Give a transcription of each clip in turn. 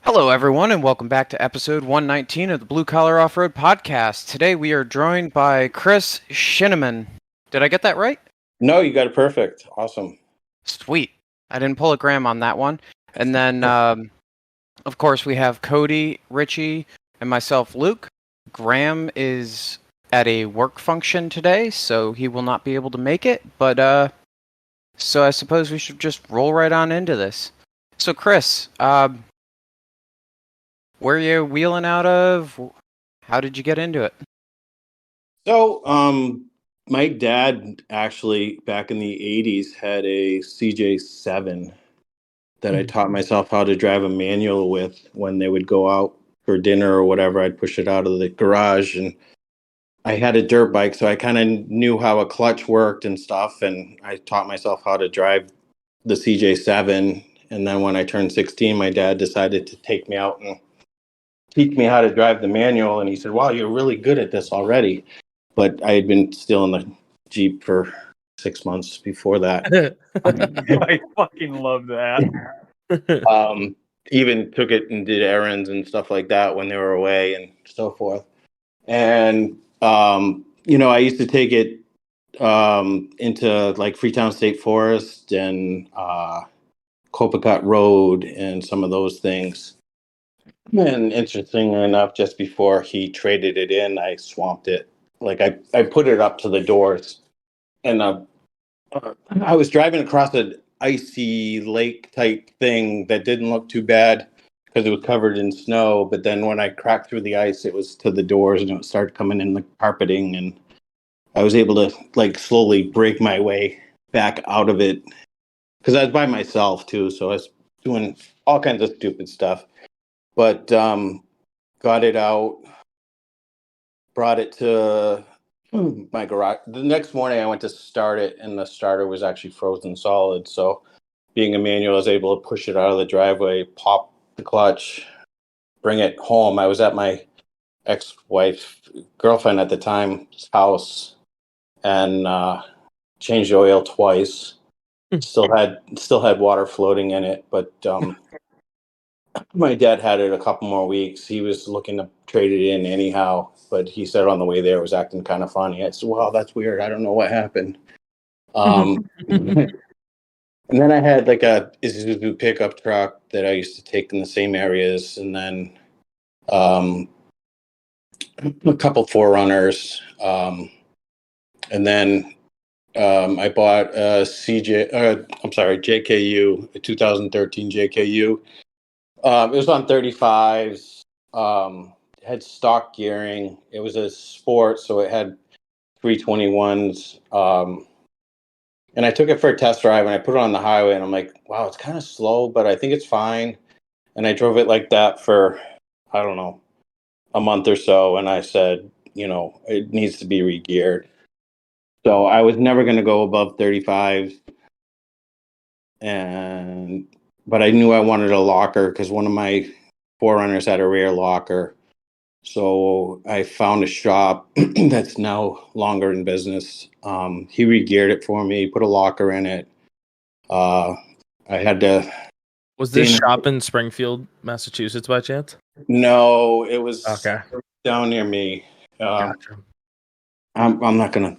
Hello, everyone, and welcome back to episode 119 of the Blue Collar Off-Road Podcast. Today we are joined by Chris Shinnamon. Did I get that right? No, you got it perfect. Awesome. Sweet. I didn't pull a Graham on that one. And then, of course, we have Cody, Richie, and myself, Luke. Graham is at a work function today, so he will not be able to make it. But, so I suppose we should just roll right on into this. So, Chris, where are you wheeling out of? How did you get into it? So, my dad actually back in the 80s had a CJ7 that I taught myself how to drive a manual with when they would go out for dinner or whatever. I'd push it out of the garage, and I had a dirt bike, so I kind of knew how a clutch worked and stuff. And I taught myself how to drive the CJ7. And then when I turned 16, my dad decided to take me out and teach me how to drive the manual. And he said, "Wow, you're really good at this already." But I had been still in the Jeep for 6 months before that. I fucking love that. Even took it and did errands and stuff like that when they were away and so forth. And, I used to take it into like Freetown State Forest and Copacabana Road and some of those things. And interestingly enough, just before he traded it in, I swamped it. Like I put it up to the doors, and I was driving across an icy lake type thing that didn't look too bad because it was covered in snow. But then when I cracked through the ice, it was to the doors, and it started coming in the carpeting, and I was able to like slowly break my way back out of it because I was by myself too, so I was doing all kinds of stupid stuff. But got it out, brought it to my garage. The next morning, I went to start it, and the starter was actually frozen solid. So, being a manual, I was able to push it out of the driveway, pop the clutch, bring it home. I was at my ex-wife, girlfriend at the time's house, and changed the oil twice. Still had water floating in it, but my dad had it a couple more weeks. He was looking to trade it in anyhow, but he said on the way there it was acting kind of funny. I said, "Wow, that's weird. I don't know what happened." And then I had like a Isuzu pickup truck that I used to take in the same areas, and then a couple Forerunners, and then I bought a JKU, a 2013 JKU. It was on 35s. Had stock gearing. It was a sport, so it had 321s. And I took it for a test drive, and I put it on the highway, and I'm like, wow, it's kind of slow, but I think it's fine. And I drove it like that for, I don't know, a month or so, and I said, it needs to be re-geared. So I was never going to go above 35, but I knew I wanted a locker because one of my Forerunners had a rear locker. So I found a shop that's now longer in business. He re-geared it for me, put a locker in it. I had to. Was this shop in Springfield, Massachusetts, by chance? No, it was Okay. down near me. Gotcha. I'm not gonna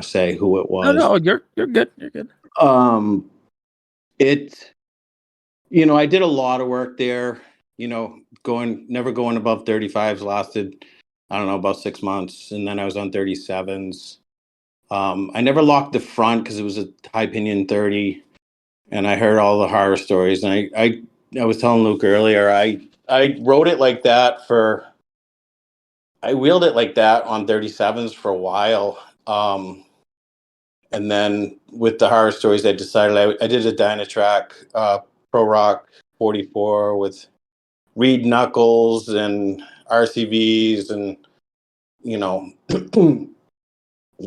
say who it was. No, you're good. You're good. I did a lot of work there. Never going above 35s lasted, I don't know, about 6 months, and then I was on 37s. I never locked the front because it was a high pinion 30, and I heard all the horror stories. And I was telling Luke earlier, I rode it like that I wheeled it like that on 37s for a while. And then with the horror stories, I decided I did a Dynatrack Pro Rock 44 with reed knuckles and RCVs and,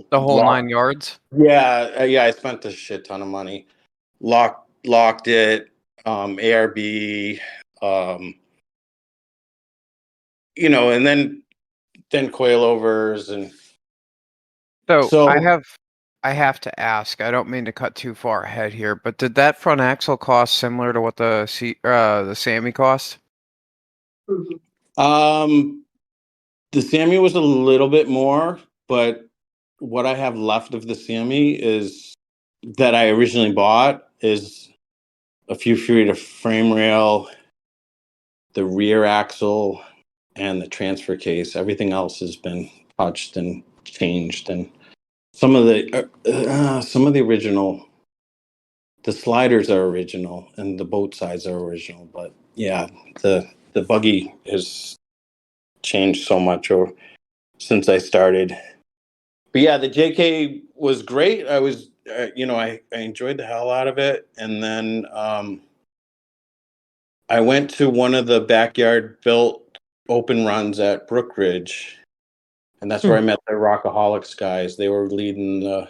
The whole 9 yards? Yeah, I spent a shit ton of money. Locked it, ARB, and then coilovers and So I have to ask. I don't mean to cut too far ahead here, but did that front axle cost similar to what the Sammy cost? The Sammy was a little bit more, but what I have left of the Sammy is that I originally bought is a few feet of frame rail, the rear axle, and the transfer case. Everything else has been touched and changed, and some of the original. The sliders are original, and the boat sides are original. But yeah, the buggy has changed so much or since I started. But yeah, the JK was great. I was, I enjoyed the hell out of it. And then I went to one of the backyard built open runs at Brookridge, and that's where I met the Rockaholics guys. They were leading the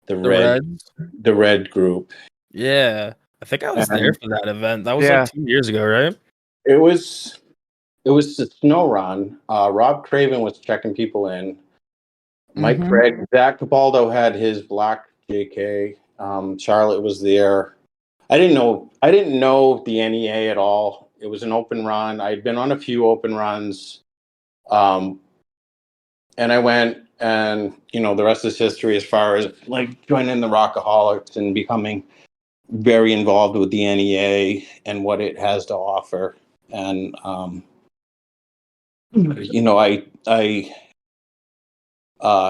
The red Reds? the red group. Yeah. I think I was there And for that event. That was Yeah. like 2 years ago, right? it was a snow run. Rob Craven was checking people in. Mike Craig, Zach Cabaldo had his black JK. Charlotte was there. I didn't know the NEA at all. It was an open run. I'd been on a few open runs. And I went, and the rest is history as far as like joining the Rockaholics and becoming very involved with the NEA and what it has to offer. And I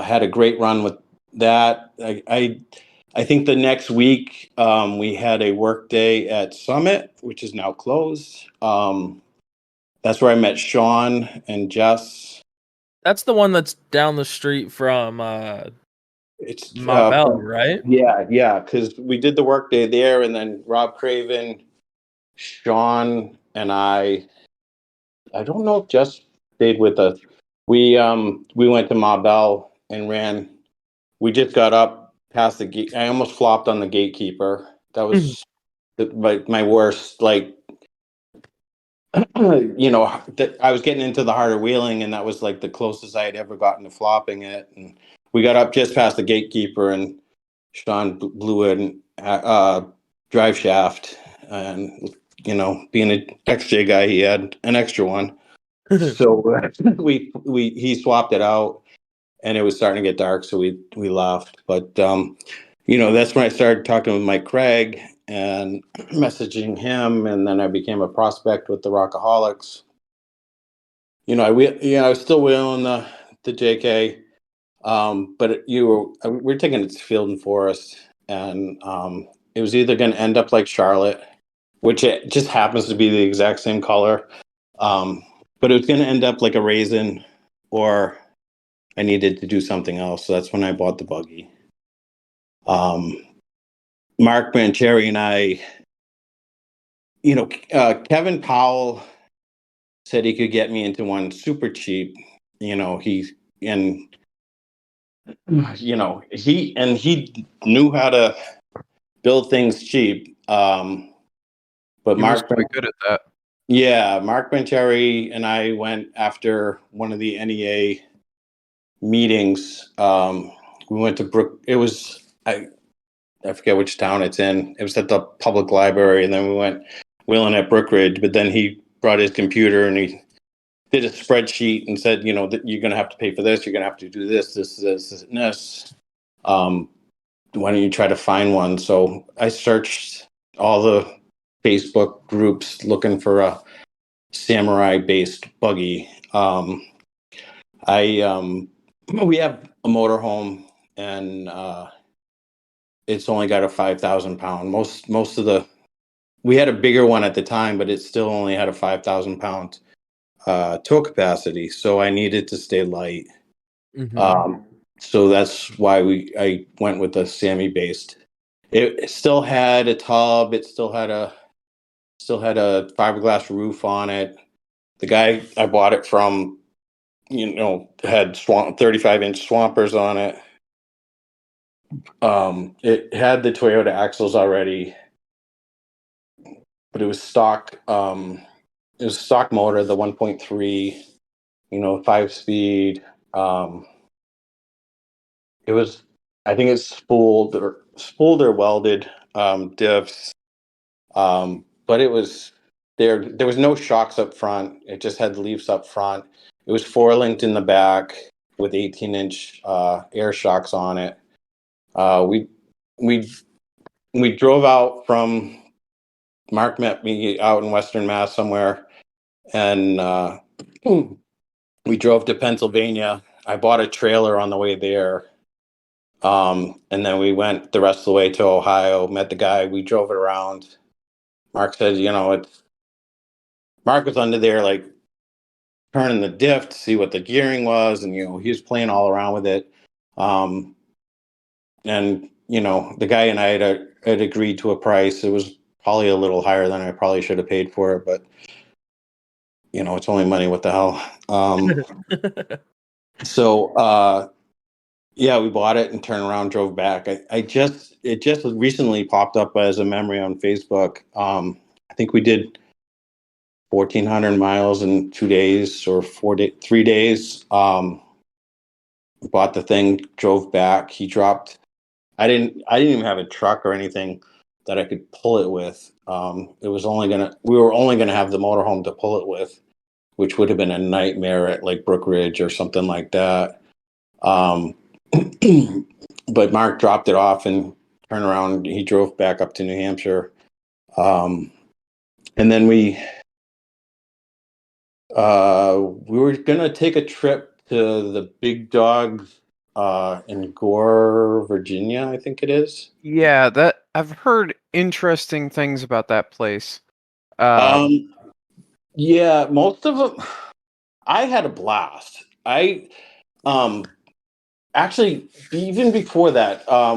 had a great run with that. I think the next week we had a work day at Summit, which is now closed. That's where I met Shawn and Jess. That's the one that's down the street from It's Mabel, right? yeah, because we did the work day there, and then Rob Craven, Shawn, and I. I don't know if Jess stayed with us. We went to Mabel and ran. We just got up past the gate. I almost flopped on the gatekeeper. That was my worst. Like, I was getting into the harder wheeling, and that was like the closest I had ever gotten to flopping it. And we got up just past the gatekeeper, and Shawn blew an drive shaft. And being an XJ guy, he had an extra one. So he swapped it out, and it was starting to get dark, so we left. But that's when I started talking with Mike Craig and messaging him, and then I became a prospect with the Rockaholics. I was still wheeling the JK, but we're taking it to Field and Forest, and it was either going to end up like Charlotte, which it just happens to be the exact same color, but it was going to end up like a raisin, or I needed to do something else. So that's when I bought the buggy. Mark Mancheri and I, Kevin Powell said he could get me into one super cheap. He knew how to build things cheap. But He was quite good at that. Yeah, Mark Mancheri and I went after one of the NEA meetings. We went to Brook. It was I forget which town it's in. It was at the public library, and then we went wheeling at Brookridge. But then he brought his computer and he did a spreadsheet and said, that you're going to have to pay for this. You're going to have to do this, and this. Why don't you try to find one? So I searched all the Facebook groups looking for a samurai-based buggy. We have a motorhome, and it's only got a 5,000 pound. Most of we had a bigger one at the time, but it still only had a 5,000 pound tow capacity. So I needed to stay light. So that's why I went with the Sammy based. It still had a tub. It still had a fiberglass roof on it. The guy I bought it from, had 35-inch swampers on it. It had the Toyota axles already, but it was stock. It was stock motor, the 1.3, 5-speed. It was, I think it's spooled or welded diffs. But there was no shocks up front. It just had leaves up front. It was 4-linked in the back with 18-inch air shocks on it. We drove out from. Mark met me out in Western Mass somewhere, and we drove to Pennsylvania. I bought a trailer on the way there, and then we went the rest of the way to Ohio. Met the guy. We drove it around. Mark said, Mark was under there like turning the diff to see what the gearing was, and he was playing all around with it. And the guy and I had agreed to a price. It was probably a little higher than I probably should have paid for it, but it's only money. What the hell? So yeah, we bought it and turned around, drove back. It just recently popped up as a memory on Facebook. I think we did 1,400 miles in 2 days or 3 days. Bought the thing, drove back. He dropped. I didn't even have a truck or anything that I could pull it with. We were only gonna have the motorhome to pull it with, which would have been a nightmare at like Brook Ridge or something like that. But Mark dropped it off and turned around. He drove back up to New Hampshire, and then we were gonna take a trip to the Big Dogs in Gore, Virginia, I think it is. Yeah, that I've heard interesting things about that place. Yeah, most of them. I had a blast. Actually, even before that, I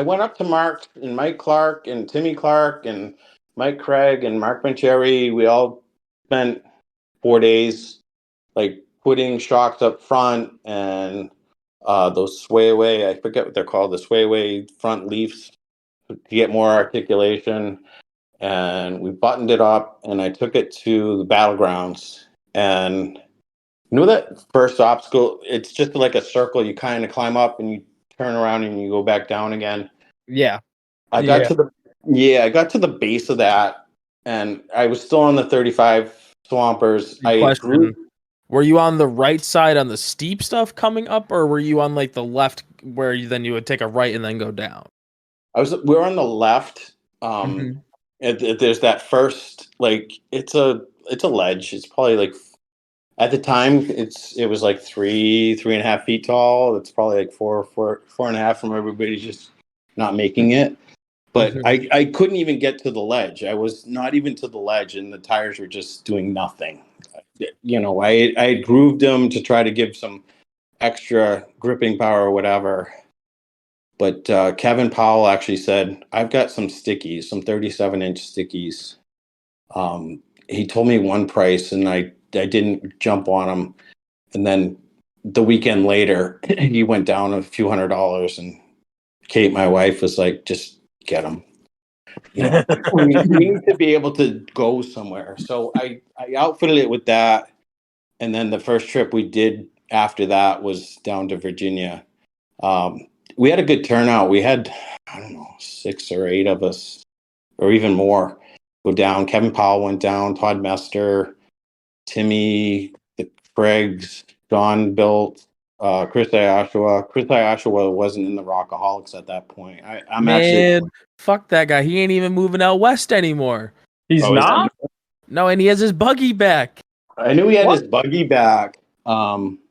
went up to Mark and Mike Clark and Timmy Clark and Mike Craig and Mark Mancheri. We all spent 4 days like putting shocks up front and those sway away. I forget what they're called. The sway away front leaves to get more articulation. And we buttoned it up, and I took it to the battlegrounds. And that first obstacle? It's just like a circle. You kind of climb up, and you turn around, and you go back down again. Yeah. I got to the base of that, and I was still on the 35 Swampers. Were you on the right side on the steep stuff coming up, or were you on like the left where you would take a right and then go down? We were on the left. There's that first, like, it's a ledge. It's probably like, at the time it was like 3.5 feet tall. It's probably like 4.5 from everybody just not making it. But I couldn't even get to the ledge. I was not even to the ledge, and the tires were just doing nothing. I had grooved them to try to give some extra gripping power or whatever. But Kevin Powell actually said, I've got some stickies, some 37-inch stickies. He told me one price, and I didn't jump on him. And then the weekend later, he went down a few $100s, and Kate, my wife, was like, just get them. We need to be able to go somewhere. So I outfitted it with that. And then the first trip we did after that was down to Virginia. We had a good turnout. We had, I don't know, 6 or 8 of us, or even more, go down. Kevin Powell went down, Todd Mester, Timmy, the Craigs, John Built, Chris Ioshawa. Chris Ioshawa wasn't in the Rockaholics at that point. Fuck that guy. He ain't even moving out west anymore. He's not? No, and he has his buggy back. I knew he had his buggy back.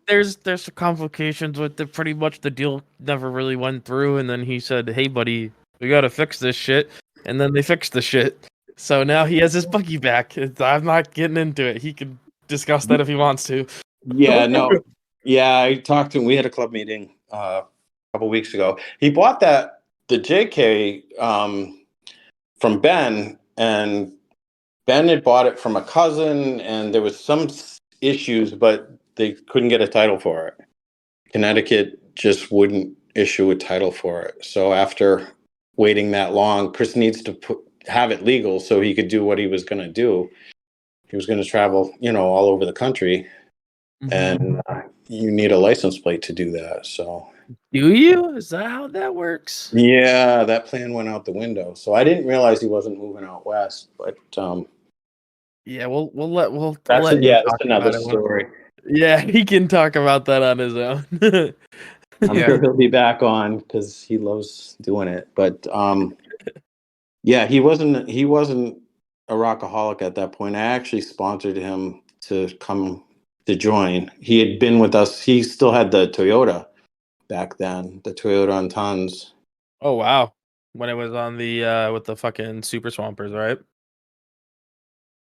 There's complications with it. Pretty much the deal never really went through, and then he said, "Hey, buddy, we gotta fix this shit," and then they fixed the shit. So now he has his buggy back. I'm not getting into it. He can discuss that if he wants to. Yeah, no. Yeah, I talked to him. We had a club meeting a couple weeks ago. He bought the JK from Ben, and Ben had bought it from a cousin, and there was some issues, but they couldn't get a title for it. Connecticut just wouldn't issue a title for it. So after waiting that long, Chris needs to have it legal so he could do what he was going to do. He was going to travel, all over the country, and you need a license plate to do that. So Do you? Is that how that works? Yeah, that plan went out the window. So I didn't realize he wasn't moving out west. But Yeah, we'll let him that's talk another about it. story. Yeah, he can talk about that on his own. I'm Yeah. sure he'll be back on because he loves doing it. But yeah, he wasn't a rockaholic at that point. I actually sponsored him to come to join. He had been with us. He still had the Toyota back then, the Toyota on tons. Oh wow. When it was on the with the fucking super swampers, right?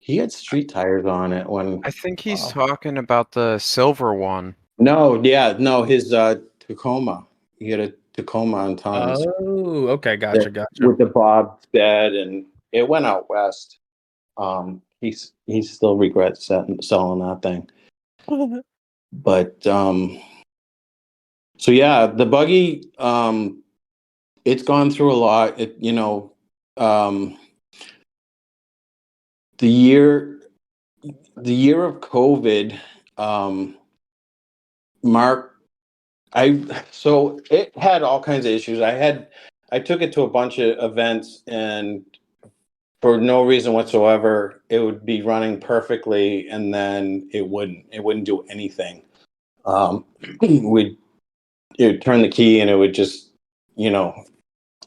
He had street tires on it when. I think he's Wow. talking about the silver one. No, yeah, no, his Tacoma. He had a Tacoma on tons Oh, okay, gotcha. with the Bob's bed, and it went out west. He still regrets selling that thing. But so yeah, the buggy, it's gone through a lot. Um, the year of COVID, Mark, so it had all kinds of issues. I took it to a bunch of events, and for no reason whatsoever, it would be running perfectly, and then it wouldn't do anything. We'd turn the key, and it would just,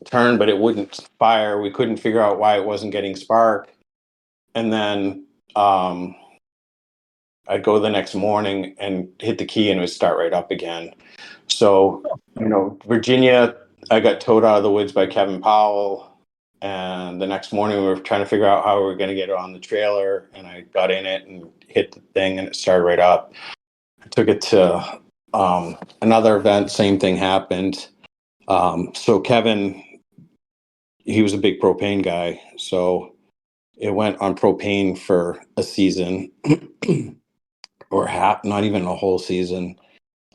turn, but it wouldn't fire. We couldn't figure out why it wasn't getting spark. And then I'd go the next morning and hit the key, and it would start right up again. So, Virginia, I got towed out of the woods by Kevin Powell. And the next morning, we were trying to figure out how we were going to get it on the trailer. And I got in it and hit the thing, and it started right up. I took it to another event. Same thing happened. So Kevin, he was a big propane guy. So it went on propane for a season or half, not even a whole season.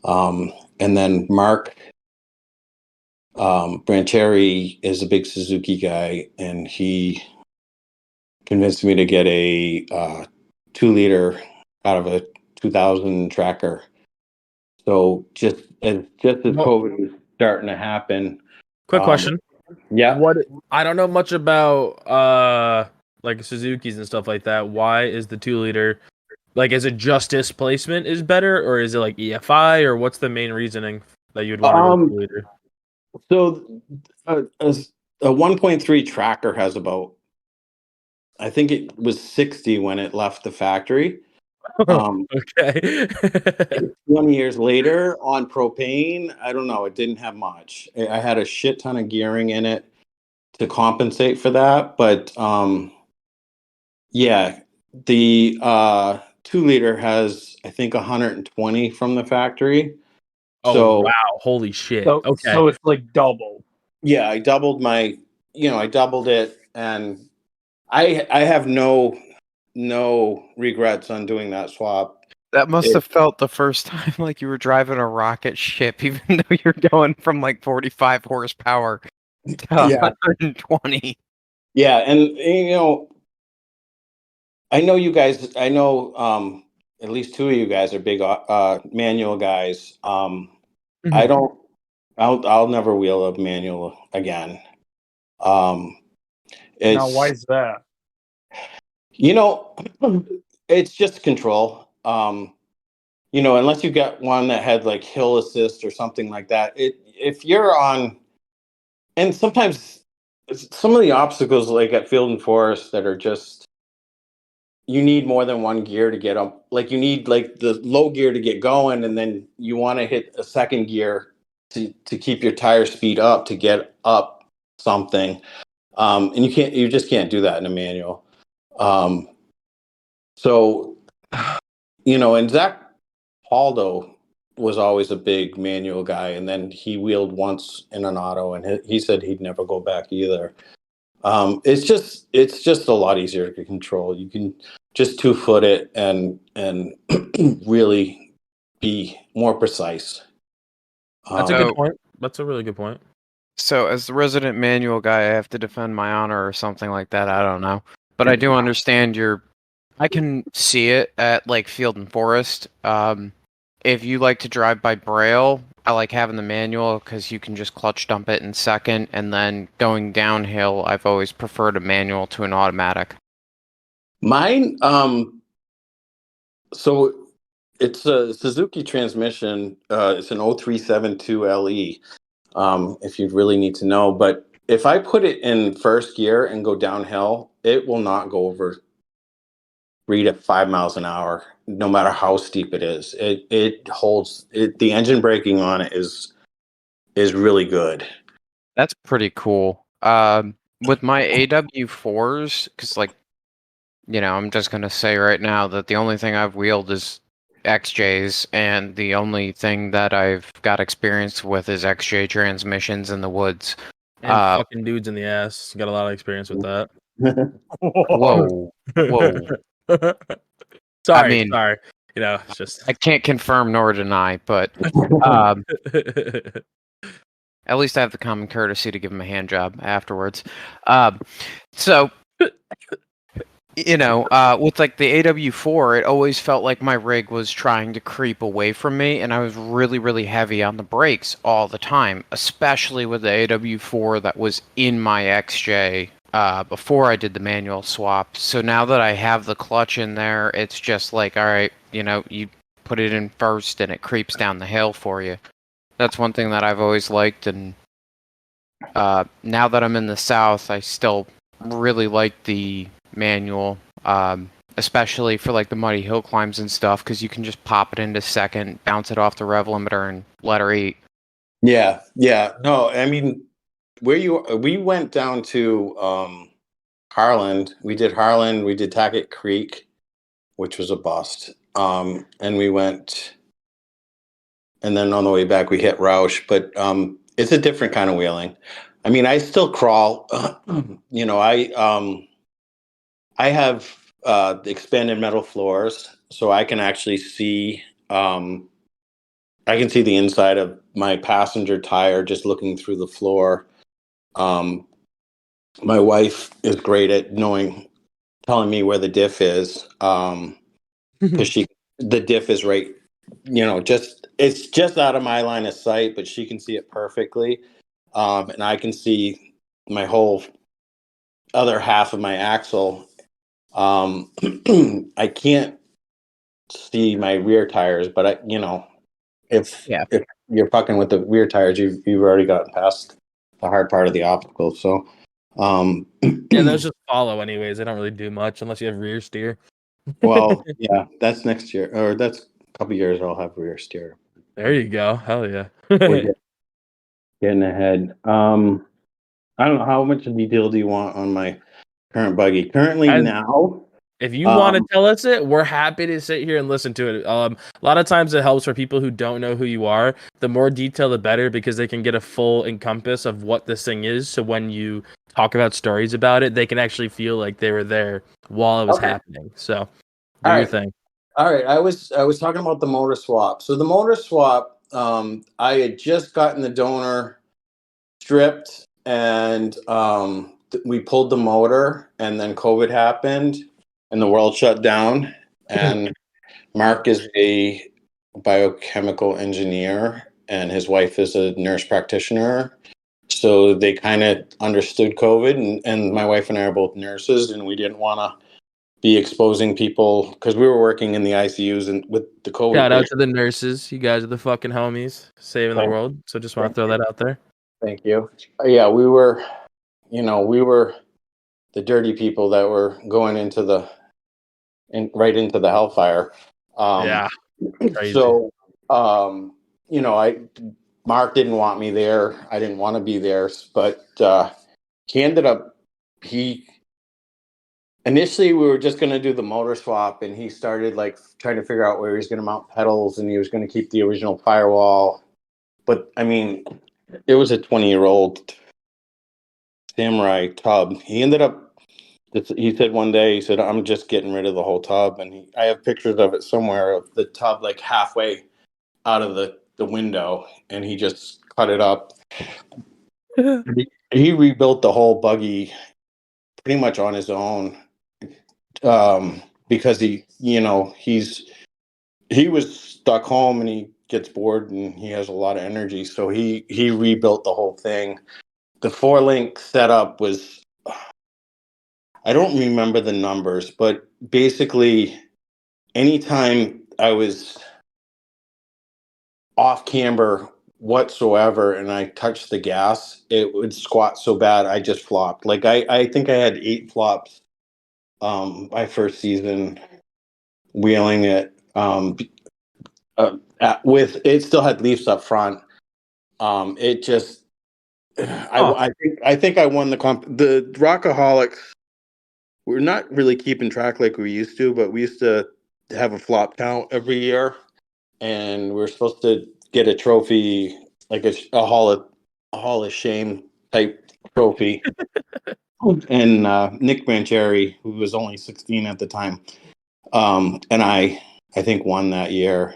And then Mark Brancheri is a big Suzuki guy, and he convinced me to get a 2-liter out of a 2000 tracker. So just as COVID was starting to happen. Quick question. Yeah. What I don't know much about like Suzuki's and stuff like that. Why is the 2-liter is it just displacement is better, or is it like EFI, or what's the main reasoning that you'd want to go 2-liter? So a 1.3 tracker has about, I think it was 60 when it left the factory. Okay. 20 years later on propane, I don't know. It didn't have much. I had a shit ton of gearing in it to compensate for that. But yeah, the 2-liter has, I think, 120 from the factory. Oh So, wow! Holy shit! So, Okay. so it's like double. yeah, I doubled it, and I have no regrets on doing that swap. That must have felt the first time like you were driving a rocket ship, even though you're going from like 45 horsepower to Yeah. 120. Yeah, and I know you guys. I know at least two of you guys are big manual guys. I don't. I'll never wheel a manual again. Now, It's why is that? it's just control. Unless you get one that had like hill assist or something like that. If you're on, and sometimes some of the obstacles like at Field and Forest that are just, you need more than one gear to get up. Like you need like the low gear to get going, and then you want to hit a second gear to keep your tire speed up to get up something. And you just can't do that in a manual. So, and Zach Paldo was always a big manual guy, and then he wheeled once in an auto, and he said he'd never go back either. It's just a lot easier to control. You can just 2-foot it and really be more precise. That's a good point. That's a really good point. So, as the resident manual guy, I have to defend my honor or something like that. I don't know, but I do understand I can see it at like Field and Forest. if you like to drive by Braille, I like having the manual because you can just clutch dump it in second, and then going downhill, I've always preferred a manual to an automatic. Mine, so it's a Suzuki transmission. It's an 0372 LE. If you really need to know, but if I put it in first gear and go downhill, it will not go over 3 to 5 miles an hour, no matter how steep it is. It holds it. The engine braking on it is really good. That's pretty cool. With my AW4s, because I'm just gonna say right now that the only thing I've wheeled is XJs, and the only thing that I've got experience with is XJ transmissions in the woods. And fucking dudes in the ass. Got a lot of experience with that. Whoa, whoa. Sorry. It's just. I can't confirm nor deny, but at least I have the common courtesy to give him a hand job afterwards. So, with the AW4, it always felt like my rig was trying to creep away from me, and I was really, really heavy on the brakes all the time, especially with the AW4 that was in my XJ before I did the manual swap. So now that I have the clutch in there, it's just like, all right, you put it in first and it creeps down the hill for you. That's one thing that I've always liked, and now that I'm in the South, I still really like the manual, especially for the muddy hill climbs and stuff, because you can just pop it into second, bounce it off the rev limiter, and let her eat. Yeah. No, I mean, we went down to Harland. We did Harland. We did Tackett Creek, which was a bust. And we went, and then on the way back we hit Roush. But it's a different kind of wheeling. I mean, I still crawl. I have expanded metal floors, so I can actually see. I can see the inside of my passenger tire just looking through the floor. My wife is great at telling me where the diff is, because the diff is right. It's just out of my line of sight, but she can see it perfectly, and I can see my whole other half of my axle. I can't see my rear tires, but if you're fucking with the rear tires, you've already gotten past the hard part of the obstacle. So, yeah, those just follow anyways. They don't really do much unless you have rear steer. well, yeah, that's next year, or that's a couple years. I'll have rear steer. There you go. Hell yeah. We're getting ahead. I don't know, how much detail do you want on my current buggy? Currently now, if you want to tell us it, we're happy to sit here and listen to it. A lot of times it helps for people who don't know who you are. The more detail, the better, because they can get a full encompass of what this thing is. So when you talk about stories about it, they can actually feel like they were there while it was happening. So do your thing. All right. I was talking about the motor swap. So the motor swap, I had just gotten the donor stripped, and we pulled the motor, and then COVID happened and the world shut down. And Mark is a biochemical engineer and his wife is a nurse practitioner. So they kind of understood COVID, and my wife and I are both nurses, and we didn't want to be exposing people because we were working in the ICUs and with the COVID. Shout out to the nurses. You guys are the fucking homies saving the world. So just want to throw that out there. Thank you. Yeah, we were the dirty people that were going right into the hellfire. Yeah. Crazy. So, Mark didn't want me there. I didn't want to be there, but initially we were just going to do the motor swap, and he started trying to figure out where he was going to mount pedals, and he was going to keep the original firewall. But I mean, it was a 20-year-old Samurai tub. He ended up, he said one day, he said, I'm just getting rid of the whole tub. And I have pictures of it somewhere, of the tub halfway out of the window, and he just cut it up. He rebuilt the whole buggy pretty much on his own, because he was stuck home and he gets bored and he has a lot of energy, so he rebuilt the whole thing. The 4-link setup was, I don't remember the numbers, but basically anytime I was off camber whatsoever and I touched the gas, it would squat so bad I just flopped. Like I think I had 8 flops my first season wheeling it. With it still had leaves up front. It just I think I won the Rockaholics. We're not really keeping track like we used to, but we used to have a flop count every year, and we're supposed to get a trophy, like a hall of shame type trophy. And Nick Brancheri, who was only 16 at the time, and I think won that year.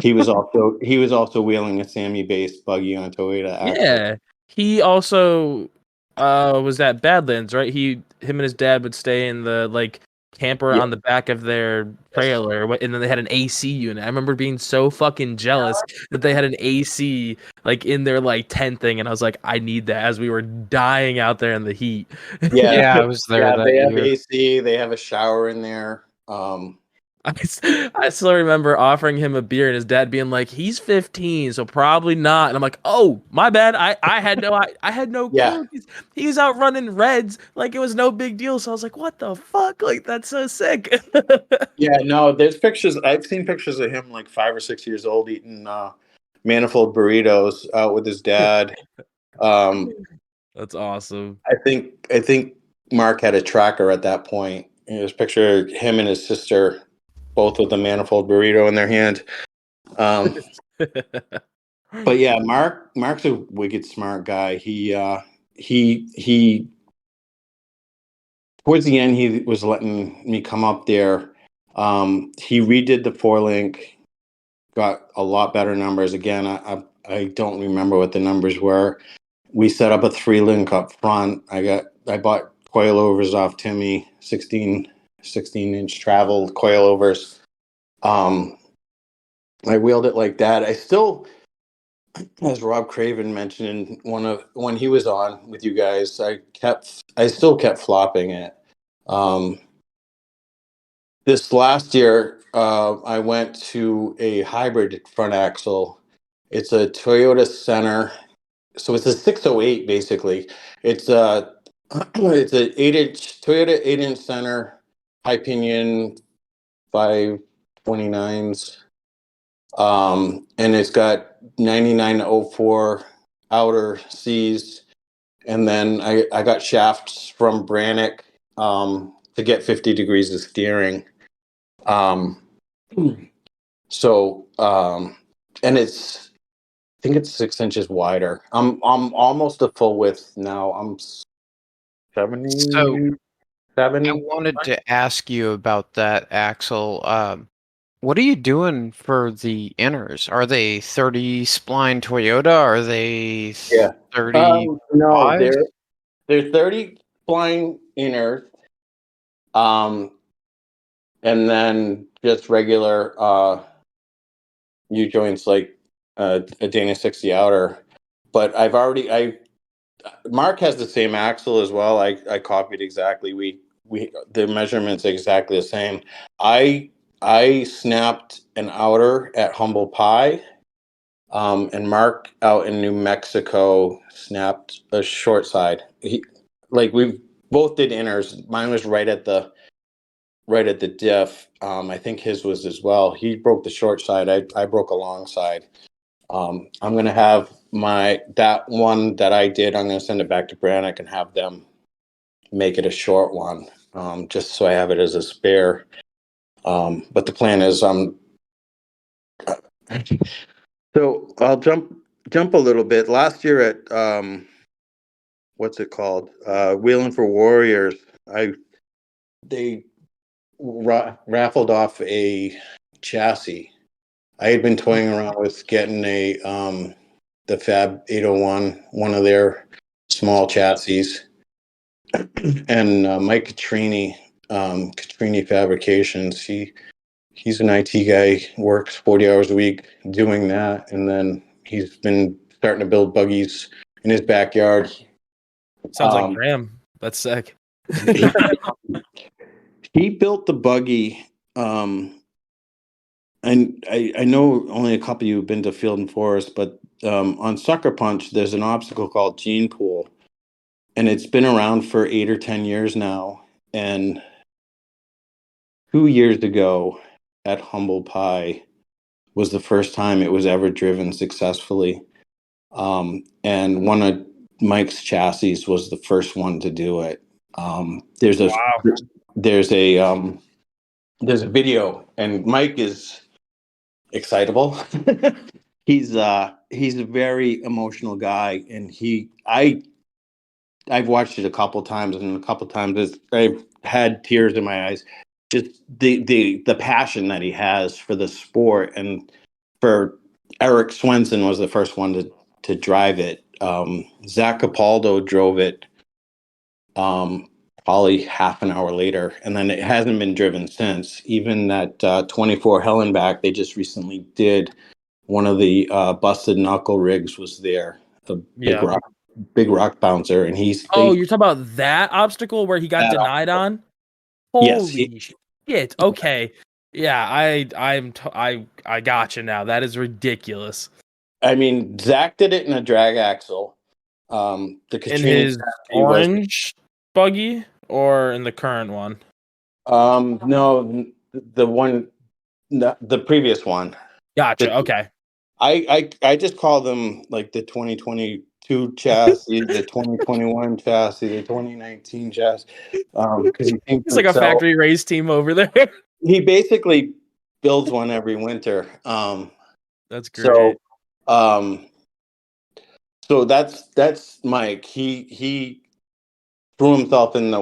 He was also wheeling a Sammy based buggy on Toyota axle. Yeah. He also was at Badlands, right? Him and his dad would stay in the like camper on the back of their trailer, and then they had an AC unit. I remember being so fucking jealous that they had an AC like in their like tent thing, and I was like, I need that, as we were dying out there in the heat. Yeah, I was there that they have year. AC. They have a shower in there. I still remember offering him a beer and his dad being like, "He's 15, so probably not." And I'm like, "Oh, my bad. I had no Yeah. clue. He's out running reds like it was no big deal." So I was like, "What the fuck? Like that's so sick." Yeah, no, there's pictures. I've seen pictures of him like 5 or 6 years old eating manifold burritos out with his dad. That's awesome. I think Mark had a tracker at that point. There's a picture of him and his sister, both with a manifold burrito in their hand. But yeah, Mark's a wicked smart guy. He towards the end he was letting me come up there. He redid the 4-link, got a lot better numbers. Again, I don't remember what the numbers were. We set up a 3-link up front. I bought coilovers off Timmy, 16-inch travel coilovers. I wheeled it like that. I still, as Rob Craven mentioned when he was on with you guys, I still kept flopping it. This last year, I went to a hybrid front axle. It's a Toyota Center, so it's a 608 basically. It's a 8-inch Toyota 8-inch center, high pinion 529s, and it's got 9904 outer C's, and then I got shafts from Brannick to get 50 degrees of steering. So and I think it's 6 inches wider. I'm almost a full width now. I'm 77. So I wanted to ask you about that axle. What are you doing for the inners? Are they 30 spline Toyota? Are they 30? No, they're 30 spline inners, and then just regular U joints like a Dana 60 outer. But Mark has the same axle as well. I copied exactly. The measurements exactly the same. I snapped an outer at Humble Pie, and Mark out in New Mexico snapped a short side. We both did inners. Mine was right at the diff. I think his was as well. He broke the short side. I broke a long side. I'm gonna have that one that I did. I'm gonna send it back to Brannick and have them make it a short one, just so I have it as a spare. But the plan is, so I'll jump a little bit. Last year at what's it called? Wheeling for Warriors. They raffled off a chassis. I had been toying around with getting the Fab 801, one of their small chassis, and Mike Catrini, Catrini Fabrications. He he's an IT guy, works 40 hours a week doing that, and then he's been starting to build buggies in his backyard. Sounds like Graham. That's sick. He built the buggy. And I know only a couple of you have been to Field and Forest, but on Sucker Punch, there's an obstacle called Gene Pool, and it's been around for 8 or 10 years now. And 2 years ago at Humble Pie was the first time it was ever driven successfully. And one of Mike's chassis was the first one to do it. There's a Wow. there's a video, and Mike is excitable. He's a very emotional guy, and I've watched it a couple times, and a couple times I've had tears in my eyes. Just the passion that he has for the sport, and for Eric Swenson was the first one to drive it. Zach Capaldo drove it probably half an hour later, and then it hasn't been driven since. Even that 24 Hellenbach they just recently did, one of the busted knuckle rigs was there, the big rock bouncer, and you're talking about that obstacle where he got denied on? Holy shit! Okay, yeah, I gotcha now. That is ridiculous. I mean, Zach did it in a drag axle. The Katrina in his orange buggy or in the current one? No, the previous one. Gotcha. Okay. I just call them like the 2022 chassis, the 2021 chassis, the 2019 chassis. Because it's like a factory race team over there. He basically builds one every winter. That's great. So that's Mike. He threw himself in the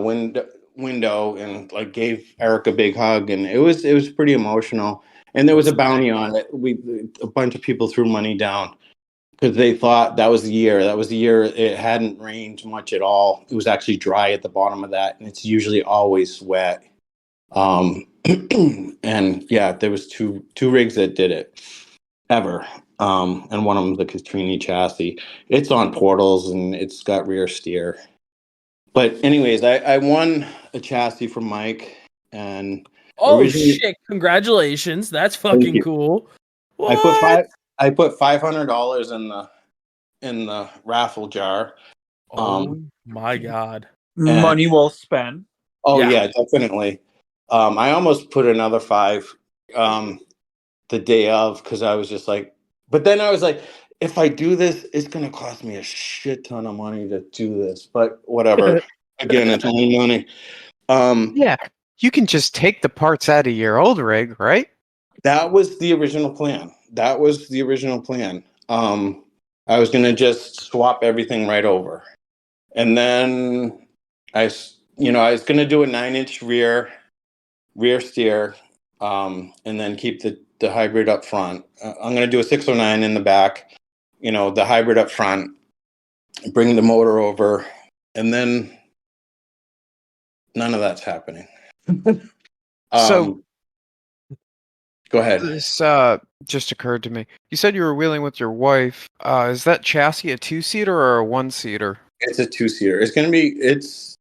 window and like gave Eric a big hug, and it was pretty emotional. And there was a bounty on it. A bunch of people threw money down because they thought that was the year. That was the year it hadn't rained much at all. It was actually dry at the bottom of that, and it's usually always wet. And yeah, there was two rigs that did it ever. And one of them the Katrina chassis. It's on portals and it's got rear steer. But anyways, I won a chassis from Mike, and shit! Congratulations, that's fucking cool. What? I put $500 in the raffle jar. Oh my god! Money well spent. Oh yeah, definitely. I almost put another $5 the day of, because I was just like, but then I was like, if I do this, it's going to cost me a shit ton of money to do this. But whatever. Again, it's only money. Yeah, you can just take the parts out of your old rig, right? That was the original plan. I was going to just swap everything right over. And then I was going to do a 9-inch rear steer, and then keep the hybrid up front. I'm going to do a 609 in the back, the hybrid up front, bring the motor over, and then none of that's happening. So go ahead. This just occurred to me. You said you were wheeling with your wife. Is that chassis a 2-seater or a 1-seater? It's a 2-seater. It's going to be, it's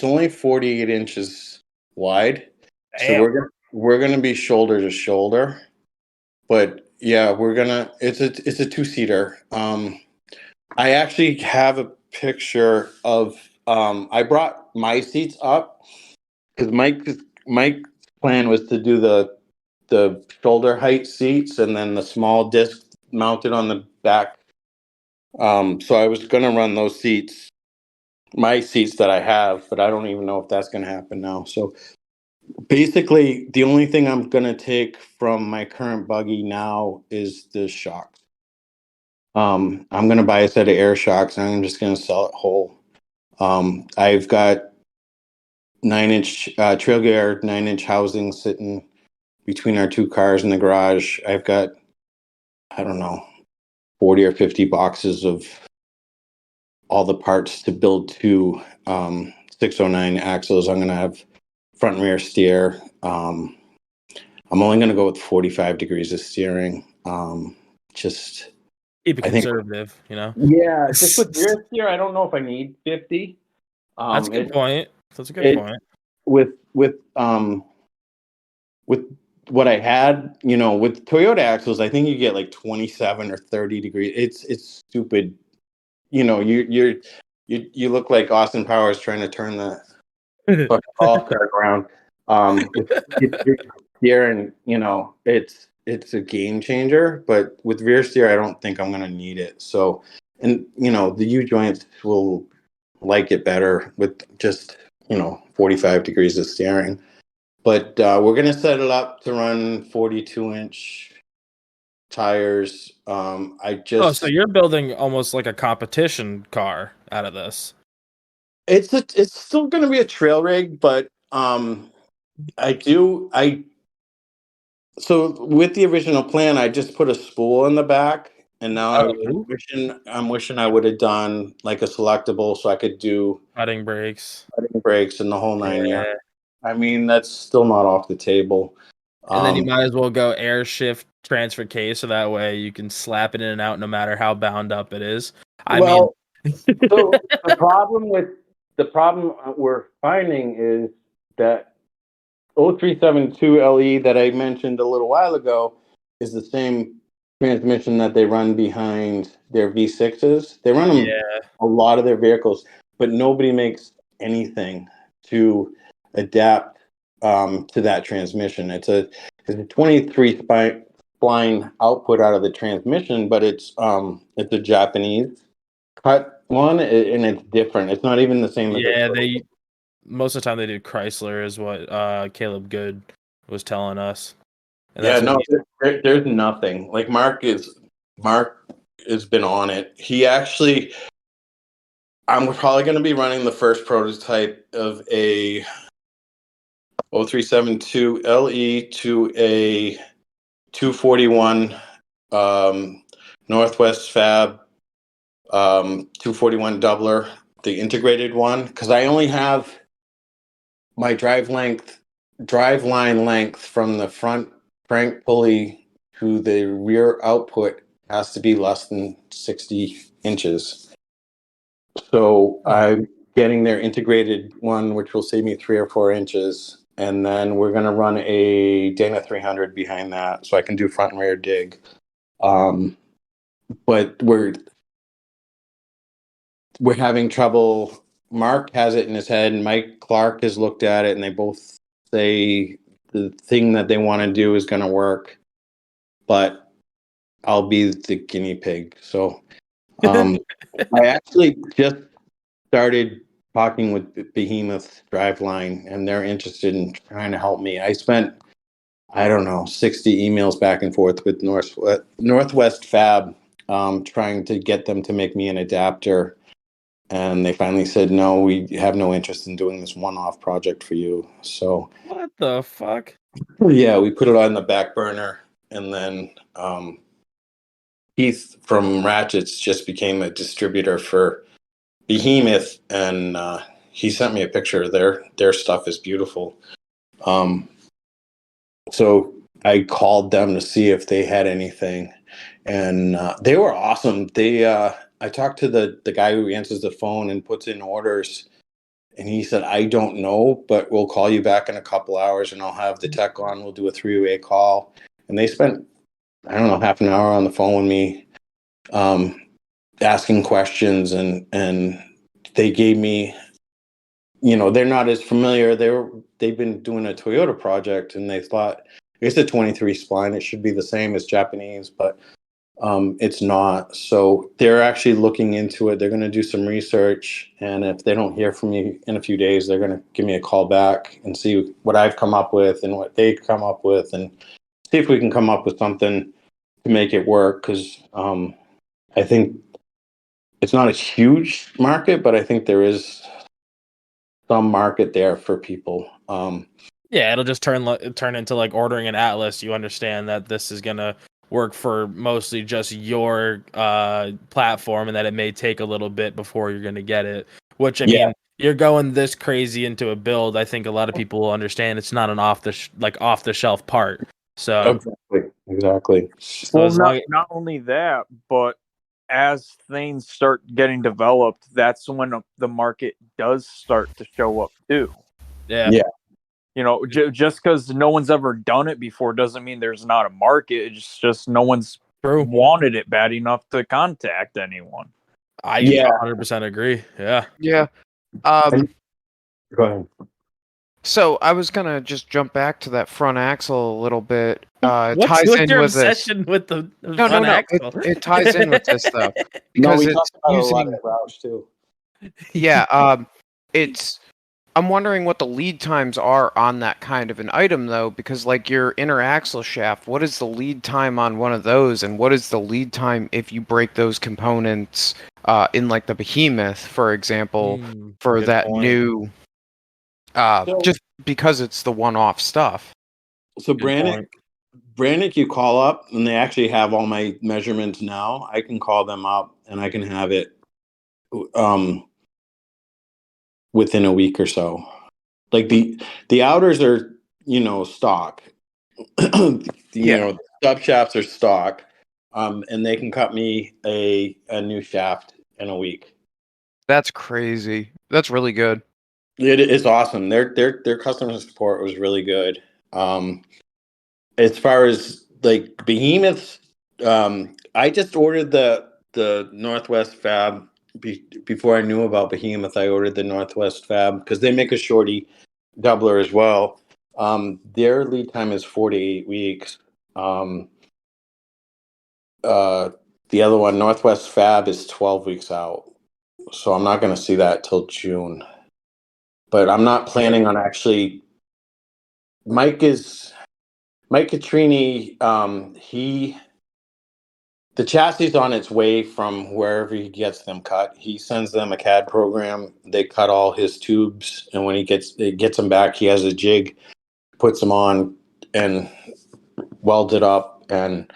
only 48 inches wide. Damn. So we're going to be shoulder to shoulder. But yeah, it's a 2-seater. I actually have a picture of, I brought my seats up because Mike's plan was to do the shoulder height seats and then the small disc mounted on the back. So I was going to run those seats, my seats that I have, but I don't even know if that's going to happen now. So basically, the only thing I'm going to take from my current buggy now is the shocks. I'm going to buy a set of air shocks, and I'm just going to sell it whole. I've got 9-inch trail gear, 9-inch housing sitting between our two cars in the garage. I've got, I don't know, 40 or 50 boxes of all the parts to build two 609 axles. I'm going to have front and rear steer. I'm I'm only going to go with 45 degrees of steering. Just Keep it I think conservative, you know. yeah, just with rear steer, I don't know if I need 50. That's a good point. That's a good it point. with what I had, with Toyota axles, I think you get like 27 or 30 degrees. It's stupid. You look like Austin Powers trying to turn the fucking golf cart around. With steer, and it's a game changer. But with rear steer, I don't think I'm gonna need it. So, and the U joints will like it better with just 45 degrees of steering. But we're gonna set it up to run 42-inch tires. Oh, so you're building almost like a competition car out of this. It's still gonna be a trail rig, but so with the original plan, I just put a spool in the back, and now I'm wishing I would have done like a selectable, so I could do Cutting brakes and the whole 9 yards. I mean, that's still not off the table. And then you might as well go air shift transfer case, so that way you can slap it in and out no matter how bound up it is. So the problem we're finding is that 0372 LE that I mentioned a little while ago is the same transmission that they run behind their V6s. They run them a lot of their vehicles, but nobody makes anything to adapt to that transmission. It's a 23 spline output out of the transmission, but it's a Japanese cut one, and it's different. It's not even the same. They most of the time they did Chrysler, is what Caleb Good was telling us. And there's nothing. Like Mark has been on it. He actually, I'm probably going to be running the first prototype of a 0372 LE to a 241 Northwest Fab 241 doubler, the integrated one, because I only have my drive line length from the front crank pulley to the rear output has to be less than 60 inches. So I'm getting their integrated one, which will save me 3 or 4 inches. And then we're going to run a Dana 300 behind that so I can do front and rear dig. But we're having trouble. Mark has it in his head, and Mike Clark has looked at it, and they both say the thing that they want to do is going to work, but I'll be the guinea pig. So I actually just started talking with Behemoth Driveline, and they're interested in trying to help me. I spent, I don't know, 60 emails back and forth with Northwest Fab, trying to get them to make me an adapter. And they finally said, no, we have no interest in doing this one-off project for you. So what the fuck? Yeah, we put it on the back burner, and then Heath from Ratchets just became a distributor for Behemoth, and he sent me a picture. Their stuff is beautiful. So I called them to see if they had anything, and they were awesome. I talked to the guy who answers the phone and puts in orders, and he said, I don't know, but we'll call you back in a couple hours, and I'll have the tech on. We'll do a 3-way call. And they spent, I don't know, half an hour on the phone with me, asking questions, and they gave me, they're not as familiar. They've been doing a Toyota project, and they thought it's a 23 spline. It should be the same as Japanese, but it's not. So they're actually looking into it. They're going to do some research, and if they don't hear from me in a few days, they're going to give me a call back and see what I've come up with and what they come up with, and see if we can come up with something to make it work. Because I think it's not a huge market, but I think there is some market there for people. It'll just turn into like ordering an Atlas. You understand that this is gonna work for mostly just your platform, and that it may take a little bit before you're gonna get it. Which I mean, you're going this crazy into a build. I think a lot of people will understand it's not an off the shelf part. So, Exactly. so Well, as long not only that, but as things start getting developed, that's when the market does start to show up too. yeah. Yeah. You know, just because no one's ever done it before doesn't mean there's not a market. It's just no one's True. wanted it bad enough to contact anyone. I Yeah. 100% agree. Yeah. Yeah. Go ahead. So I was gonna just jump back to that front axle a little bit. It What's ties in your with this. obsession with the No, front axle? It ties in with this though, No, because we it's talked about a lot using. of Roush too. Yeah. It's. I'm wondering what the lead times are on that kind of an item though, because like your inner axle shaft, what is the lead time on one of those, and what is the lead time if you break those components in like the behemoth, for example, for Good that point. new. So- Just because it's the one-off stuff. So Good point. Brannick, you call up and they actually have all my measurements now. I can call them up and I can have it within a week or so. Like the outers are, stock. The sub shafts are stock. And they can cut me a new shaft in a week. That's crazy. That's really good. It is awesome. Their customer support was really good. As far as like behemoths, I just ordered the Northwest Fab before I knew about Behemoth. I ordered the Northwest Fab because they make a shorty doubler as well. Their lead time is 4 to 8 weeks. The other one, Northwest Fab, is 12 weeks out. So I'm not going to see that till June. But I'm not planning on actually. Mike Catrini. The chassis is on its way from wherever he gets them cut. He sends them a CAD program. They cut all his tubes, and when it gets them back, he has a jig, puts them on, and welds it up. And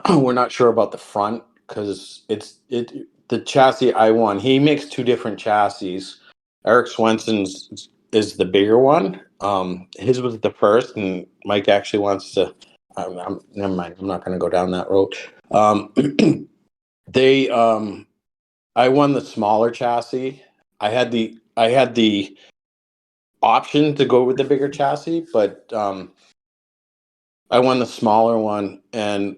we're not sure about the front because the chassis I won. He makes two different chassis. Eric Swenson's is the bigger one. His was the first, and Mike actually wants to. Never mind. I'm not going to go down that road. They I won the smaller chassis. I had the option to go with the bigger chassis, but I won the smaller one, and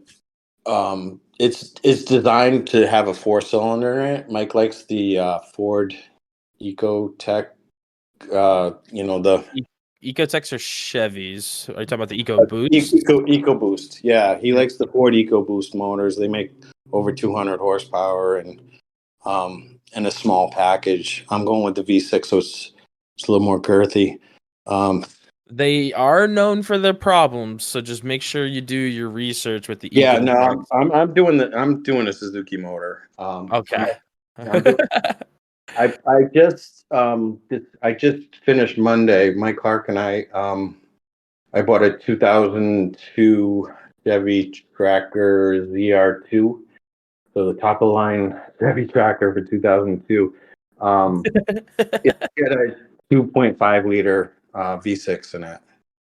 it's designed to have a 4-cylinder in it. Mike likes the Ford Ecotech. The Ecotechs or Chevys? Are you talking about the Eco Boost? EcoBoost. Yeah, he likes the Ford EcoBoost motors. They make over 200 horsepower and a small package. I'm going with the V6, so it's a little more girthy. They are known for their problems, so just make sure you do your research with the Yeah, Ecotech. no, I'm doing a Suzuki motor. Okay. I just finished Monday. Mike Clark and I bought a 2002 Chevy Tracker ZR2. So the top of the line Chevy Tracker for 2002. It's got a 2.5 liter V6 in it.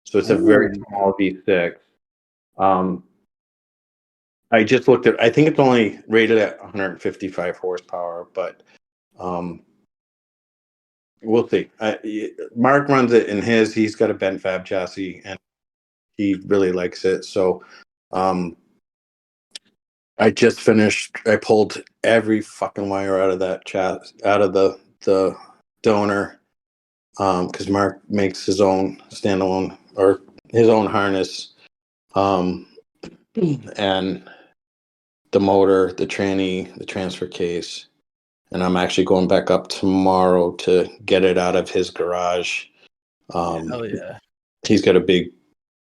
So it's a very small V6. I just looked at. I think it's only rated at 155 horsepower, but we'll see. Mark runs it in his. He's got a bent fab chassis, and he really likes it. So I just finished. I pulled every fucking wire out of that out of the donor, because Mark makes his own standalone or his own harness, and the motor, the tranny, the transfer case. And I'm actually going back up tomorrow to get it out of his garage. Hell yeah. He's got a big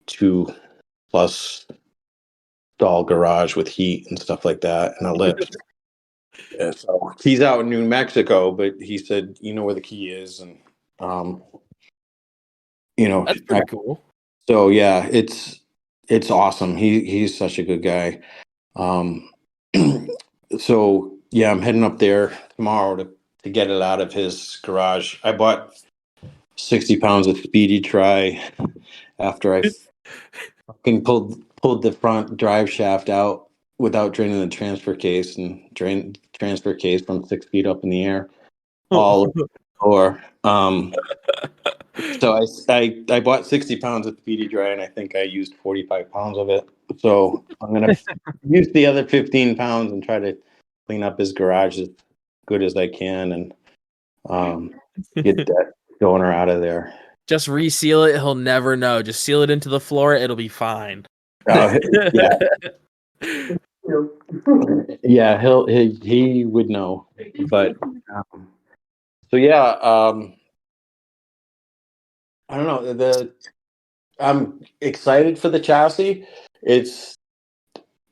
2+ stall garage with heat and stuff like that, and a lift. Yeah, so he's out in New Mexico, but he said, you know where the key is, and That's pretty cool. So yeah, it's awesome. He's such a good guy. So yeah, I'm heading up there tomorrow to get it out of his garage. I bought 60 pounds of Speedy Try after I fucking pulled the front drive shaft out without draining the transfer case and drained transfer case from 6 feet up in the air. All or so I bought 60 pounds of PD dry and I think I used 45 pounds of it. So I'm gonna use the other 15 pounds and try to clean up his garage as good as I can and get that donor out of there. Just reseal it. He'll never know. Just seal it into the floor. It'll be fine. Yeah, yeah, he would know. But so yeah, I don't know. I'm excited for the chassis. It's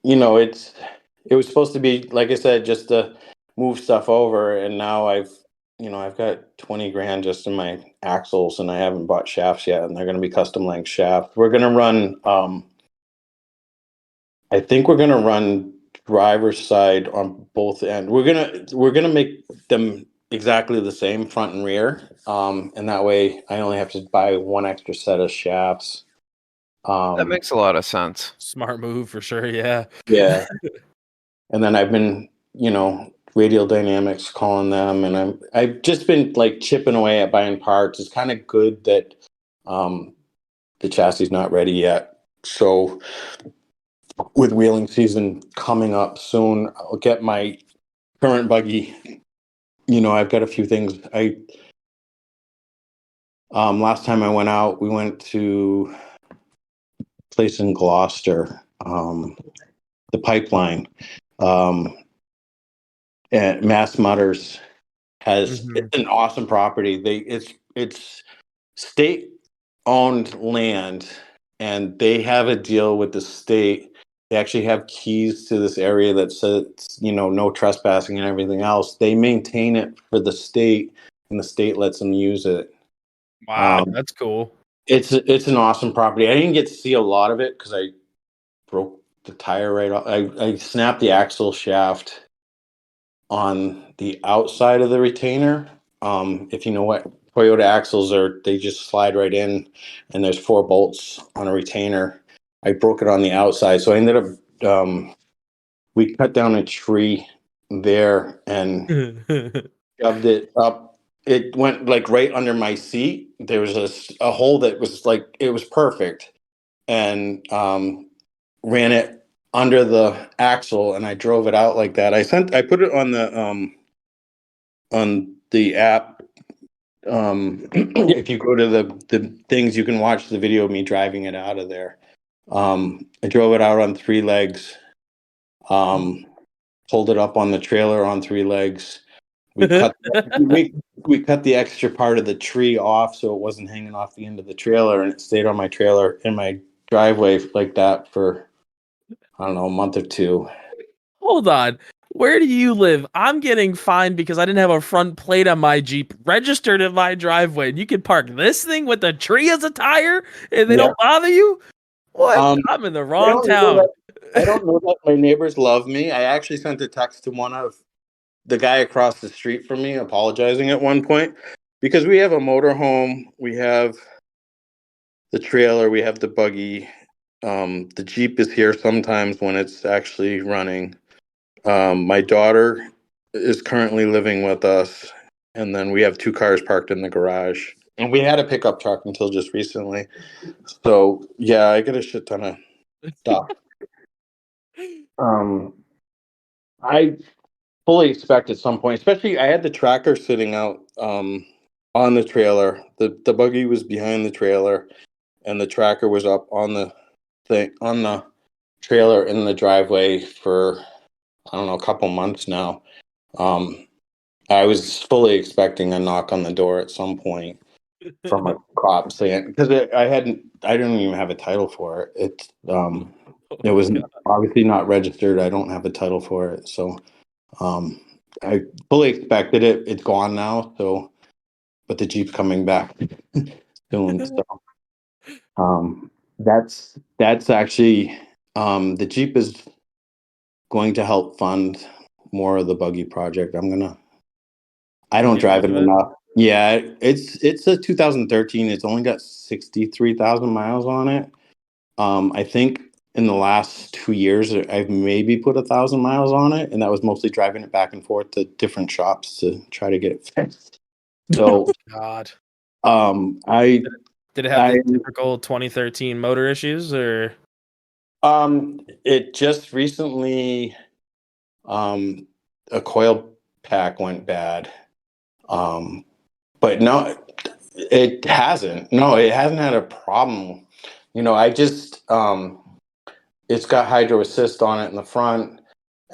it was supposed to be, like I said, just to move stuff over, and now I've got 20 grand just in my axles, and I haven't bought shafts yet, and they're going to be custom length shafts. We're going to run. I think we're going to run driver's side on both ends. We're gonna make them exactly the same front and rear, and that way I only have to buy one extra set of shafts. That makes a lot of sense. Smart move for sure. Yeah. Yeah. And then I've been, Radial Dynamics calling them, and I've just been like chipping away at buying parts. It's kind of good that the chassis is not ready yet. So with wheeling season coming up soon, I'll get my current buggy. I've got a few things. Last time I went out, we went to a place in Gloucester, the Pipeline. And Mass Mutters has it's an awesome property. It's state owned land, and they have a deal with the state. They actually have keys to this area that says no trespassing and everything else. They maintain it for the state, and the state lets them use it. Wow, that's cool. It's an awesome property. I didn't get to see a lot of it because I broke the tire right off. I snapped the axle shaft on the outside of the retainer. If you know what Toyota axles are, they just slide right in, and there's 4 bolts on a retainer. I broke it on the outside, so I ended up we cut down a tree there and shoved it up. It went like right under my seat. There was a hole that was like, it was perfect, and ran it under the axle, and I drove it out like that. I put it on the app. If you go to the things, you can watch the video of me driving it out of there. I drove it out on 3 legs. Pulled it up on the trailer on 3 legs. We cut we cut the extra part of the tree off so it wasn't hanging off the end of the trailer, and it stayed on my trailer in my driveway like that for, I don't know, a month or 2. Hold on. Where do you live? I'm getting fined because I didn't have a front plate on my Jeep registered in my driveway. And you can park this thing with a tree as a tire and they don't bother you? What? I'm in the wrong town. I don't know that my neighbors love me. I actually sent a text to one of the guy across the street from me apologizing at one point, because we have a motorhome, we have the trailer, we have the buggy. The Jeep is here sometimes when it's actually running. My daughter is currently living with us, and then we have 2 cars parked in the garage. And we had a pickup truck until just recently. So yeah, I get a shit ton of stuff. I fully expect at some point, especially I had the tracker sitting out on the trailer. The buggy was behind the trailer, and the tracker was up on the trailer in the driveway for, I don't know, a couple months now. I was fully expecting a knock on the door at some point from a cop saying, because I didn't even have a title for it. It was obviously not registered. I don't have a title for it, so I fully expected it. It's gone now, so, but the Jeep's coming back soon. So that's actually the Jeep is going to help fund more of the buggy project. I don't drive it enough. Yeah, it's a 2013. It's only got 63,000 miles on it. I think in the last 2 years, I've maybe put 1,000 miles on it, and that was mostly driving it back and forth to different shops to try to get it fixed. So, God. I Did it have the typical 2013 motor issues, or? It just recently, a coil pack went bad. But no, it hasn't. No, it hasn't had a problem. I just, it's got hydro assist on it in the front,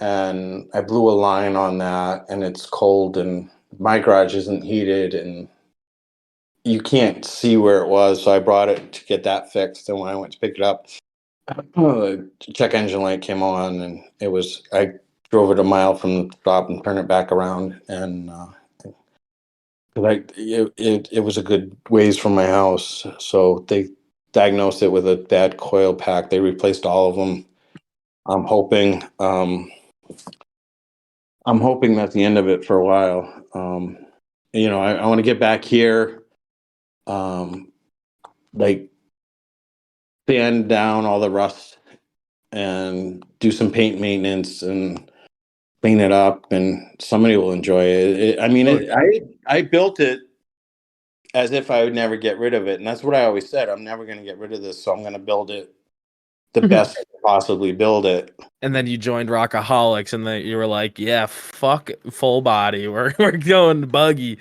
and I blew a line on that, and it's cold, and my garage isn't heated, and you can't see where it was. So I brought it to get that fixed. And when I went to pick it up, the check engine light came on, and I drove it a mile from the stop and turned it back around, and it was a good ways from my house. So they diagnosed it with a bad coil pack. They replaced all of them. I'm hoping that's the end of it for a while. I want to get back here, like sand down all the rust and do some paint maintenance and clean it up, and somebody will enjoy it. I built it as if I would never get rid of it, and that's what I always said. I'm never going to get rid of this, so I'm going to build it the best I can possibly build it. And then you joined Rockaholics, and then you were like, "Yeah, fuck full body. We're going buggy."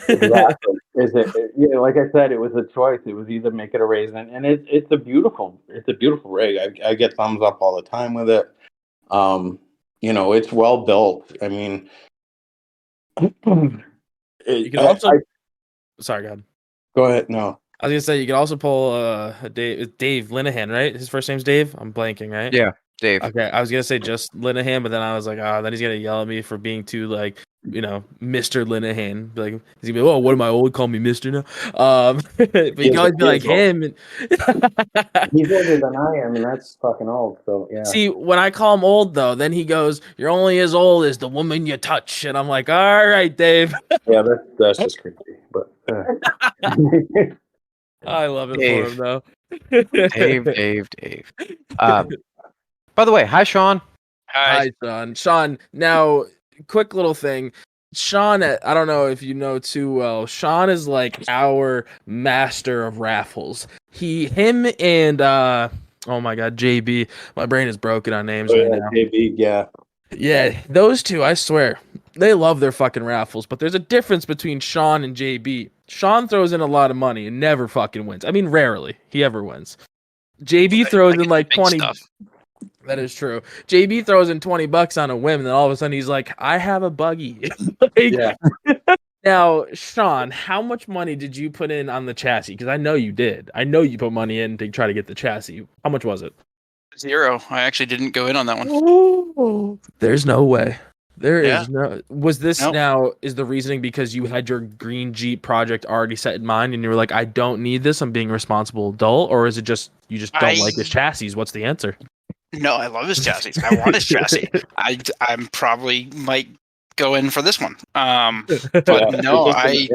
Exactly. Like I said, it was a choice. It was either make it a raisin, and it's a beautiful rig. I get thumbs up all the time with it. It's well built. I mean, You can also. Sorry, go ahead. Go ahead. No. I was gonna say you could also pull Dave Linehan, right? His first name's Dave. I'm blanking, right? Yeah, Dave. Okay, I was gonna say just Linehan, but then I was like, then he's gonna yell at me for being too Mr. Linehan. Like he's gonna be, oh, what am I old? Call me Mister now. But you can always be like him. He's older than I am, and that's fucking old. So yeah. See, when I call him old though, then he goes, "You're only as old as the woman you touch," and I'm like, "All right, Dave." Yeah, that's just creepy, but. I love it for him though. Dave. By the way, hi Shawn. Hi, Shawn. Shawn, now, quick little thing. Shawn, I don't know if you know too well, Shawn is like our master of raffles. Him and, oh my God, JB. My brain is broken on names right now. JB, yeah. Yeah, those two, I swear, they love their fucking raffles, but there's a difference between Shawn and JB. Shawn throws in a lot of money and never fucking wins. I mean, rarely he ever wins. JB throws in like 20. Stuff. That is true. JB throws in $20 on a whim, and then all of a sudden he's like, I have a buggy. Yeah. Now, Shawn, how much money did you put in on the chassis? Because I know you did. I know you put money in to try to get the chassis. How much was it? 0. I actually didn't go in on that one. Ooh, there's no way. There Yeah. is no. Was this Nope. now? Is the reasoning because you had your green Jeep project already set in mind, and you were like, I don't need this. I'm being a responsible adult, or is it just you just don't like his chassis? What's the answer? No, I love his chassis. I want his chassis. I'm probably might go in for this one. But no, I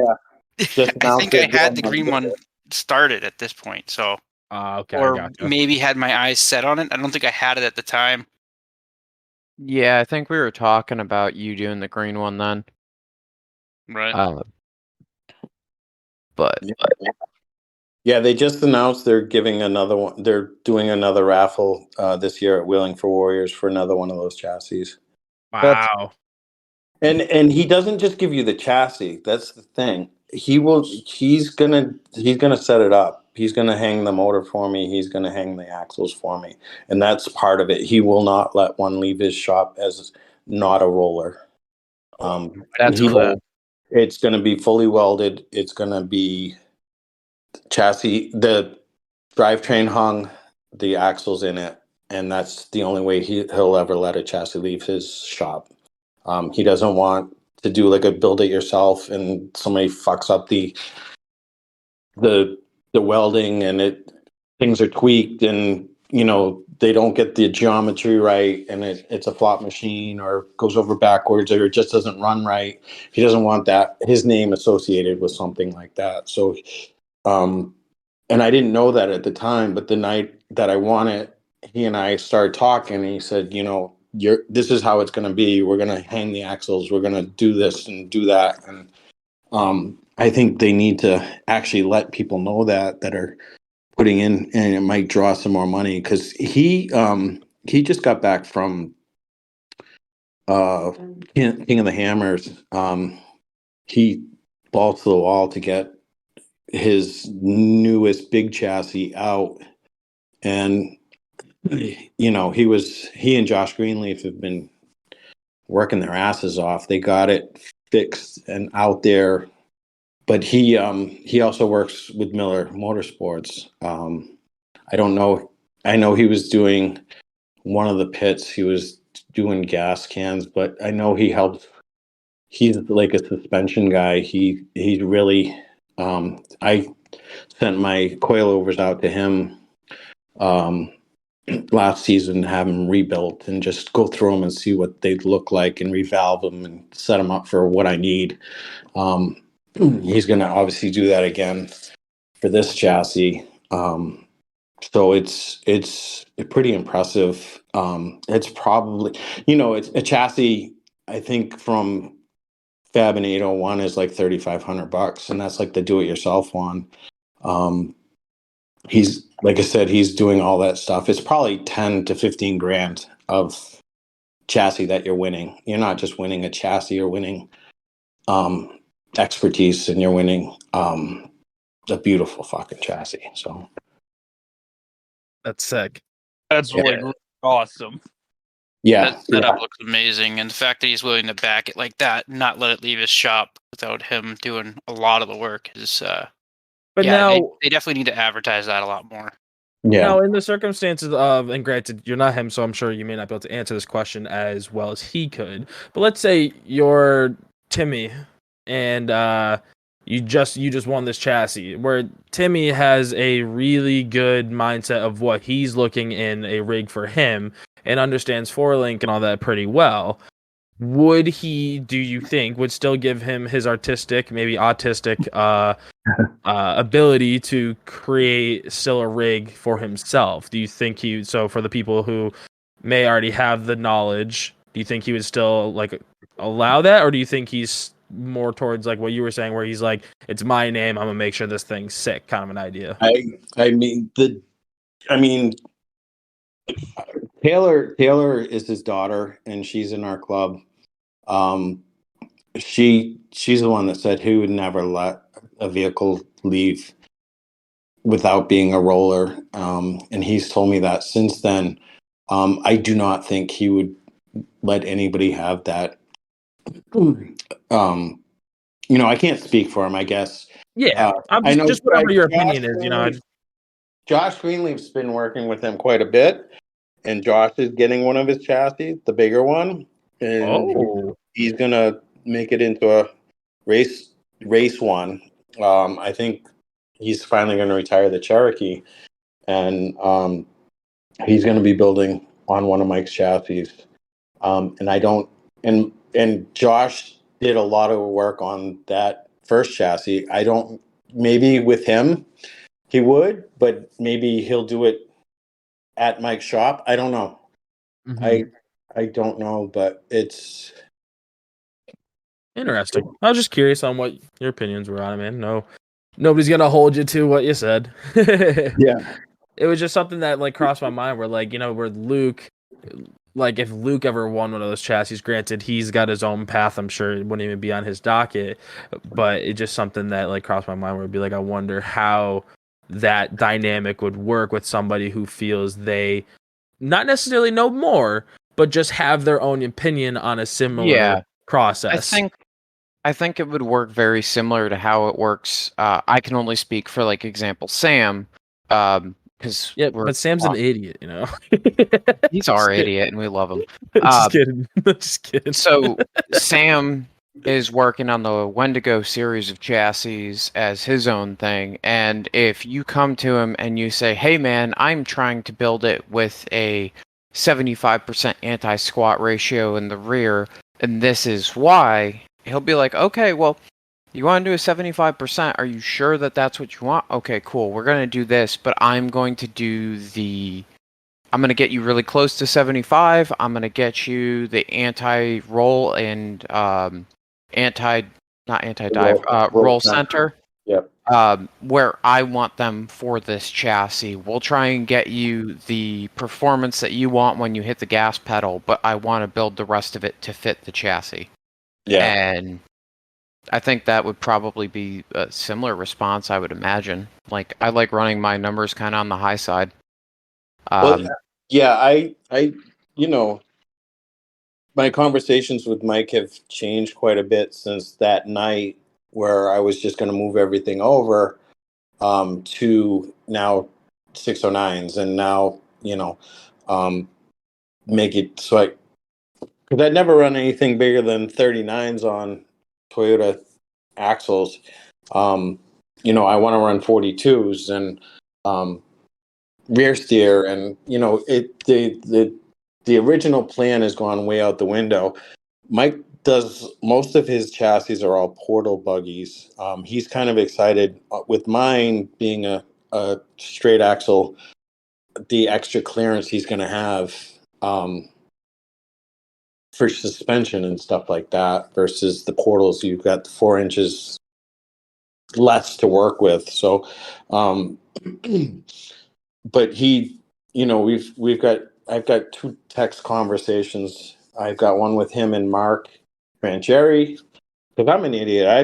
think I had the green one started at this point. So, okay, or maybe had my eyes set on it. I don't think I had it at the time. Yeah, I think we were talking about you doing the green one then. Right. But yeah, they just announced they're giving another one. They're doing another raffle this year at Wheeling for Warriors for another one of those chassis. Wow. And he doesn't just give you the chassis. That's the thing. He's gonna set it up. He's gonna hang the motor for me. He's gonna hang the axles for me, and that's part of it. He will not let one leave his shop as not a roller. that's cool. It's gonna be fully welded. It's gonna be chassis, the drivetrain hung, the axles in it, and that's the only way he'll ever let a chassis leave his shop. He doesn't want to do like a build it yourself and somebody fucks up the welding and things are tweaked and they don't get the geometry right and it's a flop machine or goes over backwards or it just doesn't run right. He doesn't want his name associated with something like that. So and I didn't know that at the time, but the night that I won it, he and I started talking, and he said, this is how it's going to be. We're going to hang the axles. We're going to do this and do that. And I think they need to actually let people know that are putting in, and it might draw some more money, because he just got back from King of the Hammers. He balls to the wall to get his newest big chassis out, and he and Josh Greenleaf have been working their asses off. They got it fixed and out there, but he also works with Miller Motorsports. I don't know. I know he was doing one of the pits. He was doing gas cans, but I know he helped. He's like a suspension guy. He really. I sent my coilovers out to him last season to have them rebuilt and just go through them and see what they look like and revalve them and set them up for what I need. He's going to obviously do that again for this chassis. So it's pretty impressive. It's probably, it's a chassis, I think, from Fab and 801 is like $3,500, and that's like the do-it-yourself one. He's, like I said, he's doing all that stuff. It's probably 10 to 15 grand of chassis that you're winning. You're not just winning a chassis, you're winning expertise, and you're winning a beautiful fucking chassis. So That's sick. That's Yeah. really awesome. yeah, That setup looks amazing, and the fact that he's willing to back it like that, not let it leave his shop without him doing a lot of the work is. But yeah, now, they definitely need to advertise that a lot more. now, in the circumstances of, and granted, you're not him, so I'm sure you may not be able to answer this question as well as he could. But let's say you're Timmy, and you just won this chassis, where Timmy has a really good mindset of what he's looking in a rig for him, and understands 4-link and all that pretty well. Would he, do you think, would still give him his artistic, maybe autistic ability to create still a rig for himself? Do you think so for the people who may already have the knowledge, do you think he would still like allow that? Or do you think he's more towards like what you were saying, where he's like, it's my name, I'm gonna make sure this thing's sick, kind of an idea? I mean, Taylor is his daughter, and she's in our club. She's the one that said he would never let a vehicle leave without being a roller. And he's told me that since then. I do not think he would let anybody have that. I can't speak for him, I guess. Yeah, I'm I know just whatever your Josh opinion is, Josh Greenleaf's been working with him quite a bit, and Josh is getting one of his chassis, the bigger one, and he's gonna make it into a race one. I think he's finally going to retire the Cherokee, and he's going to be building on one of Mike's chassis. And Josh did a lot of work on that first chassis. Maybe with him he would, but maybe he'll do it at Mike's shop. I don't know. Mm-hmm. I don't know, but it's Interesting. I was just curious on what your opinions were on it, man. No, nobody's gonna hold you to what you said. yeah. It was just something that like crossed my mind, where like, where Luke, like if Luke ever won one of those chassis, granted he's got his own path, I'm sure it wouldn't even be on his docket, but it's just something that like crossed my mind, where it'd be like, I wonder how that dynamic would work with somebody who feels they not necessarily know more, but just have their own opinion on a similar process. I think it would work very similar to how it works. I can only speak for, like, example, Sam, because but Sam's an idiot, He's our idiot, and we love him. Just kidding. Just kidding. So Sam is working on the Wendigo series of chassis as his own thing, and if you come to him and you say, "Hey, man, I'm trying to build it with a 75% anti-squat ratio in the rear, and this is why," he'll be like, "Okay, well, You want to do a 75%? Are you sure that that's what you want? Okay, cool. We're going to do this, but I'm going to I'm going to get you really close to 75. I'm going to get you the anti-roll and not anti-dive, roll center. Yep. Where I want them for this chassis. We'll try and get you the performance that you want when you hit the gas pedal, but I want to build the rest of it to fit the chassis. Yeah. And I think that would probably be a similar response, I would imagine. Like, I like running my numbers kind of on the high side. Yeah, I, my conversations with Mike have changed quite a bit since that night where I was just going to move everything over to now 609s and now, make it so because I'd never run anything bigger than 39s on Toyota axles. I want to run 42s and rear steer, and the original plan has gone way out the window. Mike does most of his chassis are all portal buggies. He's kind of excited with mine being a straight axle, the extra clearance he's going to have for suspension and stuff like that versus the portals. You've got 4 inches less to work with. So, but I've got 2 text conversations. I've got one with him and Mark Rancheri, because I'm an idiot. I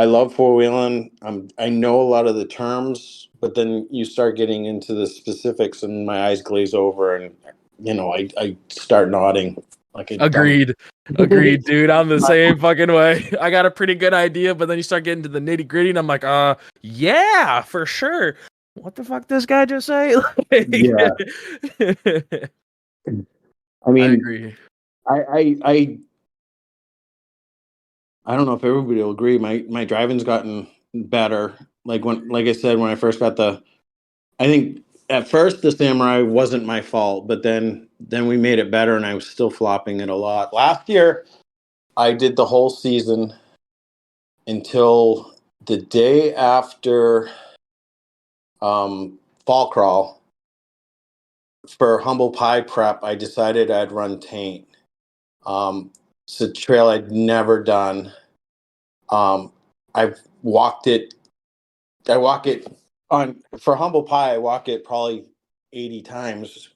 love four-wheeling. I know a lot of the terms, but then you start getting into the specifics and my eyes glaze over and, I start nodding like a Agreed. Agreed, dude. I'm the same fucking way. I got a pretty good idea, but then you start getting to the nitty gritty and I'm like, yeah, for sure. What the fuck this guy just say? Yeah. I I mean, agree. I don't know if everybody will agree. My driving's gotten better. Like I said, when I first got I think at first the Samurai wasn't my fault, but then we made it better, and I was still flopping it a lot. Last year, I did the whole season until the day after fall crawl for humble pie prep. I decided I'd run taint. It's a trail I'd never done. I've walked it. I walk it on for humble pie. I walk it probably 80 times.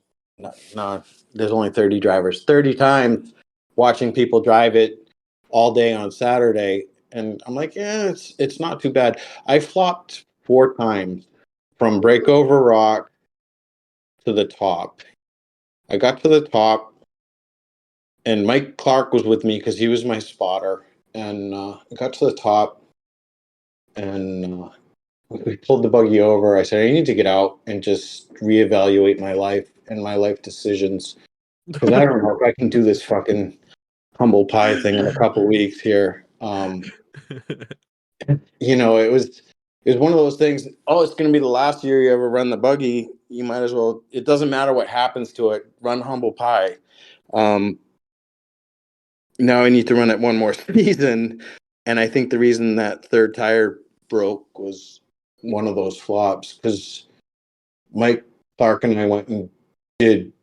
No, there's only 30 drivers. 30 times watching people drive it all day on Saturday, and I'm like, yeah, it's not too bad. I flopped 4 times from Breakover Rock to the top. I got to the top, and Mike Clark was with me because he was my spotter. And I got to the top, and we pulled the buggy over. I said, I need to get out and just reevaluate my life and my life decisions, because I don't know if I can do this fucking humble pie thing in a couple weeks here. It was one of those things. Oh, it's going to be the last year you ever run the buggy. You might as well. It doesn't matter what happens to it. Run humble pie. Now I need to run it one more season, and I think the reason that third tire broke was one of those flops, because Mike Clark and I went and did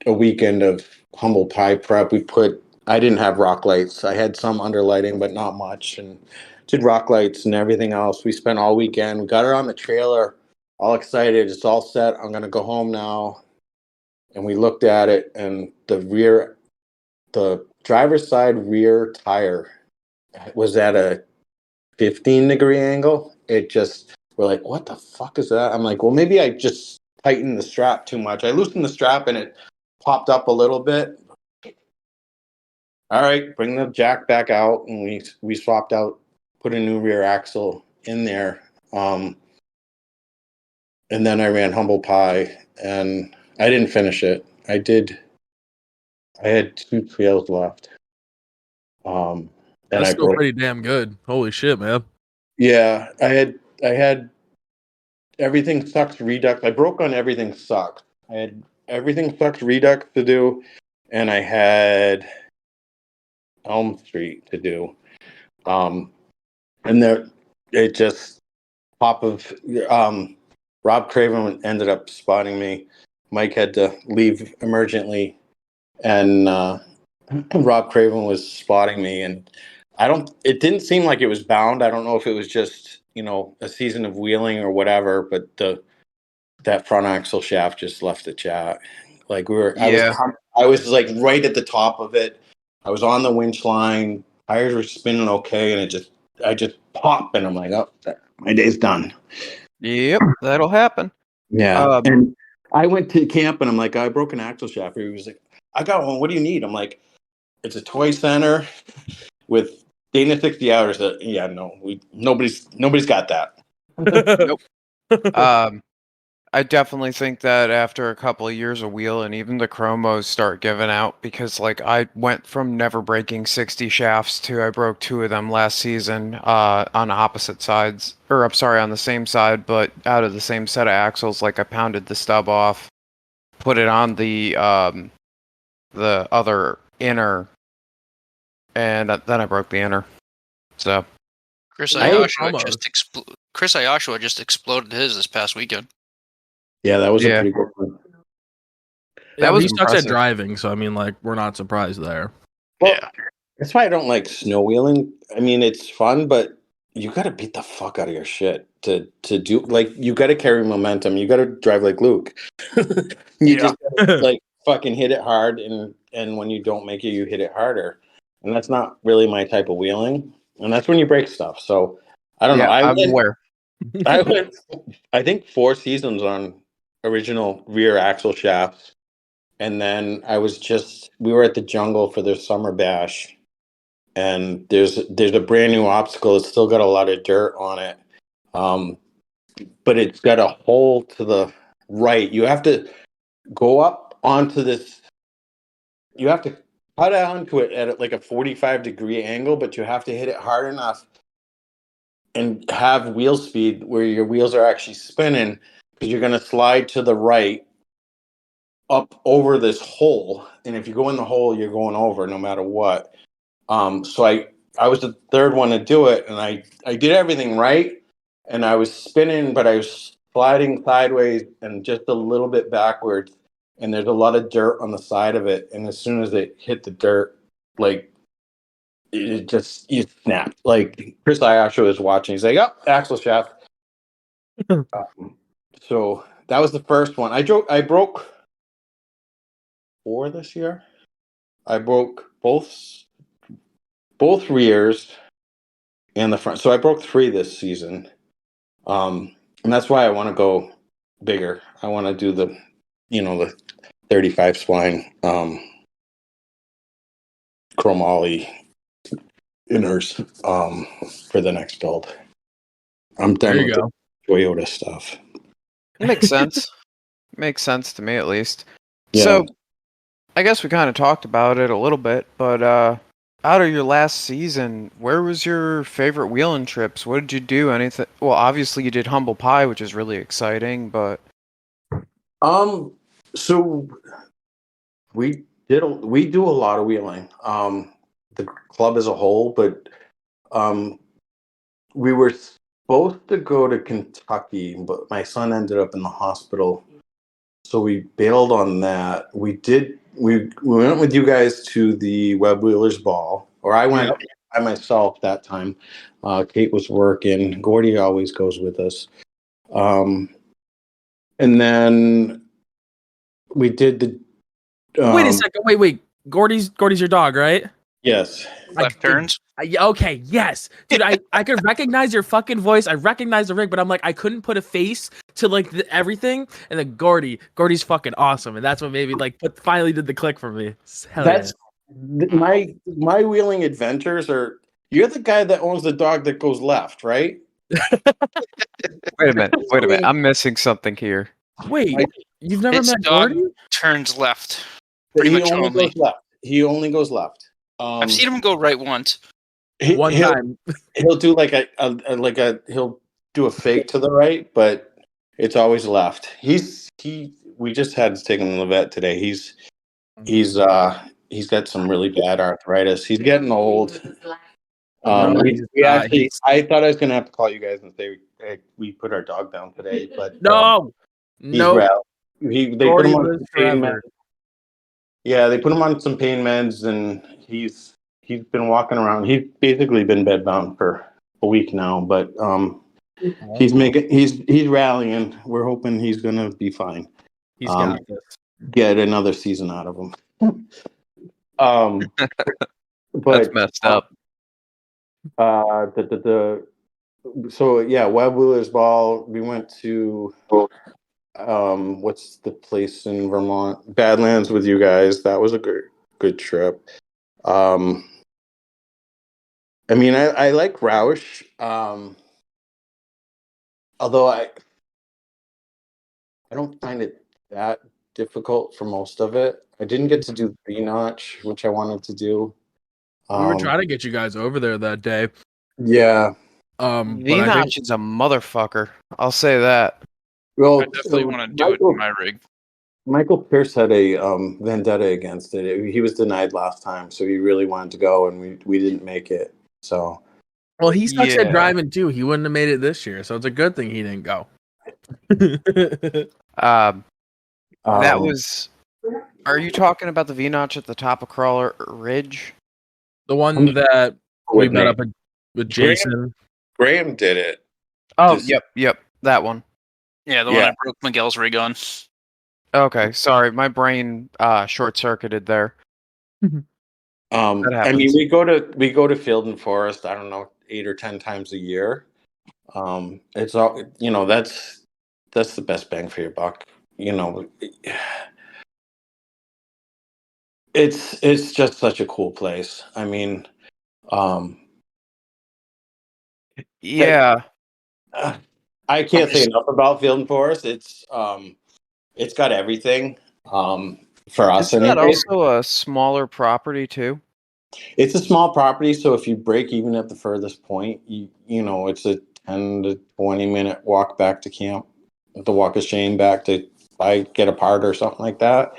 a weekend of humble pie prep. I didn't have rock lights. I had some underlighting, but not much, and did rock lights and everything else. We spent all weekend. We got her on the trailer, all excited. It's all set. I'm going to go home now. And we looked at it, and the driver's side rear tire was at a 15-degree angle. We're like, what the fuck is that? I'm like, well, maybe I just tightened the strap too much. I loosened the strap and it popped up a little bit. All right, bring the jack back out, and we swapped out, put a new rear axle in there. And then I ran humble pie, and I didn't finish it. I had 2 trails left. And That's I still broke. pretty damn good. Holy shit, man. Yeah, I had everything sucks redux. I broke on everything sucks. I had everything sucks redux to do, and I had Elm Street to do. And there, it just Rob Craven ended up spotting me. Mike had to leave emergently, and Rob Craven was spotting me, and it didn't seem like it was bound. I don't know if it was just, a season of wheeling or whatever, but that front axle shaft just left the chat. Like Yeah. I was like right at the top of it. I was on the winch line. Tires were spinning okay, and I just popped, and I'm like, oh, my day's done. Yep, that'll happen. Yeah. And I went to camp, and I'm like, I broke an axle shaft. He was like, I got one. What do you need? I'm like, it's a toy center with Dana 60 hours. Yeah, no, nobody's got that. Nope. I definitely think that after a couple of years of wheeling, even the chromos start giving out, because like I went from never breaking 60 shafts to I broke 2 of them last season on opposite sides, or I'm sorry, on the same side, but out of the same set of axles. Like I pounded the stub off, put it on the other inner, and then I broke the inner. So Chris Nice Ayashua just exploded his this past weekend. Yeah, that was a pretty good one. That was he sucks at impressive. driving, so I mean, like, we're not surprised there. Well, Yeah. that's why I don't like snow wheeling. I mean, it's fun, but you got to beat the fuck out of your shit to do. Like, you got to carry momentum. You got to drive like Luke. You just gotta, like, fucking hit it hard, and when you don't make it, you hit it harder. And that's not really my type of wheeling. And that's when you break stuff. So I don't know. I'm aware. I went, I think 4 seasons on original rear axle shafts. And then we were at the jungle for their summer bash, and there's a brand new obstacle. It's still got a lot of dirt on it. But it's got a hole to the right. You have to go up onto this. You have to cut onto it at like a 45-degree angle, but you have to hit it hard enough and have wheel speed where your wheels are actually spinning, because you're going to slide to the right up over this hole, and if you go in the hole, you're going over no matter what. So I was the third one to do it, and I did everything right, and I was spinning, but I was sliding sideways and just a little bit backwards, and there's a lot of dirt on the side of it, and as soon as it hit the dirt, like, you snapped. Like, Chris Ayasha was watching. He's like, "Oh, axle shaft." So that was the first one. I broke 4 this year. I broke both rears and the front. So I broke 3 this season. And that's why I want to go bigger. I want to do the 35 spline chromoly inners for the next build. I'm done with the Toyota stuff. It makes sense. Makes sense to me, at least. Yeah. So I guess we kind of talked about it a little bit, but out of your last season, where was your favorite wheeling trips? What did you do? Anything? Well, obviously you did Humble Pie, which is really exciting, but so we do a lot of wheeling. The club as a whole, but we were supposed to go to Kentucky, but my son ended up in the hospital, so we bailed on that. We went with you guys to the Web Wheelers Ball, or I went by myself that time. Kate was working. Gordy always goes with us. And then we did the. Wait a second. Wait. Gordy's your dog, right? Yes. Left turns. Okay, yes. Dude, I could recognize your fucking voice. I recognize the rig, but I'm like, I couldn't put a face to like everything. And then Gordy's fucking awesome. And that's what maybe finally did the click for me. That's my wheeling adventures are. You're the guy that owns the dog that goes left, right? wait a minute. I'm missing something here. Wait, you've never His met dog Gordy? turns left. Pretty He much only only. goes left. He only goes left. I've seen him go right once. One time. He'll do he'll do a fake to the right, but it's always left. We just had to take him to the vet today. He's got some really bad arthritis. He's getting old. I thought I was gonna have to call you guys and say, hey, we put our dog down today, but he's no. they put him on some pain meds. Yeah, they put him on some pain meds, and he's been walking around. He's basically been bedbound for a week now, but he's rallying. We're hoping he's gonna be fine. He's got this. Get another season out of him. That's messed up. So yeah, Web Wheelers Ball. We went to what's the place in Vermont? Badlands with you guys. That was a good trip. I mean, I like Roush. Although I don't find it that difficult for most of it. I didn't get to do V-Notch, which I wanted to do. We were trying to get you guys over there that day. Yeah. V-Notch is a motherfucker. I'll say that. Well, I definitely want to do it in my rig. Michael Pierce had a vendetta against it. He was denied last time, so he really wanted to go, and we didn't make it. So, well, he sucks at driving too. He wouldn't have made it this year, so it's a good thing he didn't go. That was. Are you talking about the V-Notch at the top of Crawler Ridge? The one that we met up with Jason. Graham did it. Oh, yep, that one. Yeah, the one I broke Miguel's rig on. Okay, sorry, my brain short-circuited there. I mean, we go to Field and Forest. I don't know, 8 or 10 times a year. It's all that's the best bang for your buck. It's just such a cool place. I mean, yeah. I can't say enough about Field and Forest. It's got everything. For us, Isn't that also a smaller property too? It's a small property, so if you break even at the furthest point, you know it's a 10 to 20 minute walk back to camp. The walk of shame back to get a part or something like that.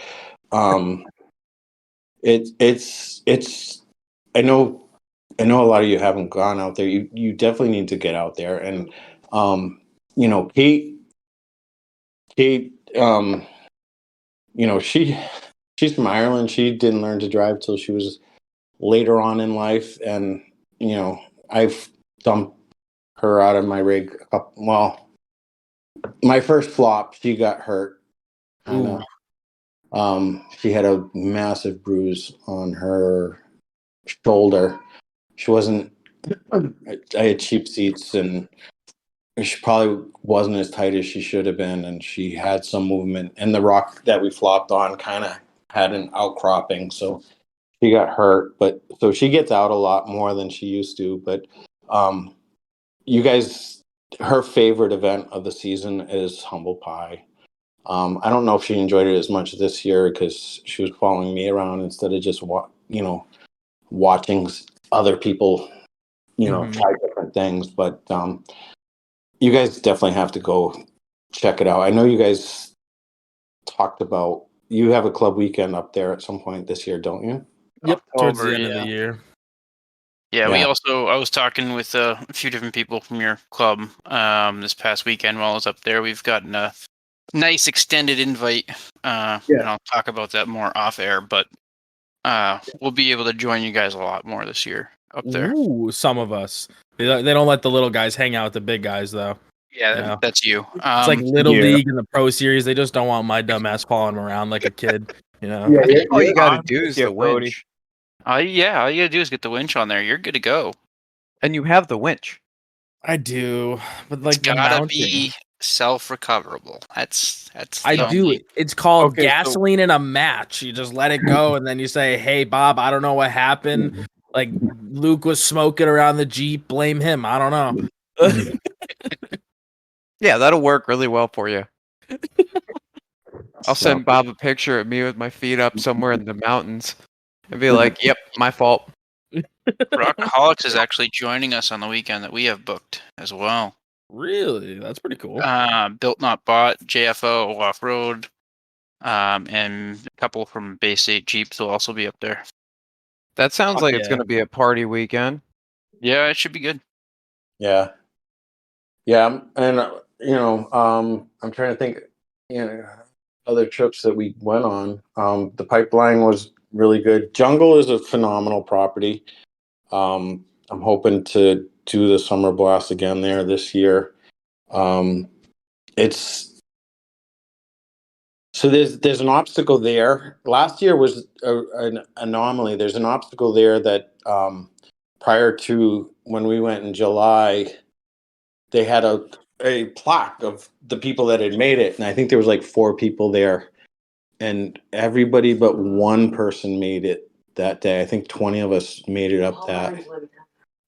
It's I know a lot of you haven't gone out there. You definitely need to get out there. And Kate she's from Ireland. She didn't learn to drive till she was later on in life, and I've dumped her out of my rig. My first flop, she got hurt. She had a massive bruise on her shoulder. She wasn't. I had cheap seats, and she probably wasn't as tight as she should have been, and she had some movement. And the rock that we flopped on kind of had an outcropping, so she got hurt. But so she gets out a lot more than she used to. But you guys, her favorite event of the season is Humble Pie. I don't know if she enjoyed it as much this year because she was following me around instead of just watching other people try different things. But you guys definitely have to go check it out. I know you guys talked about you have a club weekend up there at some point this year, don't you? Yep, towards the October, end of the year. Yeah, I was talking with a few different people from your club this past weekend while I was up there. We've gotten a nice extended invite, and I'll talk about that more off air, but we'll be able to join you guys a lot more this year up there. Ooh, some of us. They don't let the little guys hang out with the big guys, though. Yeah, that's you. It's like Little League and the Pro Series. They just don't want my dumb ass following them around like a kid. I think all you got to do is the winch. All you got to do is get the winch on there. You're good to go. And you have the winch. I do, but like it's gotta be self-recoverable. That's. I do. It's called gasoline in a match. You just let it go, and then you say, "Hey, Bob, I don't know what happened. Like Luke was smoking around the Jeep. Blame him. I don't know." Yeah, that'll work really well for you. I'll send Bob a picture of me with my feet up somewhere in the mountains and be like, "Yep, my fault." Rockaholics is actually joining us on the weekend that we have booked as well. Really? That's pretty cool. Built Not Bought, JFO Off Road, and a couple from Bay State Jeeps will also be up there. That sounds like it's going to be a party weekend. Yeah, it should be good. Yeah, and I'm trying to think, other trips that we went on. The Pipeline was really good. Jungle is a phenomenal property. I'm hoping to do the Summer Blast again there this year. It's So there's an obstacle there. Last year was an anomaly. There's an obstacle there that prior to when we went in July, they had a plaque of the people that had made it, and I think there was like 4 people there, and everybody but one person made it that day. I think 20 of us made it up that.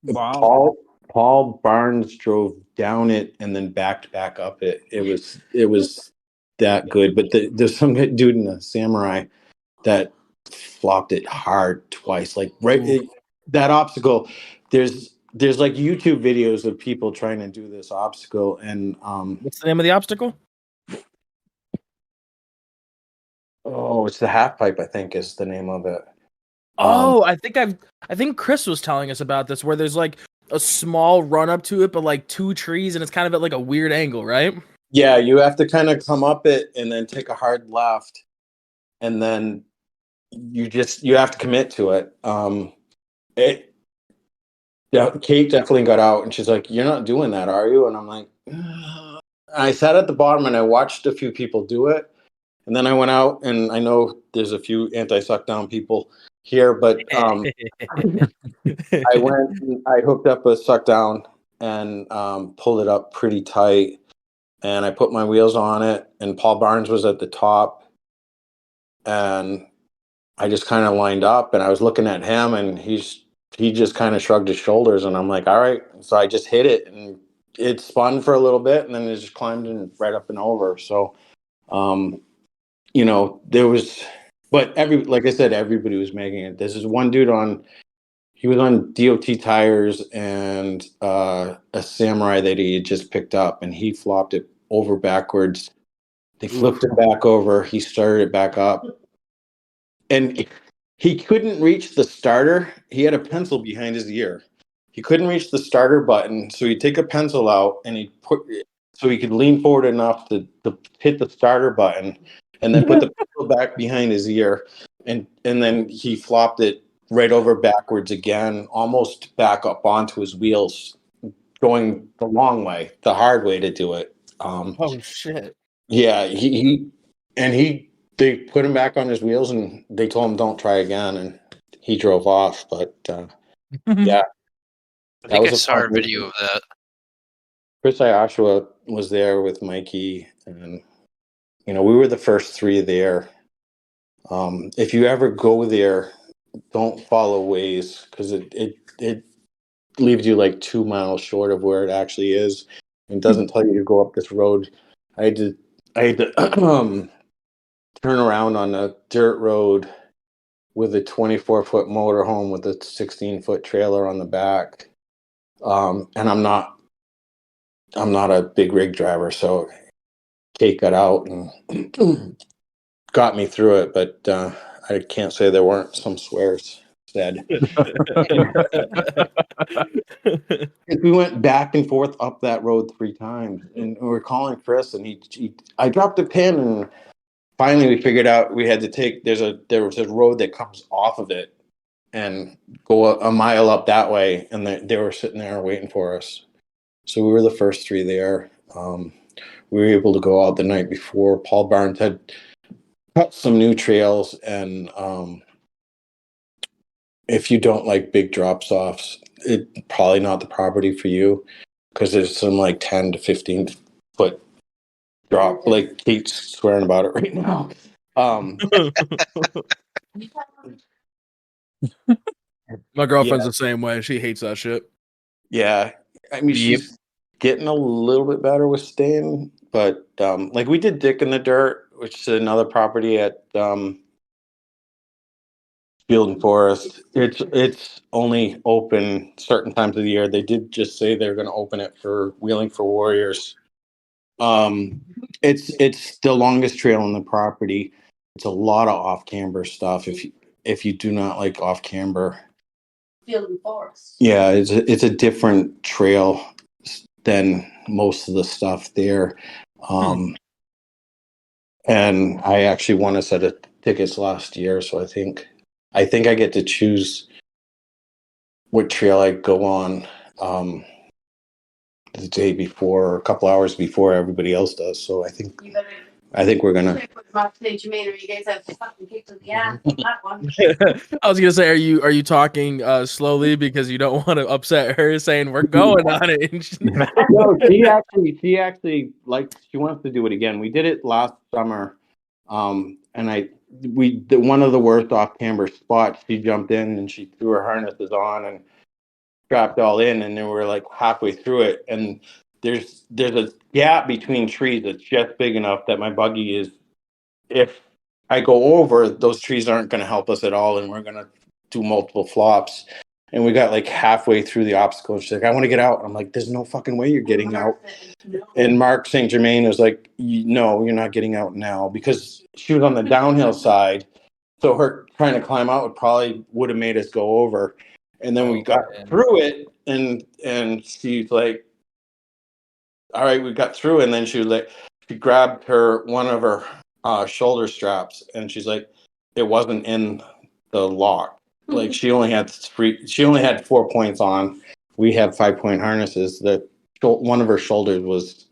Wow. Paul Barnes drove down it and then backed back up it. It was that good. But there's some dude in the Samurai that flopped it hard twice. Like that obstacle. There's like YouTube videos of people trying to do this obstacle, and What's the name of the obstacle? it's the half pipe. I think is the name of it. Oh, I think Chris was telling us about this, where there's like a small run up to it, but like 2 trees, and it's kind of at like a weird angle, right? Yeah, you have to kind of come up it and then take a hard left, and then you have to commit to it. Kate definitely got out, and she's like, "You're not doing that, are you?" And I'm like, "Ugh." I sat at the bottom and I watched a few people do it, and then I went out, and I know there's a few anti-suck down people here, but I hooked up a suck down and pulled it up pretty tight, and I put my wheels on it, and Paul Barnes was at the top, and I just kind of lined up, and I was looking at him, and he just kind of shrugged his shoulders, and I'm like, all right. So I just hit it, and it spun for a little bit, and then it just climbed in right up and over. So, there was, but like I said, everybody was making it. This is one dude he was on DOT tires and a Samurai that he had just picked up, and he flopped it over backwards. They flipped it back over. He started it back up, and he couldn't reach the starter. He had a pencil behind his ear. He couldn't reach the starter button, so he'd take a pencil out and he'd put so he could lean forward enough to hit the starter button, and then put the pencil back behind his ear, and then he flopped it right over backwards again, almost back up onto his wheels, going the long way, the hard way to do it. Oh shit! Yeah, they put him back on his wheels, and they told him don't try again, and he drove off. But yeah, I think I a saw fun a video of that. Chris Iashua was there with Mikey, and we were the first 3 there. If you ever go there, don't follow Waze, because it leaves you like 2 miles short of where it actually is, and doesn't tell you to go up this road. I had to turn around on a dirt road with a 24-foot motorhome with a 16-foot trailer on the back. And I'm not a big rig driver, so Kate got out and got me through it, but I can't say there weren't some swears said. We went back and forth up that road 3 times, and we were calling Chris, and I dropped a pin, and finally we figured out we had to take there was a road that comes off of it and go a mile up that way, and they were sitting there waiting for us. So we were the first 3 there. We were able to go out the night before. Paul Barnes had cut some new trails, and if you don't like big drops offs, it's probably not the property for you, because there's some like 10 to 15 foot drop. Like Kate's swearing about it right now. My girlfriend's the same way. She hates that shit. Yeah, I mean, she's getting a little bit better with staying, but like we did Dick in the Dirt, which is another property at Field and Forest. It's only open certain times of the year. They did just say they're going to open it for Wheeling for Warriors. It's the longest trail on the property. It's a lot of off camber stuff. If you do not like off camber, field and forest. Yeah, it's a different trail than most of the stuff there. And I actually won a set of tickets last year, so I think I get to choose what trail I go on the day before or a couple hours before everybody else does. So I think we're gonna. You guys have fucking kicked in the ass on that one. I was gonna say, are you talking slowly because you don't want to upset her, saying we're going on it? No, she actually she wants to do it again. We did it last summer, and one of the worst off camber spots. She jumped in and she threw her harnesses on and strapped all in, and then we're like halfway through it, and there's a gap between trees that's just big enough that my buggy is. If I go over, those trees aren't going to help us at all, and we're going to do multiple flops. And we got like halfway through the obstacle. And she's like, I want to get out. I'm like, there's no fucking way you're getting out. And Mark St. Germain was like, no, you're not getting out now, because she was on the downhill side. So her trying to climb out would have made us go over. And then we got through it, and she's like, all right, we got through. And then she grabbed one of her shoulder straps, and she's like, it wasn't in the lock. Like she only had 4 points on. We have 5-point harnesses. That one of her shoulders was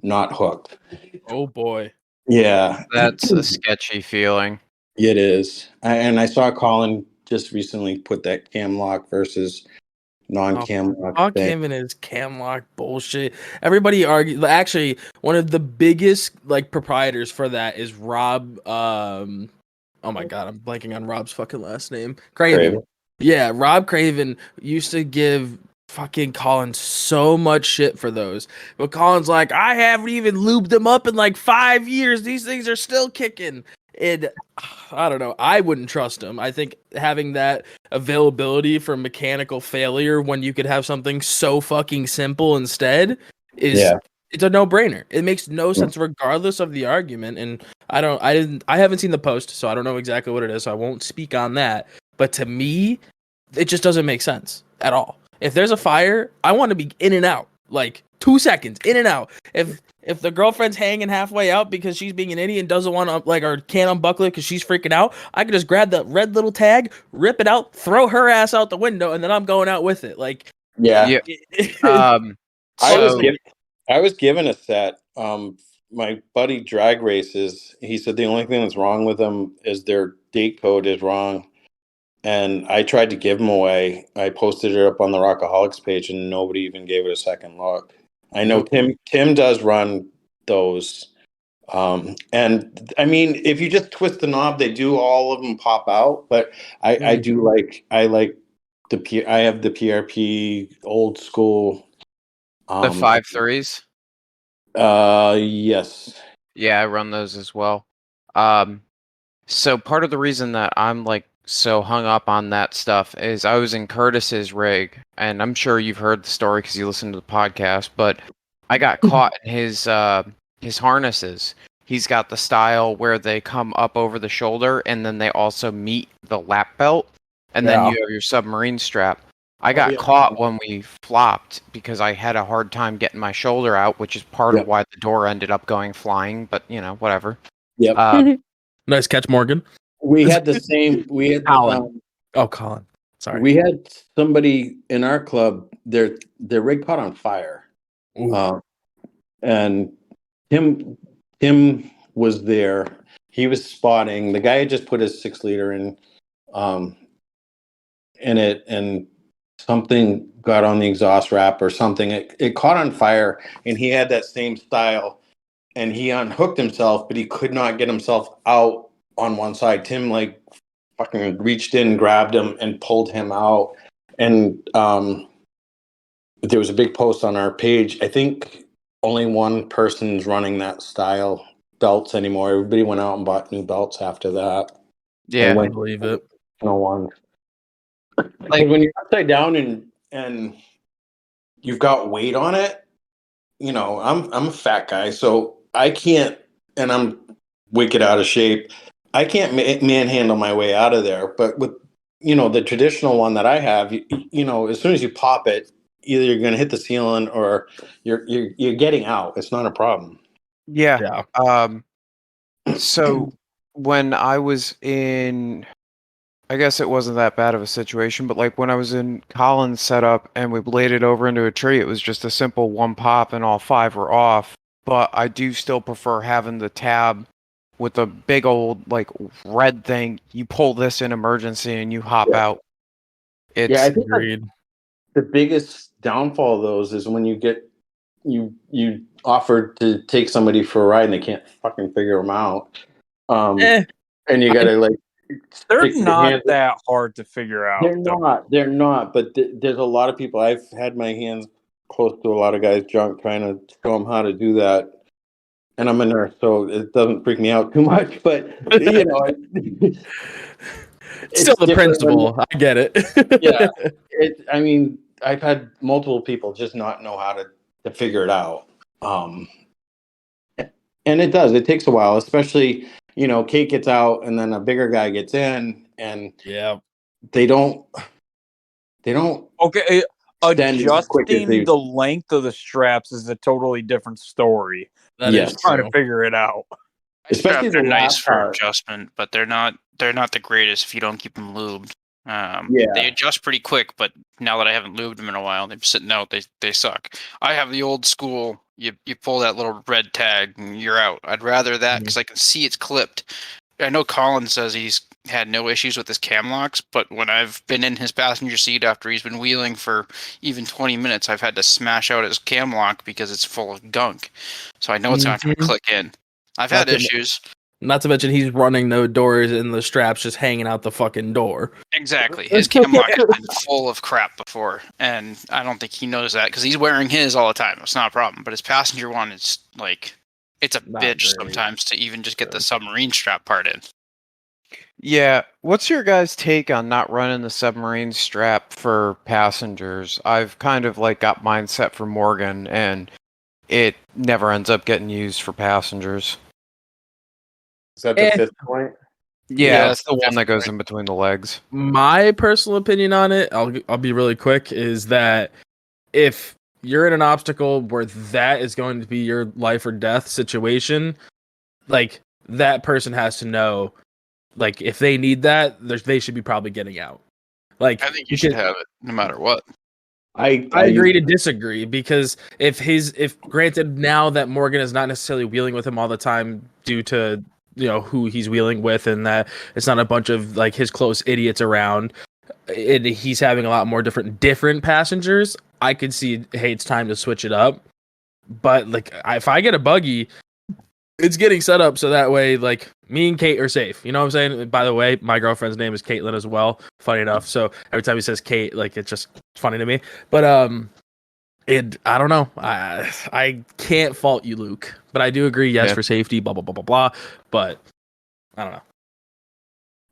not hooked. Oh boy. Yeah, that's a sketchy feeling. It is. And I saw Colin just recently put that cam lock versus non-cam lock. Fuck him and his cam lock bullshit. Everybody argues. Actually, one of the biggest proprietors for that is Rob. Oh my god, I'm blanking on Rob's fucking last name. Craven. Yeah, Rob Craven used to give fucking Colin so much shit for those. But Colin's like, I haven't even lubed them up in like 5 years. These things are still kicking. And I don't know. I wouldn't trust him. I think having that availability for mechanical failure when you could have something so fucking simple instead it's a no-brainer. It makes no sense regardless of the argument. And I haven't seen the post, so I don't know exactly what it is, so I won't speak on that. But to me, it just doesn't make sense at all. If there's a fire, I want to be in and out, like 2 seconds, in and out. If the girlfriend's hanging halfway out because she's being an idiot and doesn't want to or can't unbuckle it because she's freaking out, I can just grab the red little tag, rip it out, throw her ass out the window, and then I'm going out with it. I was given a set. My buddy drag races. He said the only thing that's wrong with them is their date code is wrong. And I tried to give them away. I posted it up on the Rockaholics page, and nobody even gave it a second look. I know Tim does run those. And I mean, if you just twist the knob, they do, all of them pop out. But I have the PRP old school. The 5.3s. Yes. Yeah, I run those as well. So part of the reason that I'm so hung up on that stuff is I was in Curtis's rig, and I'm sure you've heard the story because you listened to the podcast, but I got caught in his harnesses. He's got the style where they come up over the shoulder, and then they also meet the lap belt, and then you have your submarine strap. I got caught when we flopped because I had a hard time getting my shoulder out, which is part of why the door ended up going flying, but whatever. Yep. Nice catch, Morgan. We had the same. We had Colin. Colin. Sorry. We had somebody in our club. Their rig caught on fire, and Tim was there. He was spotting. The guy had just put his 6-liter in it, and something got on the exhaust wrap or something. It caught on fire, and he had that same style, and he unhooked himself, but he could not get himself out on one side. Tim fucking reached in, grabbed him, and pulled him out. And there was a big post on our page. I think only one person's running that style belts anymore. Everybody went out and bought new belts after that. Yeah, I believe it. No one. When you're upside down and you've got weight on it, I'm a fat guy, so I can't, and I'm wicked out of shape. I can't manhandle my way out of there. But with the traditional one that I have, as soon as you pop it, either you're going to hit the ceiling or you're getting out. It's not a problem. Yeah. So when I was in, I guess it wasn't that bad of a situation, but like when I was in Colin's setup and we bladed over into a tree, it was just a simple one pop and all 5 were off. But I do still prefer having the tab with a big old like red thing. You pull this in emergency and you hop out. It's I think Agreed. the biggest downfall of those is when you get you offered to take somebody for a ride and they can't fucking figure them out. And you gotta like. They're not that hard to figure out. They're not. But there's a lot of people. I've had my hands close to a lot of guys' junk trying to show them how to do that. And I'm a nurse, so it doesn't freak me out too much. But it's still the principle. I get it. Yeah. I mean, I've had multiple people just not know how to figure it out. And it does. It takes a while, especially, Kate gets out and then a bigger guy gets in and they don't Okay, adjusting the the length of the straps is a totally different story. Yes. Trying to figure it out. Especially they're the nice last for part. adjustment, but they're not the greatest if you don't keep them lubed. Yeah. They adjust pretty quick, but now that I haven't lubed them in a while, they're sitting out. They suck. I have the old school. You pull that little red tag and you're out. I'd rather that because I can see it's clipped. I know Colin says he's had no issues with his cam locks, but when I've been in his passenger seat after he's been wheeling for even 20 minutes, I've had to smash out his cam lock because it's full of gunk. So I know it's not going to click in. I've had issues. Not to mention he's running no doors and the straps just hanging out the fucking door. Exactly. His cam lock has been full of crap before, and I don't think he knows that because he's wearing his all the time. It's not a problem. But his passenger one, it's like, it's a Not bitch very sometimes to even just get the submarine strap part in. Yeah. What's your guys' take on not running the submarine strap for passengers? I've kind of like got mine set for Morgan, and it never ends up getting used for passengers. Is that the fifth point? Yeah, it's the one that goes in between the legs. My personal opinion on it, I'll be really quick, is that if you're in an obstacle where that is going to be your life or death situation, like that person has to know, like if they need that, they should be probably getting out. Like I think you should have it no matter what. I agree to disagree because if granted now that Morgan is not necessarily wheeling with him all the time due to who he's wheeling with and that it's not a bunch of like his close idiots around, and he's having a lot more different passengers, I could see, hey, it's time to switch it up. But like if I get a buggy, it's getting set up so that way like me and Kate are safe. You know what I'm saying? By the way, my girlfriend's name is Caitlin as well. Funny enough. So every time he says Kate, like it's just funny to me. But I don't know. I can't fault you, Luke. But I do agree, yes, for safety, blah blah blah blah blah. But I don't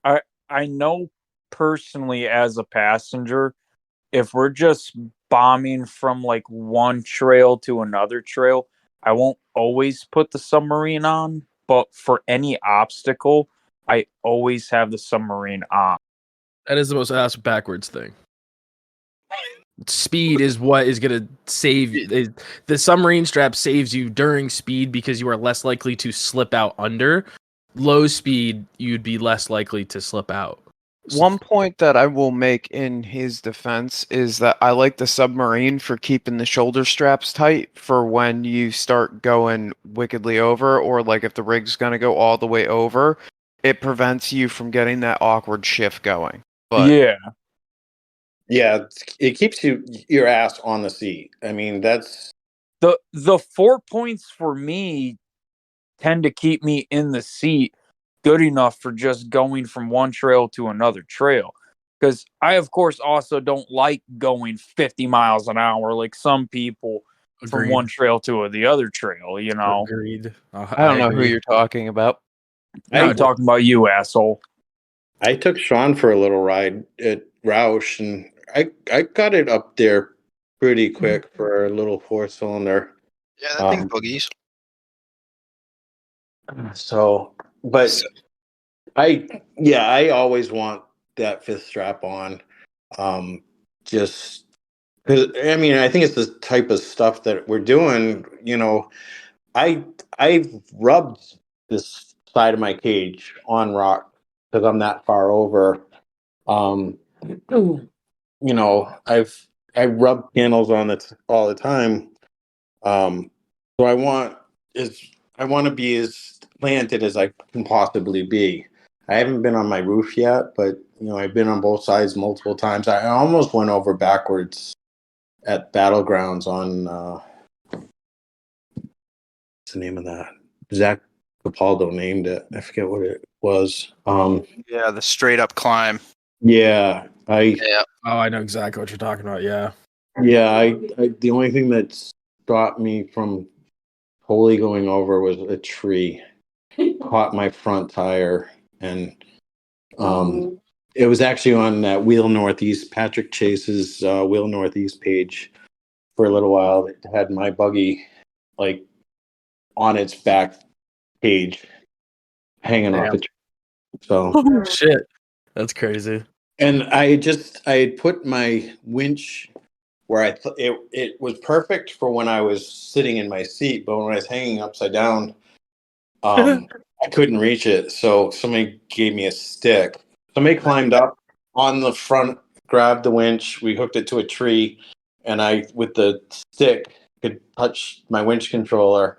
know. I know personally as a passenger, if we're just bombing from like one trail to another trail, I won't always put the submarine on, but for any obstacle, I always have the submarine on. That is the most ass backwards thing. Speed is what is going to save you. The submarine strap saves you during speed because you are less likely to slip out under. Low speed, you'd be less likely to slip out. One point that I will make in his defense is that I like the submarine for keeping the shoulder straps tight for when you start going wickedly over, or like if the rig's going to go all the way over, it prevents you from getting that awkward shift going. But yeah, it keeps your ass on the seat. I mean, that's the 4 points for me tend to keep me in the seat good enough for just going from one trail to another trail. Because I, of course, also don't like going 50 miles an hour like some people. Agreed. From one trail to the other trail, Agreed. I don't know who you're talking about. I'm talking about you, asshole. I took Shawn for a little ride at Roush, and I got it up there pretty quick for a little 4-cylinder. Yeah, that thing boogies. So, but I always want that fifth strap on. Just because I mean, I think it's the type of stuff that we're doing. You know, I've rubbed this side of my cage on rock because I'm that far over. You know, I rub panels on it all the time. So I want to be as planted as I can possibly be. I haven't been on my roof yet, but you know, I've been on both sides multiple times. I almost went over backwards at Battlegrounds on what's the name of that? Zach Capaldo named it. I forget what it was. Yeah, the straight up climb. Yeah, Yeah. Oh, I know exactly what you're talking about. Yeah. yeah, I the only thing that stopped me from totally going over was a tree caught my front tire, and it was actually on that Wheel Northeast, Patrick Chase's Wheel Northeast page for a little while. It had my buggy like on its back page hanging off the tree. So Oh, shit. That's crazy. and I had put my winch where it was perfect for when I was sitting in my seat, but when I was hanging upside down, I couldn't reach it. So somebody gave me a stick. Somebody climbed up on the front, grabbed the winch. We hooked it to a tree, and I, with the stick, could touch my winch controller,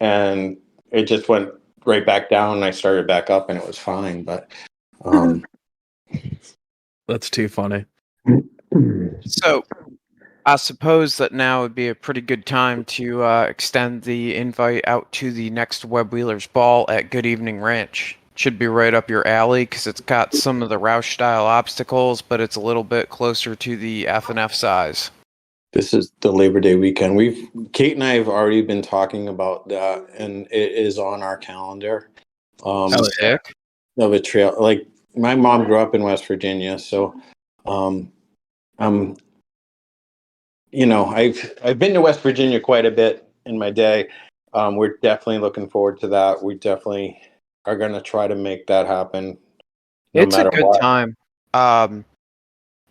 and it just went right back down. And I started back up, and it was fine. But That's too funny. So I suppose that now would be a pretty good time to extend the invite out to the next Web Wheelers Ball at Good Evening Ranch. Should be right up your alley because it's got some of the Roush style obstacles, but it's a little bit closer to the F&F size. this is the Labor Day weekend. Kate and I have already been talking about that, and it is on our calendar. Sick. Of a trail. Like my mom grew up in West Virginia, so you know, I've been to West Virginia quite a bit in my day. We're definitely looking forward to that. We definitely are going to try to make that happen. It's a good time.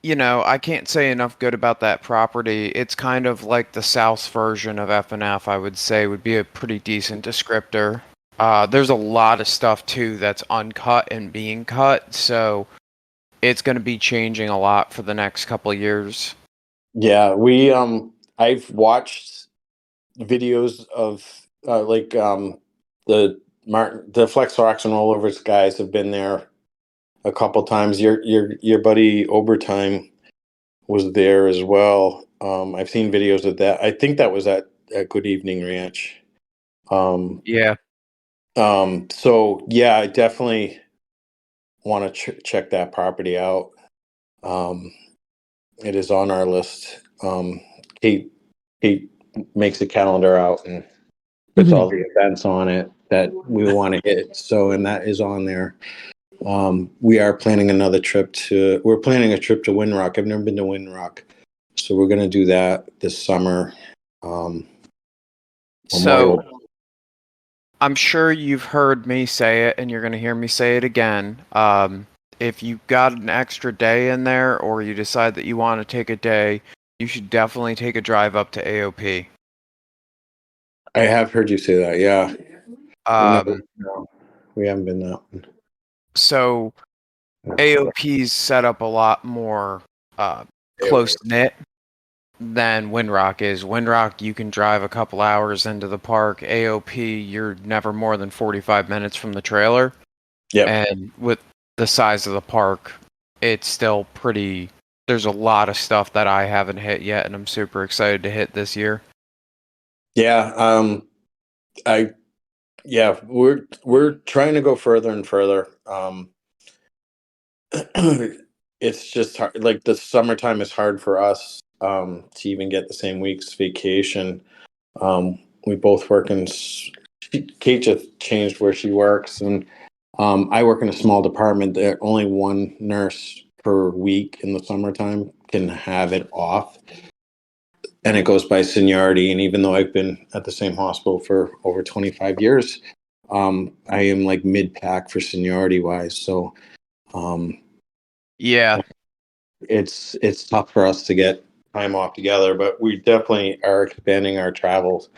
You know, I can't say enough good about that property. It's kind of like the South version of F&F, I would say, would be a pretty decent descriptor. There's a lot of stuff, too, that's uncut and being cut, so it's going to be changing a lot for the next couple of years. Yeah, I've watched videos of the Flex Rocks and Rollovers guys have been there a couple times. Your buddy Obertime was there as well. I've seen videos of that. I think that was at Good Evening Ranch. Yeah. So yeah, I definitely want to check that property out. It is on our list. Kate makes a calendar out and puts all the events on it that we want to hit. So, and that is on there. We are planning a trip to Windrock. I've never been to Windrock, so we're going to do that this summer. So I'm sure you've heard me say it, and you're going to hear me say it again. If you've got an extra day in there, or you decide that you want to take a day, you should definitely take a drive up to AOP. I have heard you say that, yeah. No, we haven't been that one. So AOP's set up a lot more close-knit than Windrock is. Windrock, you can drive a couple hours into the park. AOP, you're never more than 45 minutes from the trailer. Yep. And with the size of the park, it's still pretty... There's a lot of stuff that I haven't hit yet, and I'm super excited to hit this year. Yeah, we're trying to go further and further. It's just hard. Like the summertime is hard for us to even get the same week's vacation. We both work in. Kate just changed where she works, and I work in a small department that only one nurse per week in the summertime can have it off. And it goes by seniority. And even though I've been at the same hospital for over 25 years, I am like mid-pack for seniority wise. So Yeah. It's tough for us to get time off together, but we definitely are expanding our travels.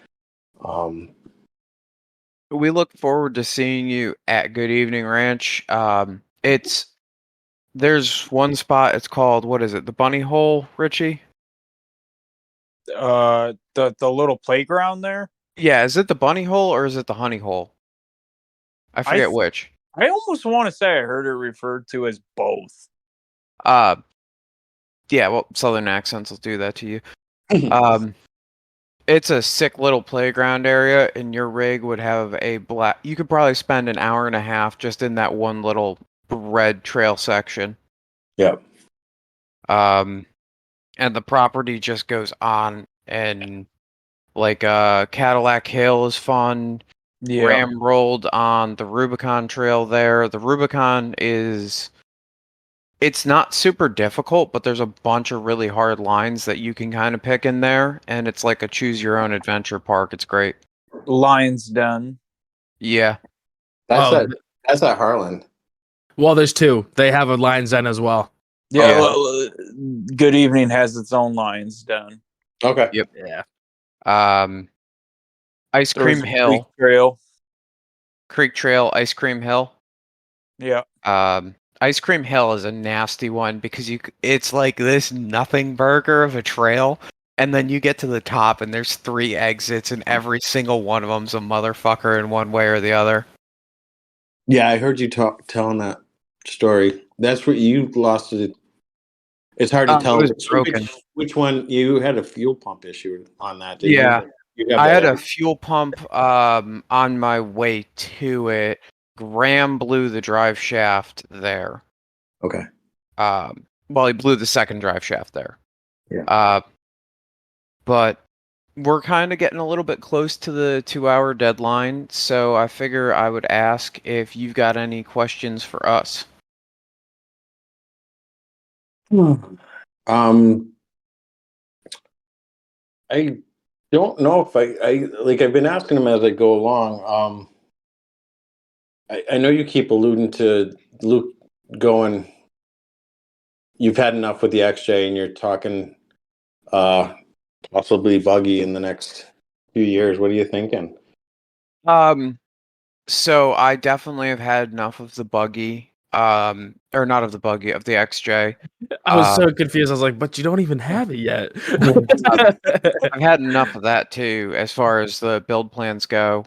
We look forward to seeing you at Good Evening Ranch. There's one spot. It's called, what is it? The Bunny Hole, Richie? The little playground there. Yeah, is it the Bunny Hole or is it the Honey Hole? I forget which. I almost want to say I heard it referred to as both. Yeah, well, Southern accents will do that to you. It's a sick little playground area, and your rig would have a black. You could probably spend an hour and a half just in that one little red trail section. Yep. And the property just goes on, and like Cadillac Hill is fun. Yeah. Ram rolled on the Rubicon Trail there. The Rubicon it's not super difficult, but there's a bunch of really hard lines that you can kind of pick in there, and it's like a choose your own adventure park. It's great. Lions Den. Yeah. That's at Harlan. Well, there's two. They have a Lions Den as well. Yeah. Good Evening has its own Lions Den. Okay. Yep. Yeah. Ice Cream Hill. Creek Trail, Ice Cream Hill. Yeah. Ice Cream Hill is a nasty one because it's like this nothing burger of a trail, and then you get to the top and there's 3 exits, and every single one of them's a motherfucker in one way or the other. Yeah, I heard you telling that story. That's where you lost it. It's hard to tell it was broken. which one. You had a fuel pump issue on that, didn't you? I had a fuel pump on my way to it. Graham blew the drive shaft there. Okay. Well, he blew the second drive shaft there. Yeah. But we're kind of getting a little bit close to the 2-hour deadline, so I figure I would ask if you've got any questions for us. I don't know if I've been asking him as I go along. I know you keep alluding to Luke going, you've had enough with the XJ and you're talking possibly buggy in the next few years. What are you thinking? So I definitely have had enough of the buggy, or not of the buggy, of the XJ. I was so confused. I was like, but you don't even have it yet. I've had enough of that too, as far as the build plans go.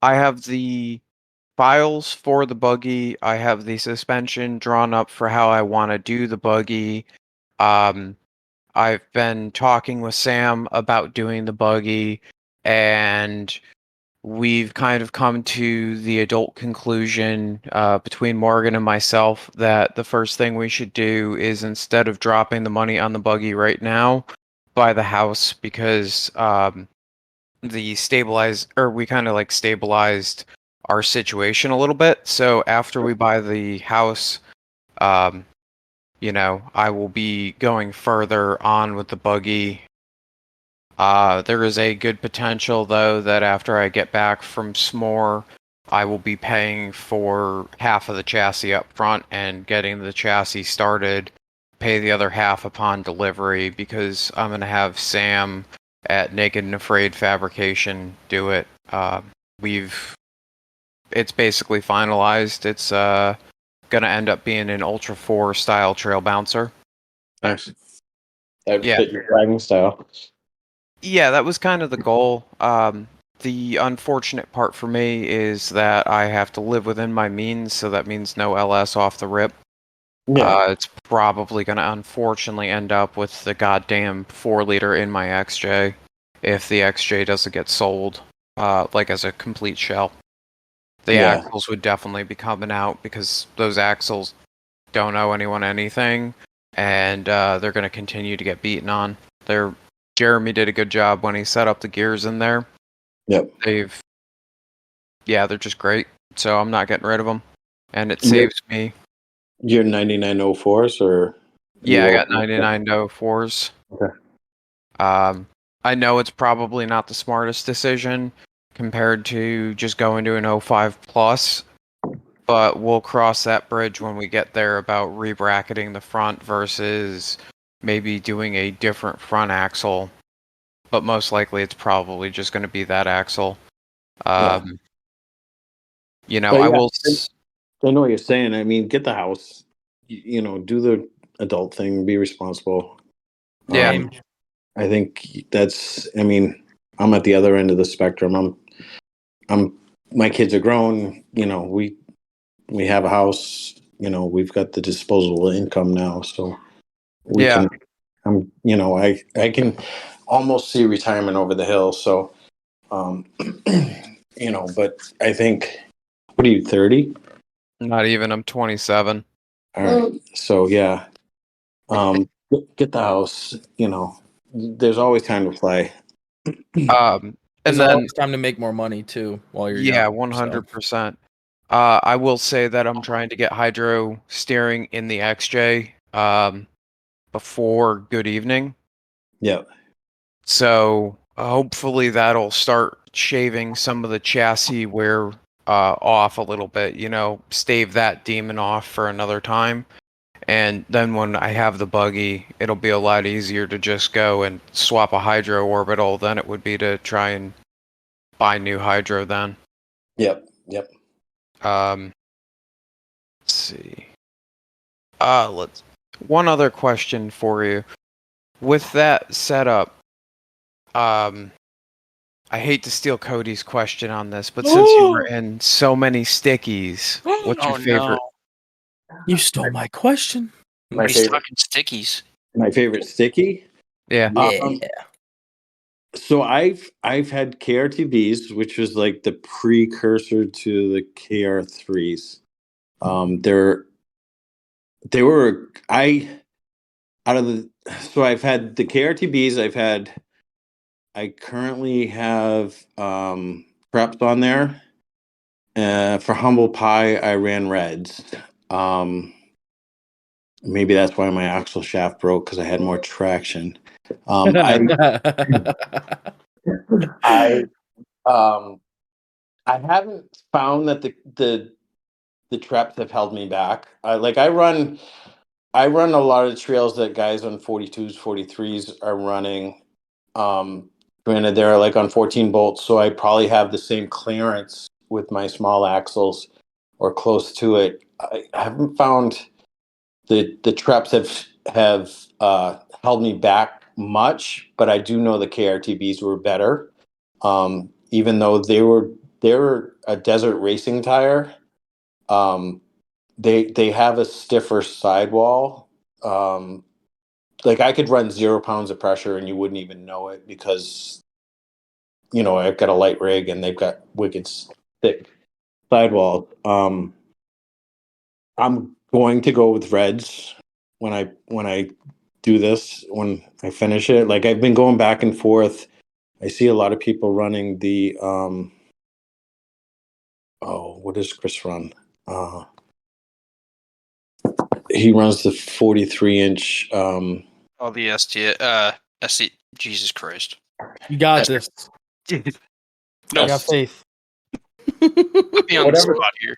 I have the files for the buggy. I have the suspension drawn up for how I want to do the buggy. I've been talking with Sam about doing the buggy, and we've kind of come to the adult conclusion between Morgan and myself that the first thing we should do is, instead of dropping the money on the buggy right now, buy the house, because we kind of like stabilized our situation a little bit. So after we buy the house, I will be going further on with the buggy. There is a good potential, though, that after I get back from S'more, I will be paying for half of the chassis up front and getting the chassis started, pay the other half upon delivery, because I'm going to have Sam at Naked and Afraid Fabrication do it. It's basically finalized. It's going to end up being an Ultra 4 style trail bouncer. Nice. That fit your driving style. Yeah, that was kind of the goal. The unfortunate part for me is that I have to live within my means, so that means no LS off the rip. Yeah. It's probably going to unfortunately end up with the goddamn 4-liter in my XJ if the XJ doesn't get sold, like as a complete shell. The axles would definitely be coming out, because those axles don't owe anyone anything, and they're going to continue to get beaten on. Jeremy did a good job when he set up the gears in there. Yep. They're just great. So I'm not getting rid of them, and it saves me. You're 9904s, or? Yeah, I got 9904s. Okay. I know it's probably not the smartest decision compared to just going to an 05 plus, but we'll cross that bridge when we get there about rebracketing the front versus maybe doing a different front axle. But most likely it's probably just going to be that axle. You know, But I yeah, will. I know what you're saying. I mean, get the house. You know, do the adult thing. Be responsible. Yeah. I think that's. I mean, I'm at the other end of the spectrum. My kids are grown. You know, we have a house. You know, we've got the disposable income now, so we can. You know, I can almost see retirement over the hill. So, you know, but I think. What are you, 30? Not even. I'm 27. All right. So yeah, get the house. You know, there's always time to play. And There's then always time to make more money too while you're young. 100%. I will say that I'm trying to get hydro steering in the XJ before good evening. Yeah. So hopefully that'll start shaving some of the chassis wear off a little bit. You know, stave that demon off for another time. And then when I have the buggy, it'll be a lot easier to just go and swap a hydro orbital than it would be to try and buy new hydro then. Yep. Let's see. One other question for you. With that setup, I hate to steal Cody's question on this, but since you were in so many stickies, what's your favorite? No. You stole my question. My He's favorite. talking stickies. My favorite sticky. Yeah. So I've had KRTBs, which was like the precursor to the KR3s. They were out of the. So I've had the KRTBs. I currently have preps on there. For Humble Pie, I ran reds. Maybe that's why my axle shaft broke because I had more traction. I haven't found that the traps have held me back. I run a lot of trails that guys on 42s, 43s are running. Granted, they're like on 14 bolts, so I probably have the same clearance with my small axles or close to it. I haven't found the traps have held me back much, but I do know the KRTBs were better. Even though they were a desert racing tire, they have a stiffer sidewall. Like I could run 0 pounds of pressure and you wouldn't even know it because you know I've got a light rig and they've got wicked thick sidewall. I'm going to go with reds when I do this, when I finish it. Like I've been going back and forth. I see a lot of people running the what does Chris run? He runs the 43-inch The ST, Jesus Christ. You got this. No, I got faith. put me on the Whatever. spot here.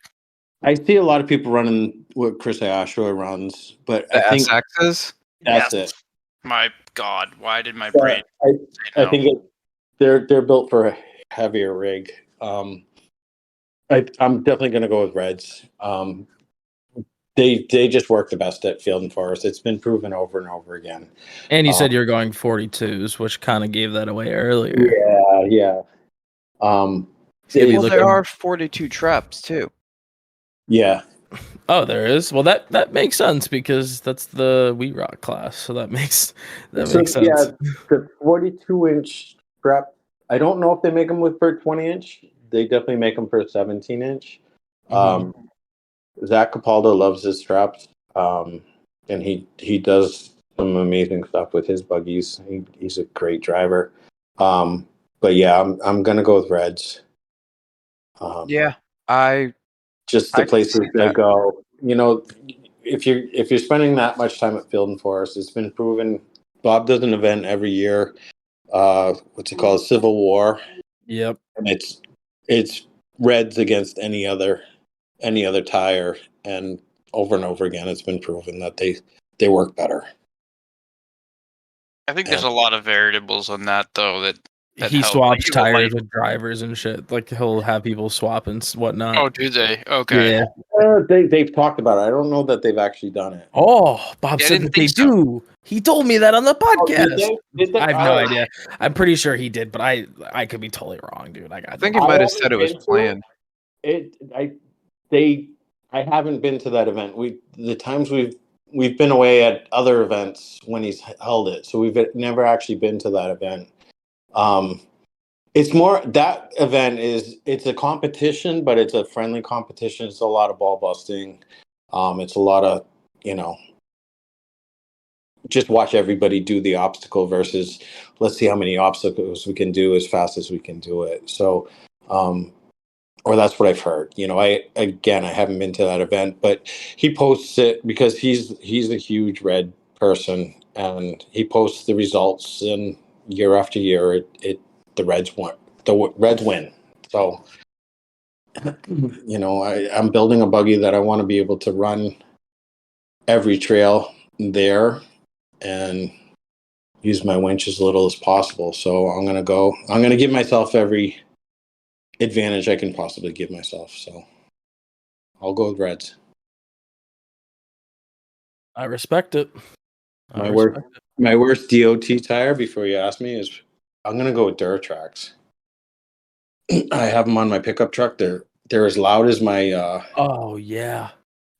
I see a lot of people running what Chris Ayashua runs, but The I think SXs? that's it. My God, why did my brain I say no? think they're built for a heavier rig. I'm definitely going to go with reds. They just work the best at Field and Forest. It's been proven over and over again. And you said you're going 42s, which kind of gave that away earlier. Yeah. There are 42 traps too. Yeah. Oh, there is. Well, that makes sense because that's the Wheat Rock class, so that makes sense. Yeah, the 42-inch strap. I don't know if they make them for 20-inch. They definitely make them for 17-inch. Zach Capaldo loves his straps, and he does some amazing stuff with his buggies. He's a great driver. But yeah, I'm gonna go with reds. Just the places I go. You know, if you're spending that much time at Field and Forest, it's been proven. Bob does an event every year. What's it called? Civil War. Yep. And it's reds against any other any other tire, and over again, it's been proven that they work better. I think there's a lot of variables on that though that He help. swaps You know, tires with drivers and shit. Like he'll have people swap and whatnot. Oh, do they? Okay. Yeah. They've talked about it. I don't know that they've actually done it. Oh, Bob Yeah, I said didn't that they think so. do. He told me that on the podcast. Did they? I have no idea. I'm pretty sure he did, but I could be totally wrong, dude. I think it might have said it was planned. I haven't been to that event. The times we've been away at other events when he's held it, so we've never actually been to that event. It's more that event it's a competition, but it's a friendly competition. It's a lot of ball busting. It's a lot of just watch everybody do the obstacle versus let's see how many obstacles we can do as fast as we can do it. So, or that's what I've heard. I haven't been to that event, but he posts it because he's a huge red person, and he posts the results, and year after year, the Reds win. So, I'm building a buggy that I want to be able to run every trail there and use my winch as little as possible. So I'm going to give myself every advantage I can possibly give myself. So I'll go with Reds. I respect it. My worst DOT tire, before you ask me, is I'm going to go with Duratrax. I have them on my pickup truck. They're as loud as my oh yeah.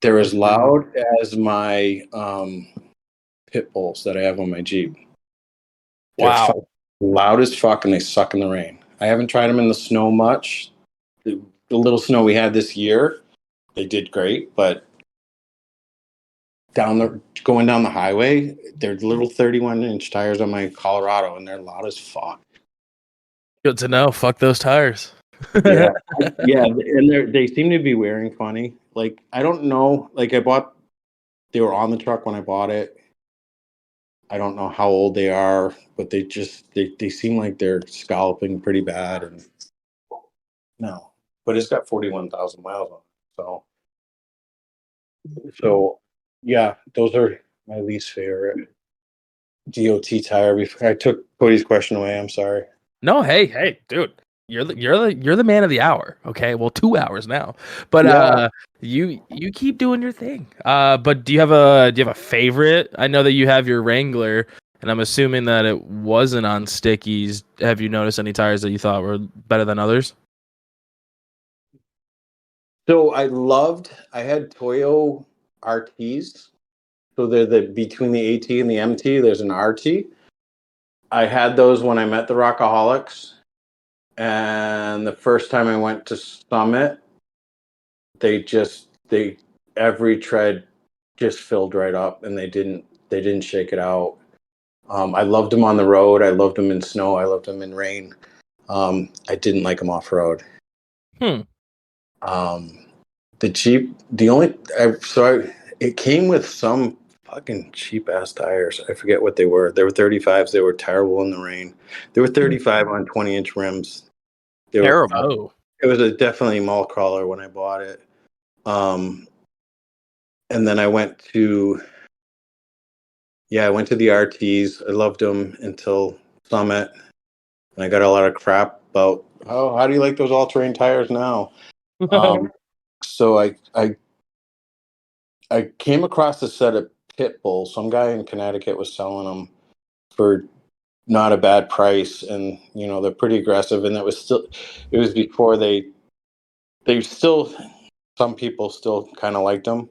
They're as loud as my pit bulls that I have on my Jeep. Wow. They're loud as fuck, and they suck in the rain. I haven't tried them in the snow much. The little snow we had this year, they did great, but going down the highway, they're little 31-inch tires on my Colorado, and they're loud as fuck. Good to know. Fuck those tires. Yeah, and they seem to be wearing funny. Like, I don't know. Like, they were on the truck when I bought it. I don't know how old they are, but they seem like they're scalloping pretty bad. And no, but it's got 41,000 miles on it. So yeah, those are my least favorite DOT tire. I took Cody's question away. I'm sorry. No, hey, dude. You're the man of the hour. Okay, well, 2 hours now, but Yeah. you keep doing your thing. But do you have a favorite? I know that you have your Wrangler, and I'm assuming that it wasn't on stickies. Have you noticed any tires that you thought were better than others? So I had Toyo RTs. So they're between the AT and the MT. There's an RT. I had those when I met the Rockaholics. And the first time I went to Summit, every tread just filled right up, and they didn't shake it out. I loved them on the road. I loved them in snow. I loved them in rain. I didn't like them off road. The Jeep, it came with some fucking cheap ass tires. I forget what they were. They were 35s. They were terrible in the rain. They were 35 on 20-inch rims. Terrible. It was definitely mall crawler when I bought it. And then I went to the RTs. I loved them until Summit. And I got a lot of crap about, how do you like those all-terrain tires now? So I came across a set of pit bulls. Some guy in Connecticut was selling them for not a bad price, and they're pretty aggressive. And it was before some people still kind of liked them.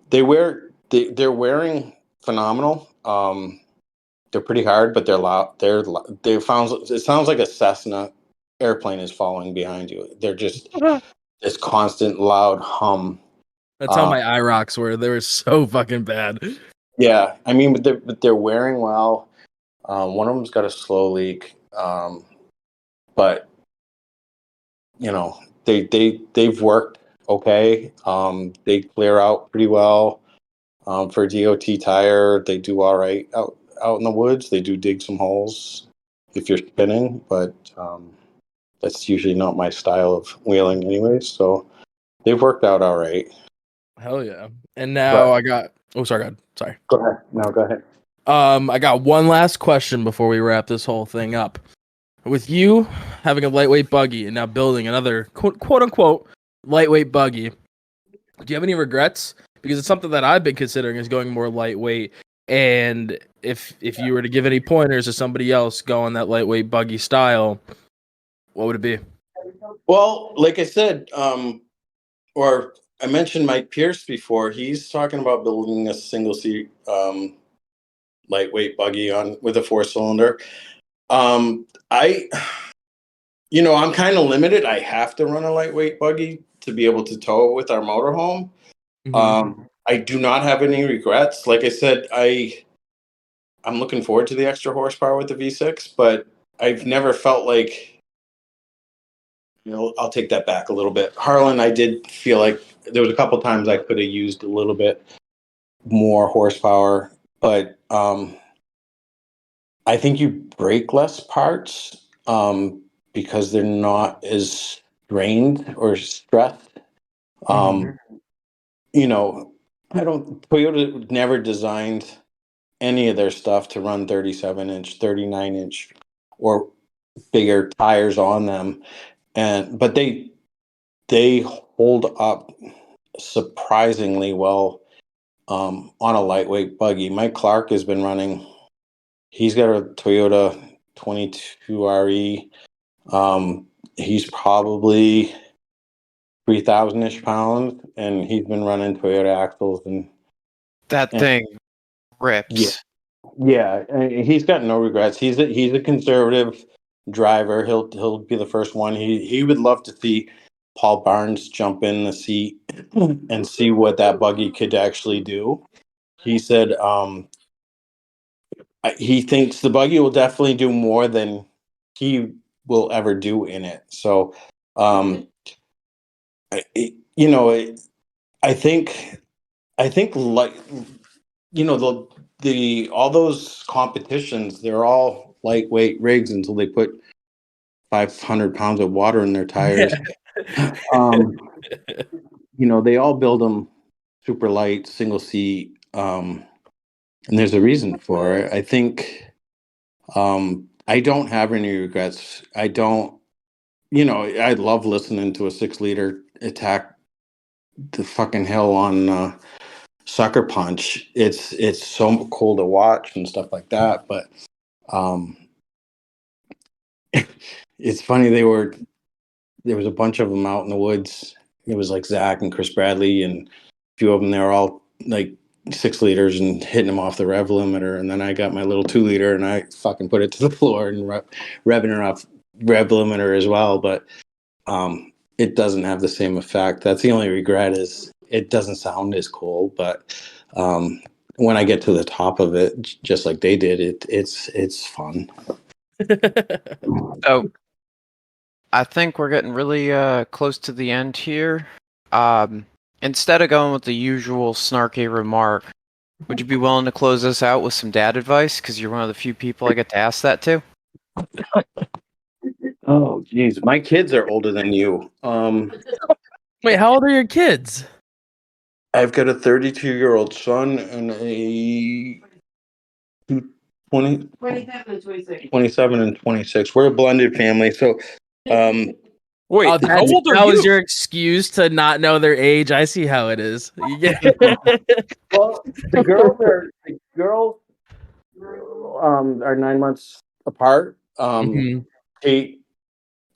They're wearing phenomenal. They're pretty hard, but they're loud. It sounds like a Cessna airplane is following behind you. They're just this constant loud hum. That's how my IROCs were. They were so fucking bad. Yeah, I mean, but they're wearing well. One of them's got a slow leak, but they've worked okay. They clear out pretty well. For a DOT tire, they do all right out in the woods. They do dig some holes if you're spinning, but that's usually not my style of wheeling, anyways. So they've worked out all right. Hell yeah. And now I got. Oh, sorry, God. Sorry. Go ahead. No, go ahead. I got one last question before we wrap this whole thing up. With you having a lightweight buggy and now building another quote unquote lightweight buggy, do you have any regrets? Because it's something that I've been considering is going more lightweight. And if you were to give any pointers to somebody else going that lightweight buggy style, what would it be? Well, like I said, or I mentioned Mike Pierce before. He's talking about building a single seat lightweight buggy with a 4-cylinder. I'm kind of limited. I have to run a lightweight buggy to be able to tow it with our motorhome. Mm-hmm. I do not have any regrets. Like I said, I'm looking forward to the extra horsepower with the V6, but I've never felt like, I'll take that back a little bit. Harlan, I did feel like there was a couple times I could have used a little bit more horsepower, but I think you break less parts because they're not as strained or stressed. Toyota never designed any of their stuff to run 37-inch, 39-inch, or bigger tires on them, but they hold up surprisingly well on a lightweight buggy. Mike Clark has been running. He's got a Toyota 22 RE. He's probably 3,000-ish pounds, and he's been running Toyota axles and That thing rips. Yeah, he's got no regrets. He's a conservative driver. He'll be the first one. He would love to see Paul Barnes jump in the seat and see what that buggy could actually do. He said he thinks the buggy will definitely do more than he will ever do in it. So, I think like the all those competitions, they're all lightweight rigs until they put 500 pounds of water in their tires. They all build them super light, single seat, and there's a reason for it. I think I don't have any regrets. I don't. I love listening to a 6-liter attack the fucking hill on Sucker Punch. It's so cool to watch and stuff like that. But it's funny, there was a bunch of them out in the woods. It was like Zach and Chris Bradley and a few of them. They were all like 6 liters and hitting them off the rev limiter. And then I got my little 2-liter and I fucking put it to the floor and revving her off rev limiter as well. But it doesn't have the same effect. That's the only regret, is it doesn't sound as cool. But when I get to the top of it, just like they did, it's fun. So I think we're getting really close to the end here. Instead of going with the usual snarky remark, would you be willing to close us out with some dad advice? Because you're one of the few people I get to ask that to. Oh, geez. My kids are older than you. Wait, how old are your kids? I've got a 32-year-old son and a 27 and 26. We're a blended family. So, Wait, Oh, how old are that was you? your excuse to not know their age. I see how it is. well, the girls are 9 months apart. Mhm. Kate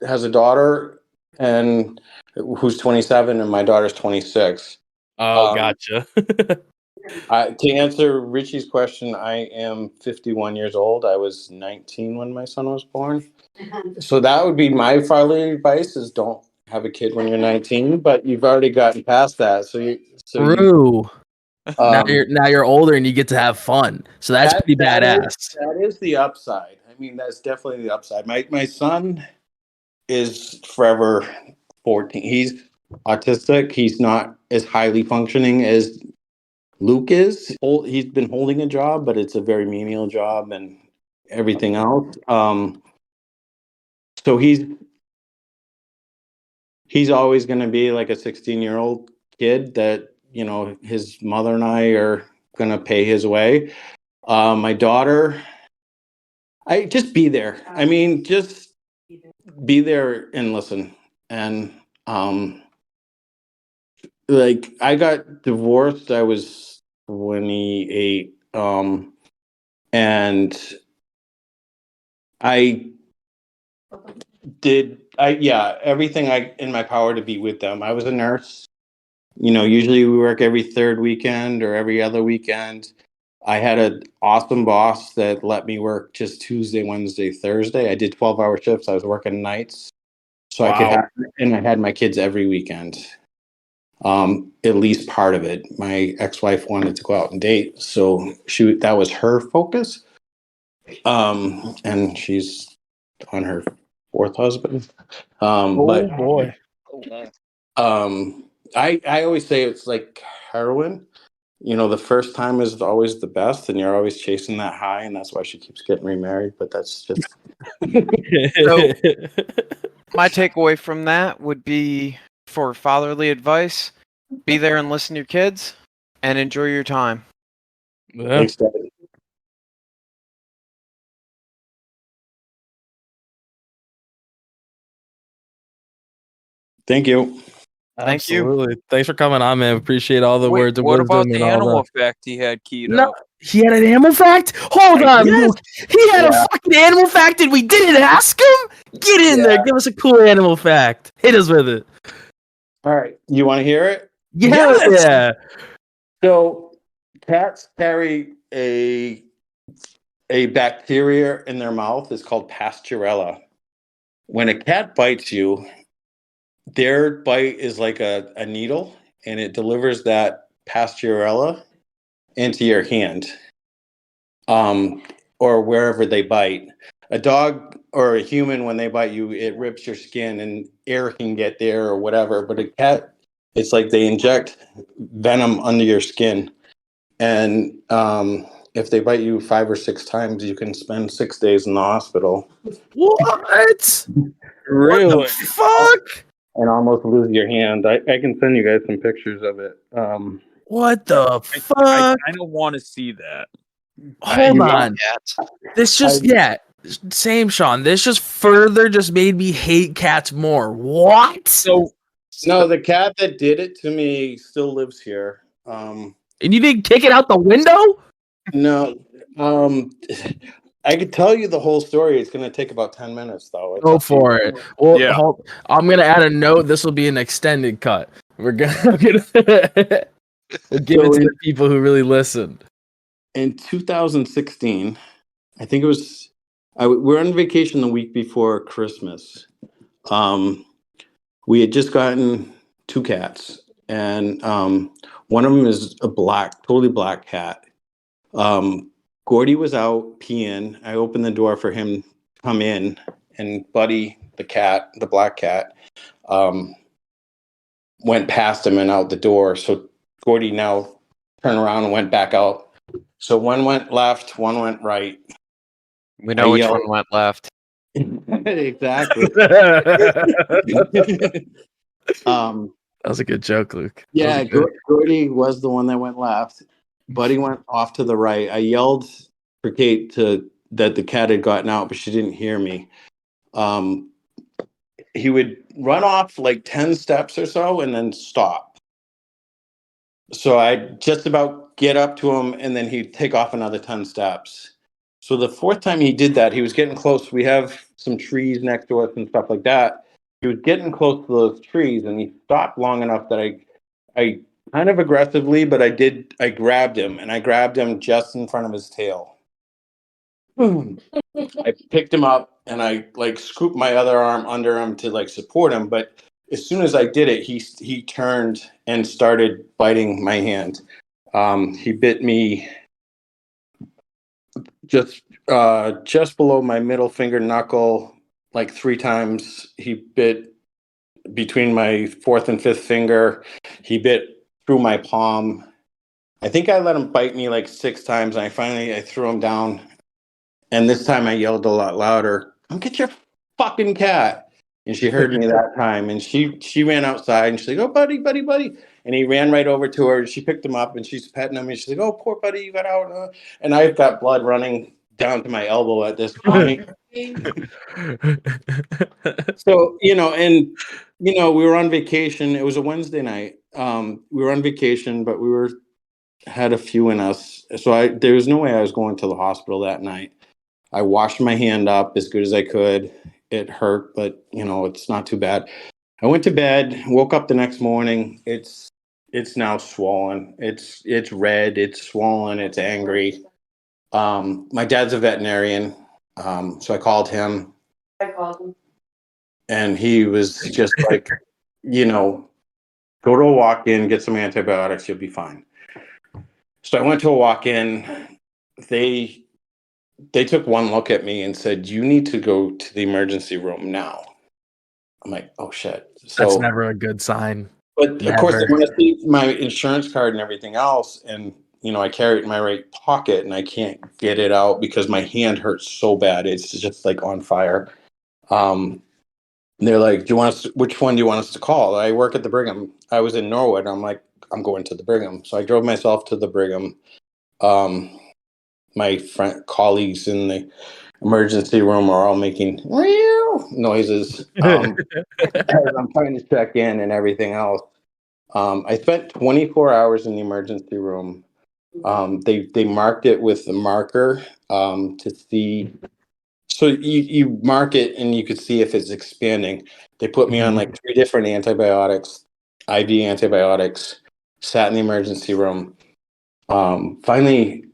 has a daughter and who's 27, and my daughter's 26. Oh, gotcha. To answer Richie's question, I am 51 years old. I was 19 when my son was born. So that would be my fatherly advice: is don't have a kid when you're 19. But you've already gotten past that. True. Now you're older and you get to have fun. So that's pretty badass. That is the upside. I mean, that's definitely the upside. My son is forever 14. He's autistic. He's not as highly functioning as Luke is. He's been holding a job, but it's a very menial job and everything else. So he's he's always going to be like a 16-year-old kid that, you know, his mother and I are going to pay his way. My daughter, I just be there. I mean, just be there and listen. And like I got divorced, I was 28, and I did everything I in my power to be with them. I was a nurse. You know, usually we work every third weekend or every other weekend. I had an awesome boss that let me work just Tuesday, Wednesday, Thursday. I did 12-hour shifts. I was working nights. So I could have, and I had my kids every weekend. At least part of it. My ex-wife wanted to go out and date, so that was her focus. And she's on her fourth husband. Boy. I always say it's like heroin. You know, the first time is always the best, and you're always chasing that high, and that's why she keeps getting remarried. But that's just So, my takeaway from that would be for fatherly advice: be there and listen to your kids, and enjoy your time. Yeah. Thanks, Daddy. Thank you. Thank you. Absolutely. Thanks for coming on, man. Appreciate all the Wait, words of what wisdom about and the all animal that. fact he had keyed No, up? he had an animal fact? Hold on, Yes. Luke. He had a fucking animal fact and we didn't ask him? Get in there. Give us a cool animal fact. Hit us with it. All right. You want to hear it? Yeah. So cats carry a bacteria in their mouth. It's called Pasteurella. When a cat bites you, their bite is like a needle, and it delivers that Pasteurella into your hand, or wherever they bite. A dog or a human, when they bite you, it rips your skin and air can get there or whatever. But a cat, it's like they inject venom under your skin. And if they bite you 5 or 6 times, you can spend 6 days in the hospital. What? Really? What the fuck? And almost lose your hand. I can send you guys some pictures of it. What the I fuck? kind of want to see that. Hold you on. This just, same, Shawn. This just further just made me hate cats more. What? No, the cat that did it to me still lives here. And you didn't kick it out the window? No, I could tell you the whole story. It's going to take about 10 minutes, though. It's Go up to you. for it. Well, Yeah. I'm gonna add a note. This will be an extended cut. We're gonna we'll give it to the people who really listen. In 2016, I think it was, we're on vacation the week before Christmas. We had just gotten 2 cats, and one of them is a totally black cat. Gordy was out peeing. I opened the door for him to come in, and Buddy, the black cat, went past him and out the door. So Gordy now turned around and went back out. So one went left, one went right. We know which one went left. Exactly. That was a good joke, Luke. Yeah, Gordy was the one that went left. Buddy went off to the right. I yelled for Kate that the cat had gotten out, but she didn't hear me. He would run off like 10 steps or so and then stop. So I just about get up to him, and then he'd take off another 10 steps. So the 4th time he did that, he was getting close. We have some trees next to us and stuff like that. He was getting close to those trees, and he stopped long enough that I kind of aggressively, but I grabbed him, and I grabbed him just in front of his tail. I picked him up, and I like scooped my other arm under him to like support him. But as soon as I did it, he turned and started biting my hand. He bit me just below my middle finger knuckle like 3 times. He bit between my 4th and 5th finger. He bit through my palm. I think I let him bite me like 6 times, and I threw him down. And this time I yelled a lot louder, "Come get your fucking cat." And she heard me that time, and she ran outside, and she's like, "Oh, buddy, buddy, buddy!" And he ran right over to her. She picked him up, and she's petting him, and she's like, "Oh, poor buddy, you got out." And I've got blood running down to my elbow at this point. So we were on vacation. It was a Wednesday night. We were on vacation, but had a few in us. So there was no way I was going to the hospital that night. I washed my hand up as good as I could. It hurt, but it's not too bad. I went to bed, woke up the next morning. It's now swollen. It's red, it's swollen, it's angry. My dad's a veterinarian. So I called him. And he was just like, go to a walk-in, get some antibiotics, you'll be fine. So I went to a walk-in. They took one look at me and said, "You need to go to the emergency room now." I'm like, "Oh shit." So that's never a good sign. But of course, they want to see my insurance card and everything else, and I carry it in my right pocket, and I can't get it out because my hand hurts so bad. It's just like on fire. They're like, which one do you want us to call? I work at the Brigham. I was in Norwood. I'm like, I'm going to the Brigham. So I drove myself to the Brigham. My colleagues in the emergency room are all making noises as I'm trying to check in and everything else. I spent 24 hours in the emergency room. They marked it with the marker to see. So you mark it and you could see if it's expanding. They put me on like 3 different antibiotics, IV antibiotics, sat in the emergency room. Finally,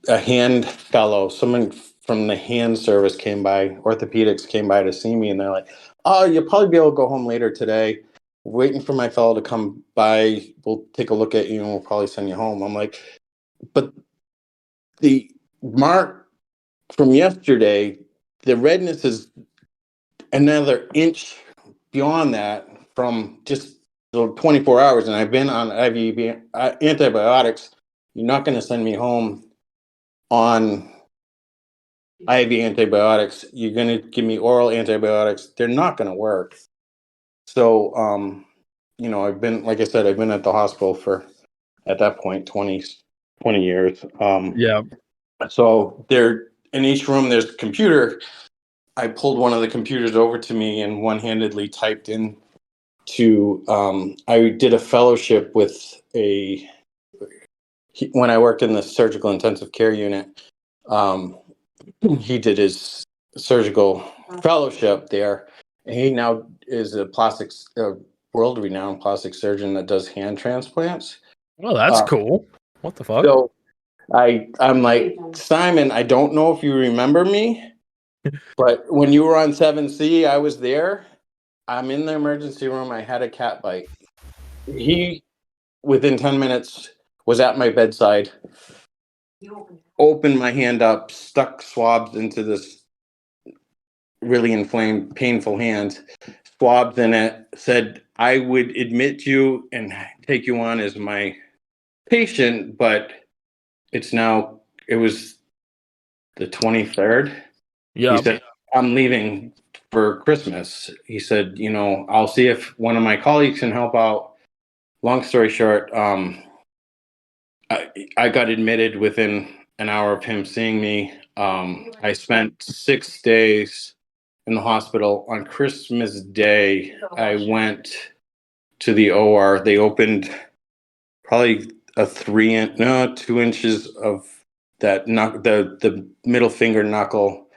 a hand fellow, someone from the hand service came by, orthopedics came by to see me, and they're like, "Oh, you'll probably be able to go home later today. Waiting for my fellow to come by. We'll take a look at you and we'll probably send you home." I'm like, but the mark from yesterday, the redness is another inch beyond that from just the 24 hours, and I've been on IV antibiotics. You're not going to send me home on IV antibiotics. You're going to give me oral antibiotics. They're not going to work. So, I've been, like I said, I've been at the hospital for, at that point, 20 years. Yeah. So in each room, there's a computer. I pulled one of the computers over to me and one-handedly typed in I did a fellowship with when I worked in the surgical intensive care unit. He did his surgical fellowship there. And he now is a world-renowned plastic surgeon that does hand transplants. Well, that's cool. What the fuck? So I'm like, "Simon, I don't know if you remember me, but when you were on 7C, I was there. I'm in the emergency room. I had a cat bite." He, within 10 minutes, was at my bedside, opened my hand up, stuck swabs into this really inflamed, painful hand, swabs in it, said, "I would admit you and take you on as my patient, but it was the 23rd. Yeah. He said, "I'm leaving for Christmas." He said, "I'll see if one of my colleagues can help out." Long story short, I got admitted within an hour of him seeing me. I spent 6 days in the hospital. On Christmas Day, I went to the OR. They opened probably 2 inches of that the middle finger knuckle,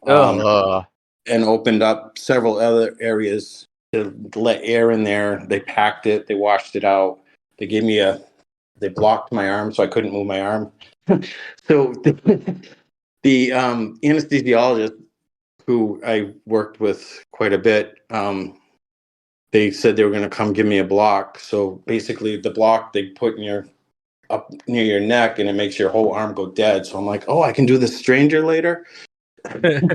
and opened up several other areas to let air in there. They packed it. They washed it out. They gave me they blocked my arm so I couldn't move my arm. So the anesthesiologist, who I worked with quite a bit, they said they were going to come give me a block. So basically the block they put up near your neck, and it makes your whole arm go dead. So I'm like, "Oh, I can do the stranger later." And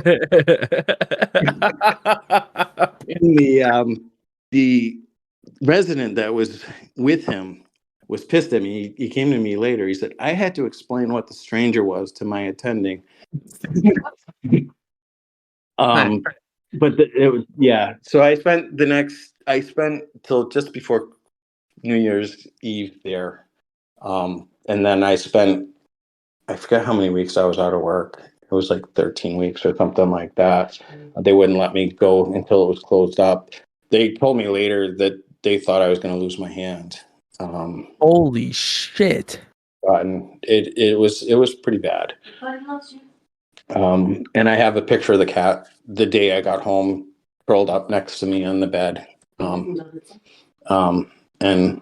the resident that was with him was pissed at me. He came to me later. He said, "I had to explain what the stranger was to my attending." it was So I spent till just before New Year's Eve there, and then I forget how many weeks I was out of work. It was like 13 weeks or something like that. They wouldn't let me go until it was closed up. They told me later that they thought I was going to lose my hand. Holy shit! And it was pretty bad. And I have a picture of the cat the day I got home, curled up next to me on the bed. And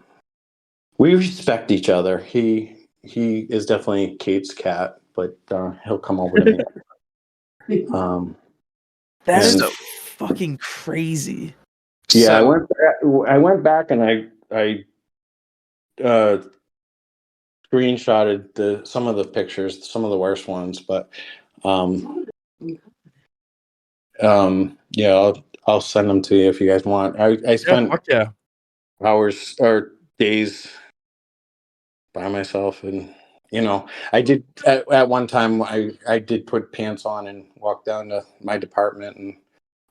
we respect each other. He is definitely Kate's cat, but he'll come over to me. That is fucking crazy. Yeah, I went back and I screenshotted some of the pictures, some of the worst ones, but yeah, I'll send them to you if you guys want. I spent hours or days by myself, and I did at one time I did put pants on and walk down to my department and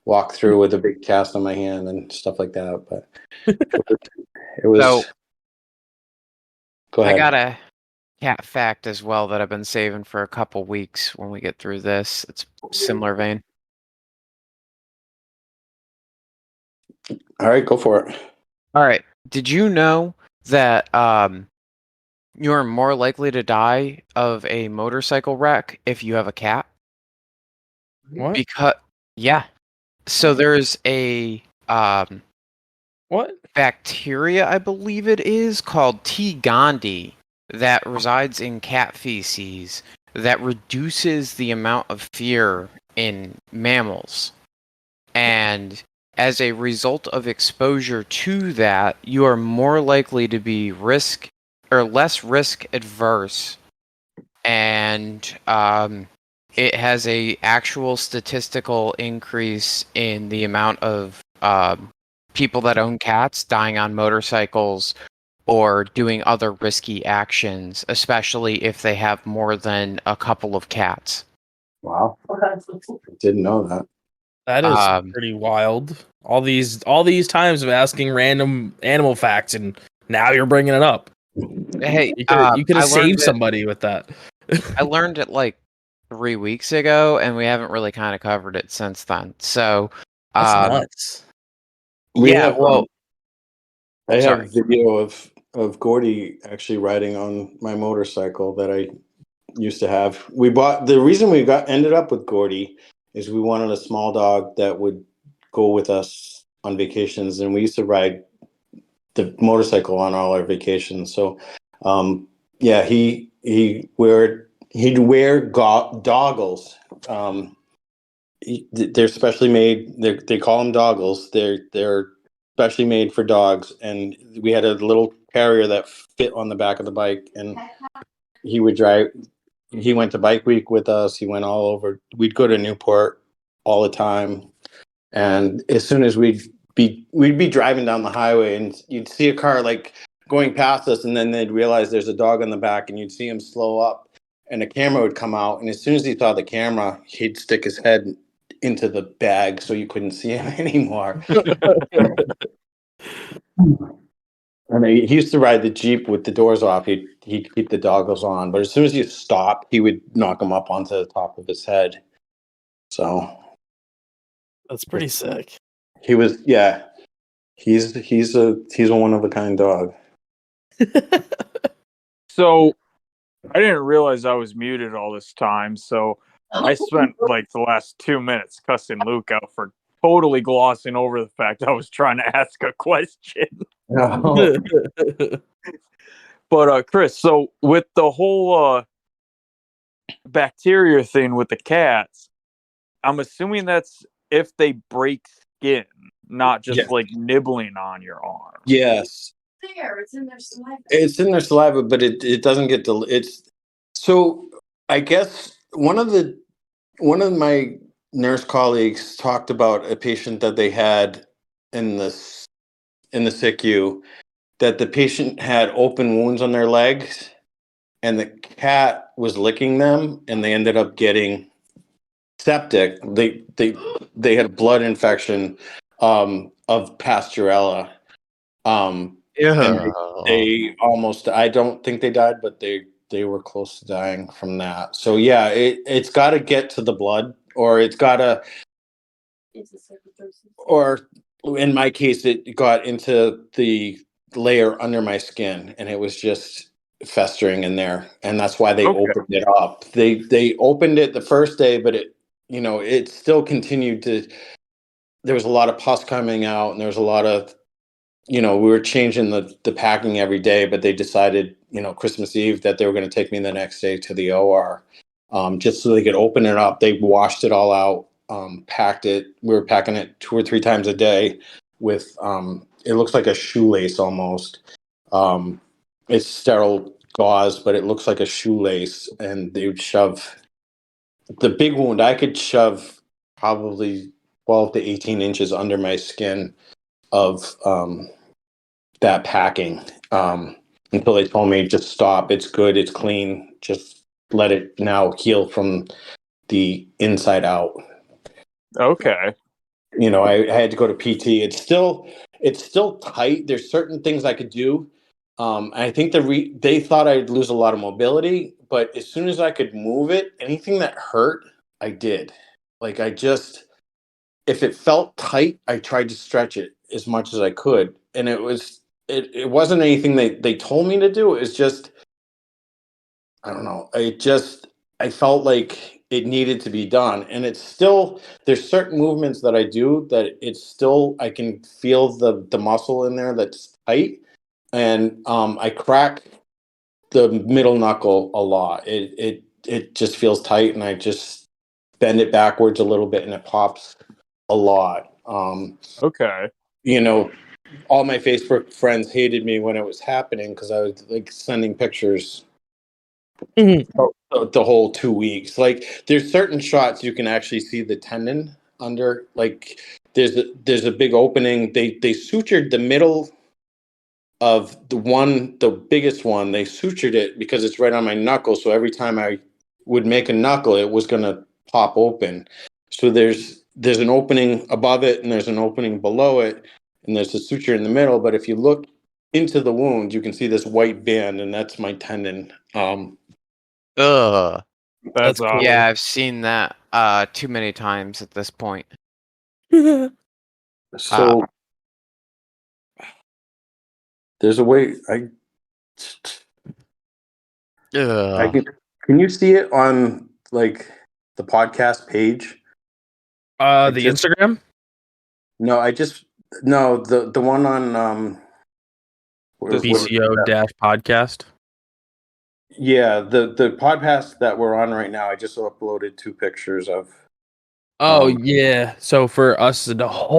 walk through with a big cast on my hand and stuff like that, but it was So, go ahead. I got a cat fact as well that I've been saving for a couple weeks when we get through this. It's similar vein. All right, go for it. All right. Did you know that you're more likely to die of a motorcycle wreck if you have a cat? What? Because so there's a what bacteria, I believe it is, called T. gondii that resides in cat feces that reduces the amount of fear in mammals. And as a result of exposure to that, you are more likely to be less risk adverse. And it has a actual statistical increase in the amount of people that own cats dying on motorcycles or doing other risky actions, especially if they have more than a couple of cats. Wow. Didn't know that. That is pretty wild. All these times of asking random animal facts, and now you're bringing it up. Hey, you could have saved somebody with that. I learned it like 3 weeks ago, and we haven't really kind of covered it since then. So that's nuts. I have video of Gordy actually riding on my motorcycle that I used to have. The reason we ended up with Gordy is we wanted a small dog that would go with us on vacations, and we used to ride the motorcycle on all our vacations. So he'd wear goggles. They're specially made. They call them doggles. They're specially made for dogs. And we had a little carrier that fit on the back of the bike, and he would drive. He went to Bike Week with us. He went all over. We'd go to Newport all the time, and as soon as we'd be driving down the highway, and you'd see a car like going past us, and then they'd realize there's a dog on the back, and you'd see him slow up, and a camera would come out, and as soon as he saw the camera, he'd stick his head into the bag so you couldn't see him anymore. And he used to ride the Jeep with the doors off. He'd keep the doggles on, but as soon as you stopped, he would knock them up onto the top of his head. So that's pretty sick. He was, he's a one of a kind dog. So I didn't realize I was muted all this time, so I spent like the last 2 minutes cussing Luke out for totally glossing over the fact I was trying to ask a question. No. But Chris, so with the whole bacteria thing with the cats, I'm assuming that's if they break skin, not just like nibbling on your arm. Yes. It's in their saliva. It's in their saliva, but it doesn't get it's so I guess one of my nurse colleagues talked about a patient that they had in the SICU, that the patient had open wounds on their legs and the cat was licking them, and they ended up getting septic. They had a blood infection of Pasteurella. And they almost, I don't think they died, but they were close to dying from that. So yeah, it's got to get to the blood, or it's got to, or in my case, it got into the layer under my skin, and it was just festering in there, and that's why they opened it up. They opened it the first day, but it still continued to. There was a lot of pus coming out, and there was a lot of, we were changing the packing every day, but they decided, Christmas Eve, that they were going to take me the next day to the OR, just so they could open it up. They washed it all out, packed it. We were packing it 2 or 3 times a day with, it looks like a shoelace almost. It's sterile gauze, but it looks like a shoelace, and they would shove the big wound. I could shove probably 12 to 18 inches under my skin of, that packing, until they told me, just stop. It's good. It's clean. Just let it now heal from the inside out. Okay. I had to go to PT. It's still tight. There's certain things I could do. I think they thought I'd lose a lot of mobility, but as soon as I could move it, anything that hurt, I did. Like if it felt tight, I tried to stretch it as much as I could, and it wasn't anything they told me to do. It was just, I don't know. I felt like it needed to be done. And it's still, there's certain movements that I do that it's still, I can feel the muscle in there that's tight. And I crack the middle knuckle a lot. It just feels tight, and I just bend it backwards a little bit, and it pops a lot. Okay. All my Facebook friends hated me when it was happening because I was like sending pictures the whole 2 weeks. Like, there's certain shots you can actually see the tendon under. Like, there's a big opening. They sutured the middle of the biggest one. They sutured it because it's right on my knuckle. So every time I would make a knuckle, it was gonna pop open. So there's an opening above it, and there's an opening below it, and there's a suture in the middle. But if you look into the wound, you can see this white band, and that's my tendon. Ugh. That's awesome. Yeah, I've seen that too many times at this point. So there's a way can you see it on like the podcast page? Instagram? No, the one on BCO dash podcast. Yeah, the podcast that we're on right now, I just uploaded 2 pictures of. Oh yeah. So for us for us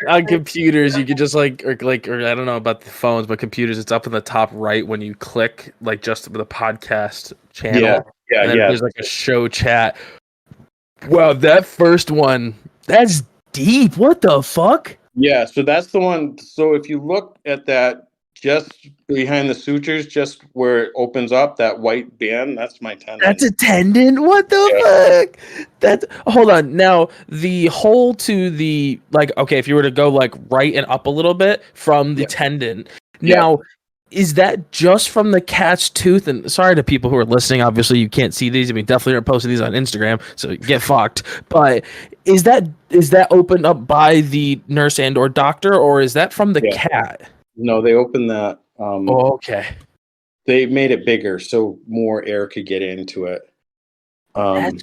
on computers, you could just or I don't know about the phones, but computers, it's up in the top right when you click just the podcast channel. Yeah, and then there's like a show chat. Wow, that first one, that's deep. What the fuck? Yeah, so that's the one. So if you look at that, just behind the sutures, just where it opens up, that white band, that's my tendon. That's a tendon? What the fuck? Hold on. Now, the hole to the, okay, if you were to go right and up a little bit from the tendon. Now, is that just from the cat's tooth? And sorry to people who are listening, obviously you can't see these. I mean, definitely aren't posting these on Instagram, so get fucked. But is that opened up by the nurse and or doctor, or is that from the cat? No, they opened that. Okay. They made it bigger so more air could get into it. That's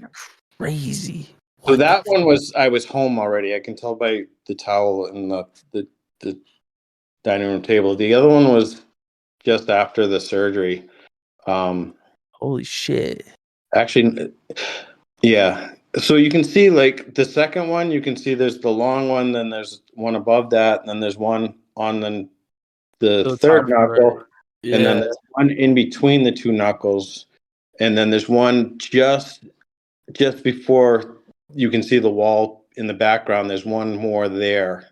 crazy. So that one I was home already. I can tell by the towel and the dining room table. The other one was just after the surgery. Holy shit. Actually, yeah. So you can see the second one, you can see there's the long one, then there's one above that, and then there's one on the third knuckle, and then there's one in between the 2 knuckles, and then there's one just before you can see the wall in the background. There's one more there,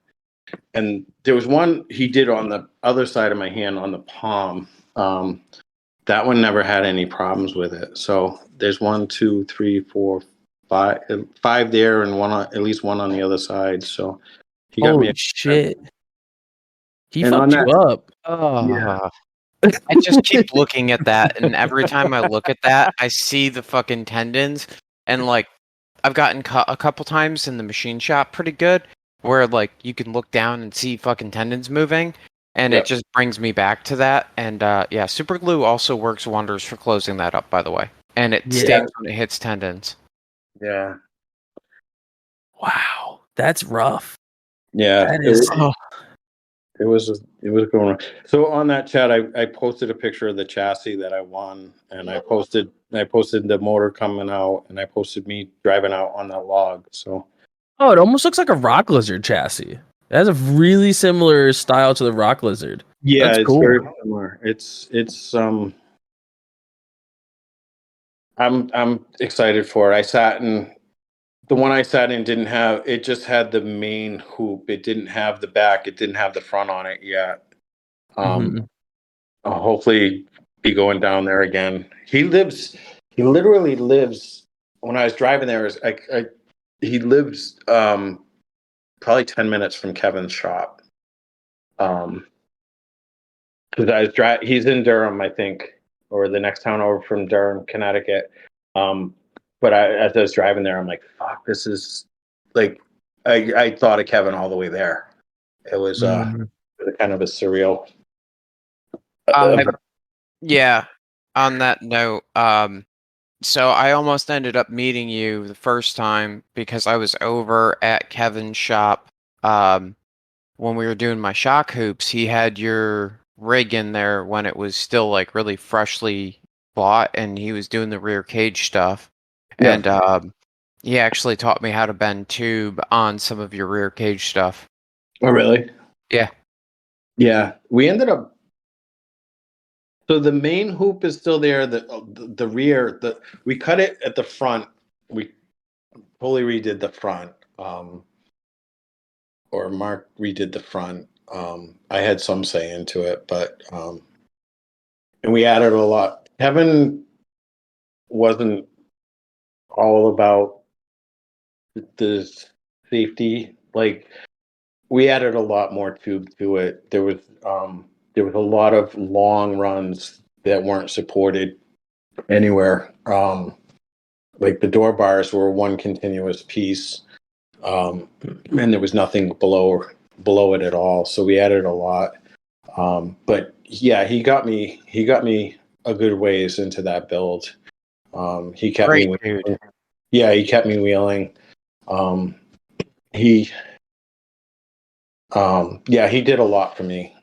and there was one he did on the other side of my hand on the palm. That one never had any problems with it. So there's 1, 2, 3, 4, 5 there, and at least one on the other side. So he got me. Holy shit. He And on fucked you that, up. yeah. I just keep looking at that, and every time I look at that, I see the fucking tendons, and like I've gotten cut a couple times in the machine shop pretty good, where like you can look down and see fucking tendons moving, and Yep. it just brings me back to that. And yeah, super glue also works wonders for closing that up, by the way, and it stays when it hits tendons. Yeah. Wow. That's rough. Yeah. That is. It was going on. So on that chat, I posted a picture of the chassis that I won, and I posted the motor coming out, and I posted me driving out on that log. So Oh, it almost looks like a rock lizard chassis. It has a really similar style to the rock lizard. yeah, That's it's cool. very similar. I'm excited for it. The one I sat in didn't have it, just had the main hoop. It didn't have the back, it didn't have the front on it yet. I'll hopefully be going down there again. He literally lives, when I was driving there, he lives probably 10 minutes from Kevin's shop. Because he's in Durham, I think, or the next town over from Durham, Connecticut. But as I was driving there, I'm like, fuck, this is like, I thought of Kevin all the way there. It was kind of a surreal. Yeah. On that note, so I almost ended up meeting you the first time because I was over at Kevin's shop. When we were doing my shock hoops, he had your rig in there when it was still like really freshly bought, and he was doing the rear cage stuff. Yeah. And he actually taught me how to bend tube on some of your rear cage stuff. Oh, really? Yeah. Yeah. We ended up. So the main hoop is still there. The rear, we cut it at the front. We fully redid the front. Or Mark redid the front. I had some say into it, but and we added a lot. Kevin wasn't all about the safety. Like, we added a lot more tube to it. There was a lot of long runs that weren't supported anywhere. Like the door bars were one continuous piece, and there was nothing below it at all. So we added a lot. But yeah, he got me a good ways into that build. He kept Great, me. dude. Yeah, he kept me wheeling. He he did a lot for me.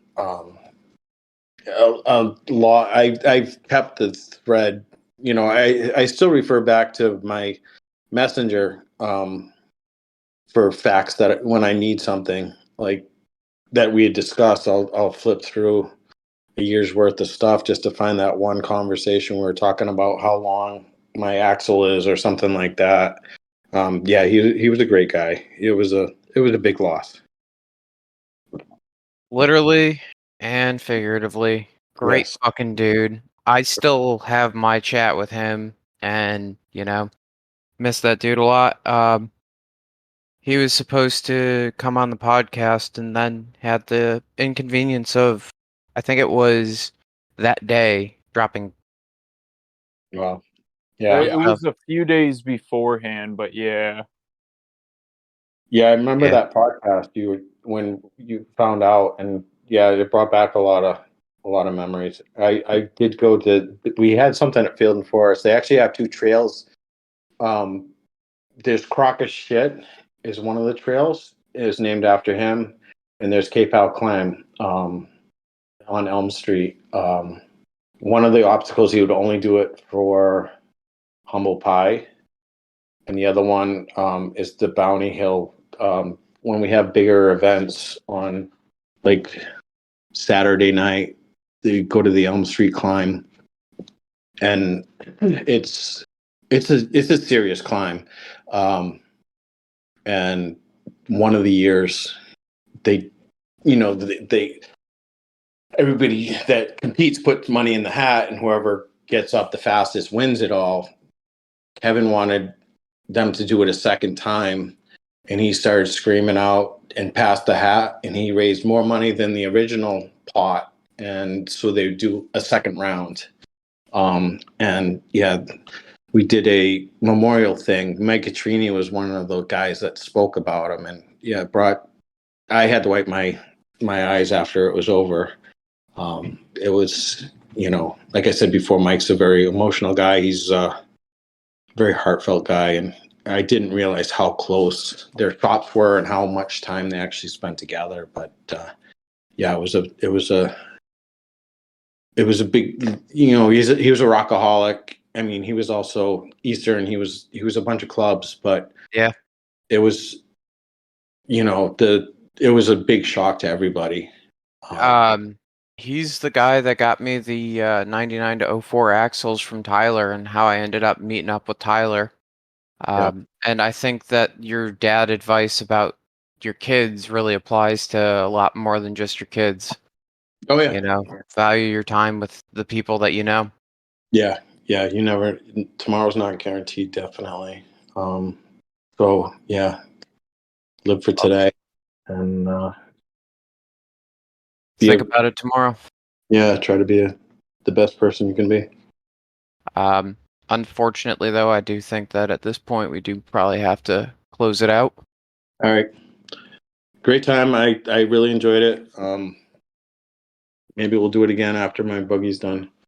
A lot. I've kept the thread. You know, I still refer back to my messenger for facts that when I need something like that we had discussed, I'll flip through a year's worth of stuff just to find that one conversation where we're talking about how long my axle is or something like that. Yeah, he was a great guy. It was a big loss. Literally and figuratively. Great Yes. fucking dude. I still have my chat with him, and miss that dude a lot. He was supposed to come on the podcast and then had the inconvenience of, I think it was that day, dropping. Well, yeah. It was a few days beforehand, but yeah. Yeah, I remember that podcast when you found out, and yeah, it brought back a lot of memories. I did go to, we had something at Field and Forest. They actually have two trails. There's Crock of Shit is one of the trails. It is named after him, and there's Cape Al Clam on Elm Street. One of the obstacles he would only do it for humble pie, and the other one is the Bounty Hill. When we have bigger events on like Saturday night, they go to the Elm Street climb, and it's a serious climb. And one of the years they everybody that competes puts money in the hat, and whoever gets up the fastest wins it all. Kevin wanted them to do it a second time, and he started screaming out and passed the hat, and he raised more money than the original pot, and so they would do a second round. And yeah, we did a memorial thing. Mike Catrini was one of the guys that spoke about him, and yeah, I had to wipe my eyes after it was over. It was, like I said before, Mike's a very emotional guy. He's a very heartfelt guy, and I didn't realize how close their thoughts were and how much time they actually spent together. But yeah, it was a big, he was a rockaholic. I mean, he was also Eastern. He was a bunch of clubs, but yeah, it was, it was a big shock to everybody. He's the guy that got me the 99 to 04 axles from Tyler, and how I ended up meeting up with Tyler. And I think that your dad advice about your kids really applies to a lot more than just your kids. Oh yeah. Value your time with the people that you know. Yeah. Tomorrow's not guaranteed, definitely. So yeah, live for today and think about it tomorrow. Yeah, try to be the best person you can be. Unfortunately, though, I do think that at this point we do probably have to close it out. All right. Great time. I really enjoyed it. Maybe we'll do it again after my buggy's done.